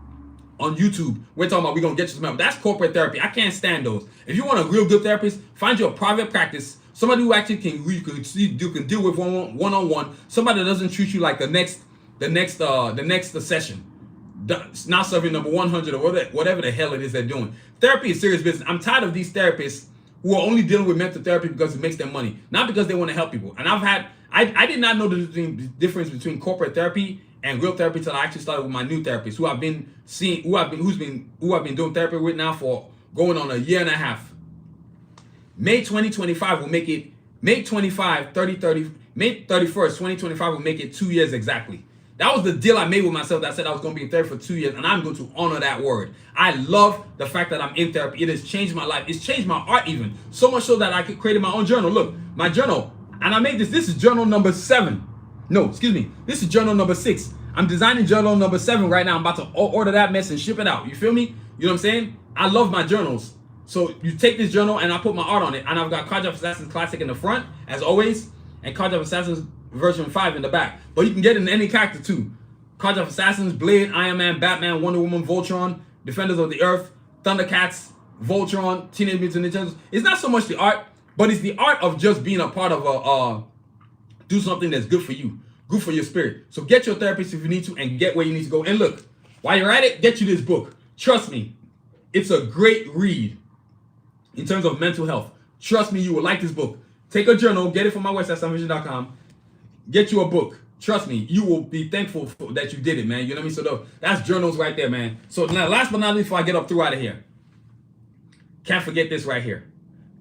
YouTube. We're talking about we're going to get you some help. That's corporate therapy. I can't stand those. If you want a real good therapist, find you a private practice. Somebody who actually can deal with one-on-one. Somebody that doesn't treat you like the next session. Not serving number 100 or whatever the hell it is they're doing. Therapy is serious business. I'm tired of these therapists who are only dealing with mental therapy because it makes them money, not because they want to help people. And I did not know the difference between corporate therapy and real therapy until I actually started with my new therapist, who I've been doing therapy with now for going on a year and a half. May 2025 will make it May 25, 3030. May 31st, 2025 will make it 2 years exactly. That was the deal I made with myself that I said I was going to be in therapy for 2 years, and I'm going to honor that word. I love the fact that I'm in therapy. It has changed my life. It's changed my art even. So much so that I created my own journal. Look, my journal, and I made this. This is journal number 7. No, excuse me. This is journal number 6. I'm designing journal number 7 right now. I'm about to order that mess and ship it out. You feel me? You know what I'm saying? I love my journals. So you take this journal and I put my art on it. And I've got Cards of Assassins Classic in the front, as always, and Cards of Assassins version 5 in the back. But you can get it in any character too. Cards of Assassins, Blade, Iron Man, Batman, Wonder Woman, Voltron, Defenders of the Earth, Thundercats, Voltron, Teenage Mutant Ninja Turtles. It's not so much the art, but it's the art of just being a part of do something that's good for you, good for your spirit. So get your therapist if you need to and get where you need to go. And look, while you're at it, get you this book. Trust me, it's a great read in terms of mental health. Trust me, you will like this book. Take a journal, get it from my website, sunvision.com. Get you a book. Trust me, you will be thankful that you did it, man. You know what I mean? So that's journals right there, man. So now, last but not least, before I get up through out of here, can't forget this right here.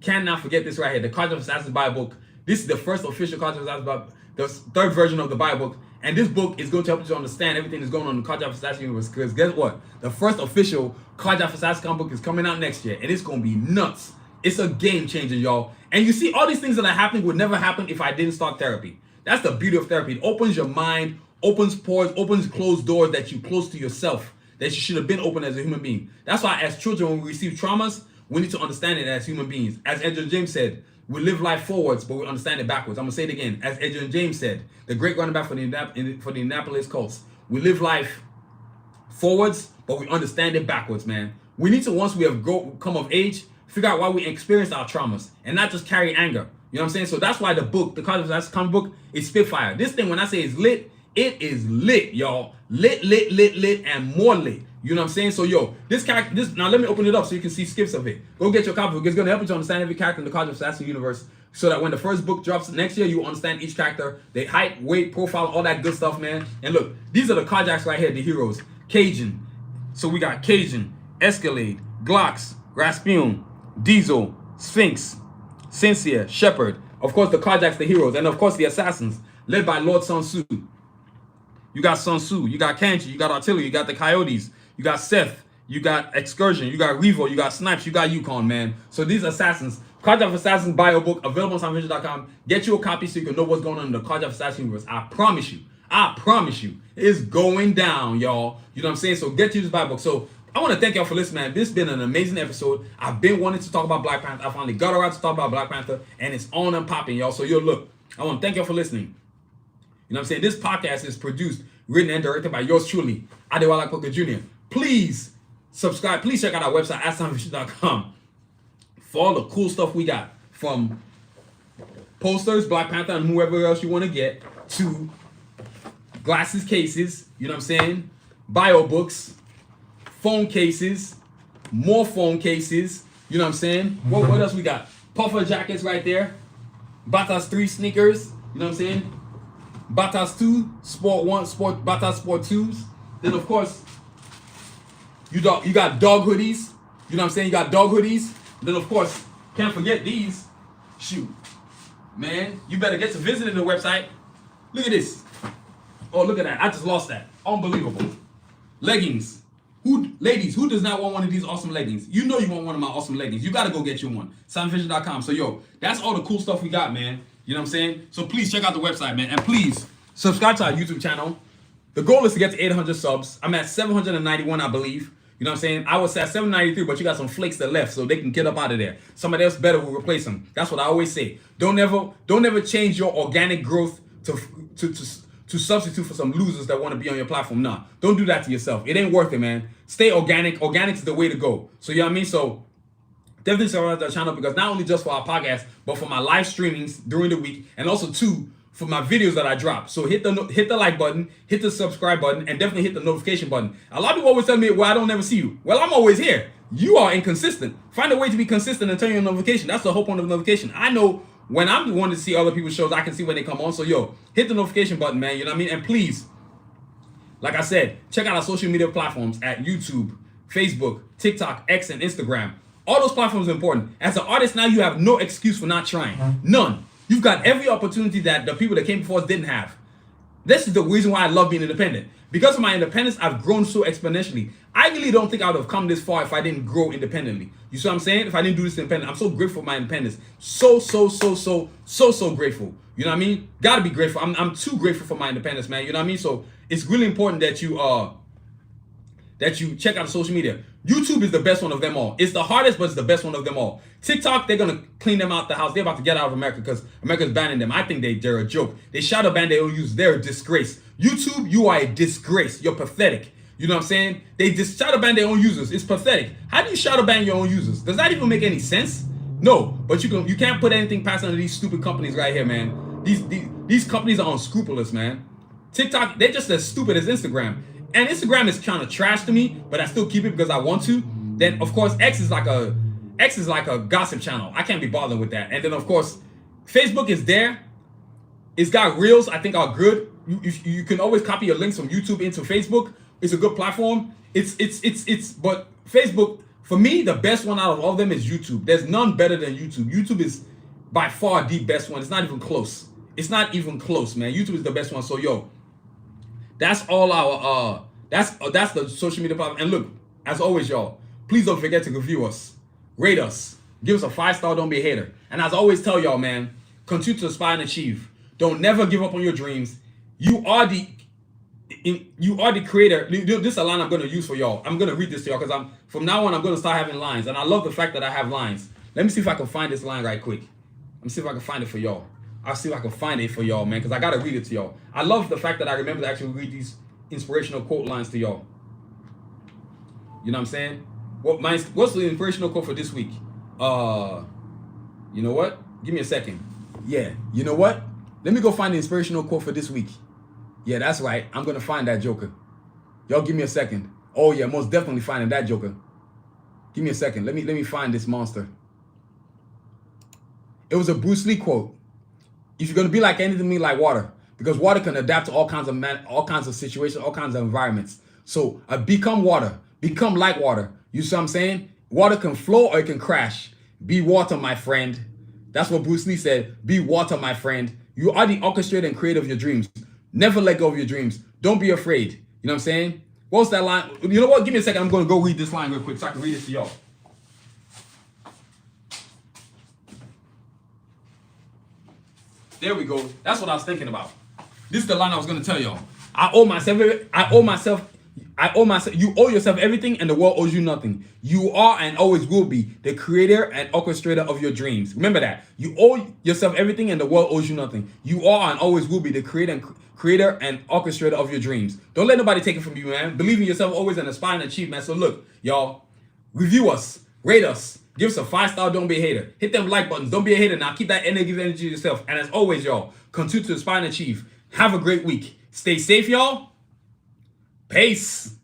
Cannot forget this right here. The Cards of Assassins Bible book. This is the first official Cards of Assassins Bible, the third version of the Bible book. And this book is going to help you to understand everything that's going on in the Cards of Assassins universe. Because guess what? The first official Cards of Assassins comic book is coming out next year. And it's going to be nuts. It's a game changer, y'all. And you see, all these things that are happening would never happen if I didn't start therapy. That's the beauty of therapy. It opens your mind, opens pores, opens closed doors that you close to yourself, that you should have been open as a human being. That's why as children, when we receive traumas, we need to understand it as human beings. As Edgar James said, we live life forwards, but we understand it backwards. I'm going to say it again. As Edgar James said, the great running back for the Indianapolis Colts, we live life forwards, but we understand it backwards, man. We need to, once we have come of age, figure out why we experienced our traumas and not just carry anger. You know what I'm saying? So that's why the book, the Cards of Assassins comic book, is Spitfire. This thing, when I say it's lit, it is lit, y'all. Lit, and more lit. You know what I'm saying? So, yo, this character, now let me open it up so you can see skips of it. Go get your copy. It's going to help you to understand every character in the Cards of Assassins universe so that when the first book drops next year, you understand each character, their height, weight, profile, all that good stuff, man. And look, these are the carjacks right here, the heroes. Cajun. So we got Cajun, Escalade, Glocks, Rasputin, Diesel, Sphinx, Sincere, Shepherd. Of course, the carjacks, the heroes. And of course, the assassins, led by Lord Sun Tzu. You got Sun Tzu, you got Kanchi, you got Artillery, you got the Coyotes, you got Seth, you got Excursion, you got Revo, you got Snipes, you got Yukon, man. So these assassins, Cards of Assassins bio book, available on sunvision.com. Get you a copy so you can know what's going on in the Cards of Assassins universe. I promise you, it's going down, y'all. You know what I'm saying? So get you this bio book. So I want to thank y'all for listening, man. This has been an amazing episode. I've been wanting to talk about Black Panther. I finally got around to talk about Black Panther, and it's on and popping, y'all. So, yo, look, I want to thank y'all for listening. You know what I'm saying? This podcast is produced, written, and directed by yours truly, Adewale Poker Jr. Please subscribe. Please check out our website at sunvision.com for all the cool stuff we got, from posters, Black Panther, and whoever else you want to get, to glasses cases, you know what I'm saying? Bio books, phone cases, more phone cases, you know what I'm saying? What else we got? Puffer jackets right there. Batas 3 sneakers, you know what I'm saying? Batas 2, Sport 1, Batas Sport 2s. Then, of course, you got dog hoodies. You know what I'm saying? You got dog hoodies. Then, of course, can't forget these. Shoot. Man, you better get to visiting the website. Look at this. Oh, look at that. I just lost that. Unbelievable. Leggings. Ladies, who does not want one of these awesome leggings? You know you want one of my awesome leggings. You got to go get you one. Sunvision.com. So, yo, that's all the cool stuff we got, man. You know what I'm saying? So, please check out the website, man. And please, subscribe to our YouTube channel. The goal is to get to 800 subs. I'm at 791, I believe. You know what I'm saying? I was at 793, but you got some flakes that left, so they can get up out of there. Somebody else better will replace them. That's what I always say. Don't ever change your organic growth to substitute for some losers that want to be on your platform. Nah, don't do that to yourself. It ain't worth it, man. Stay organic. Organic is the way to go. So, you know what I mean? So, definitely subscribe to the channel, because not only just for our podcast, but for my live streamings during the week, and also, too, for my videos that I drop. So hit the like button, hit the subscribe button, and definitely hit the notification button. A lot of people always tell me, well, I don't never see you. Well, I'm always here. You are inconsistent. Find a way to be consistent and turn your notification. That's the whole point of notification. I know when I'm wanting to see other people's shows, I can see when they come on. So, yo, hit the notification button, man. You know what I mean? And please, like I said, check out our social media platforms at YouTube, Facebook, TikTok, X, and Instagram. All those platforms are important. As an artist now, you have no excuse for not trying. None. You've got every opportunity that the people that came before us didn't have. This is the reason why I love being independent. Because of my independence, I've grown so exponentially. I really don't think I would have come this far if I didn't grow independently. You see what I'm saying? If I didn't do this independent, I'm so grateful for my independence. So grateful. You know what I mean? Gotta be grateful. I'm too grateful for my independence, man. You know what I mean? So it's really important that you check out social media. YouTube is the best one of them all. It's the hardest, but it's the best one of them all. TikTok, they're gonna clean them out the house. They're about to get out of America because America's banning them. I think they're a joke. They shadow ban their own users. They're a disgrace. YouTube, you are a disgrace. You're pathetic. You know what I'm saying? They just shadow ban their own users. It's pathetic. How do you shadow ban your own users? Does that even make any sense? No, but you can't put anything past under these stupid companies right here, man. These companies are unscrupulous, man. TikTok, they're just as stupid as Instagram. And Instagram is kind of trash to me, but I still keep it because I want to. Then of course X is like a gossip channel. I can't be bothered with that. And then of course Facebook is there. It's got reels I think are good. You can always copy your links from YouTube into Facebook. It's a good platform. But Facebook, for me, the best one out of all of them is YouTube. There's none better than YouTube. YouTube is by far the best one. It's not even close. It's not even close, man. YouTube is the best one. So yo, that's all our that's the social media platform. And look, as always, y'all, please don't forget to review us, rate us, give us a 5-star, don't be a hater. And as I always tell y'all, man, continue to aspire and achieve. Don't never give up on your dreams. You are the creator. This is a line I'm going to use for y'all. I'm going to read this to y'all because from now on I'm going to start having lines, and I love the fact that I have lines. Let me see if I can find this line right quick. Let me see if I can find it for y'all. I'll see if I can find it for y'all, man, because I got to read it to y'all. I love the fact that I remember to actually read these inspirational quote lines to y'all. You know what I'm saying? What's the inspirational quote for this week? You know what? Give me a second. Yeah, you know what? Let me go find the inspirational quote for this week. Yeah, that's right. I'm going to find that joker. Y'all give me a second. Oh yeah, most definitely finding that joker. Give me a second. Let me find this monster. It was a Bruce Lee quote. If you're going to be like anything, be like water. Because water can adapt to all kinds of situations, all kinds of environments. So become water. Become like water. You see what I'm saying? Water can flow or it can crash. Be water, my friend. That's what Bruce Lee said. Be water, my friend. You are the orchestrator and creator of your dreams. Never let go of your dreams. Don't be afraid. You know what I'm saying? What's that line? You know what? Give me a second. I'm going to go read this line real quick so I can read it to y'all. There we go. That's what I was thinking about. This is the line I was going to tell y'all. I owe myself. You owe yourself everything and the world owes you nothing. You are and always will be the creator and orchestrator of your dreams. Remember that. You owe yourself everything and the world owes you nothing. You are and always will be the creator and orchestrator of your dreams. Don't let nobody take it from you, man. Believe in yourself always and aspire and achieve, man. So look, y'all, review us, rate us, give us a 5-star, don't be a hater. Hit them like buttons, don't be a hater. Now keep that energy to yourself. And as always, y'all, continue to aspire and achieve. Have a great week. Stay safe, y'all. Peace.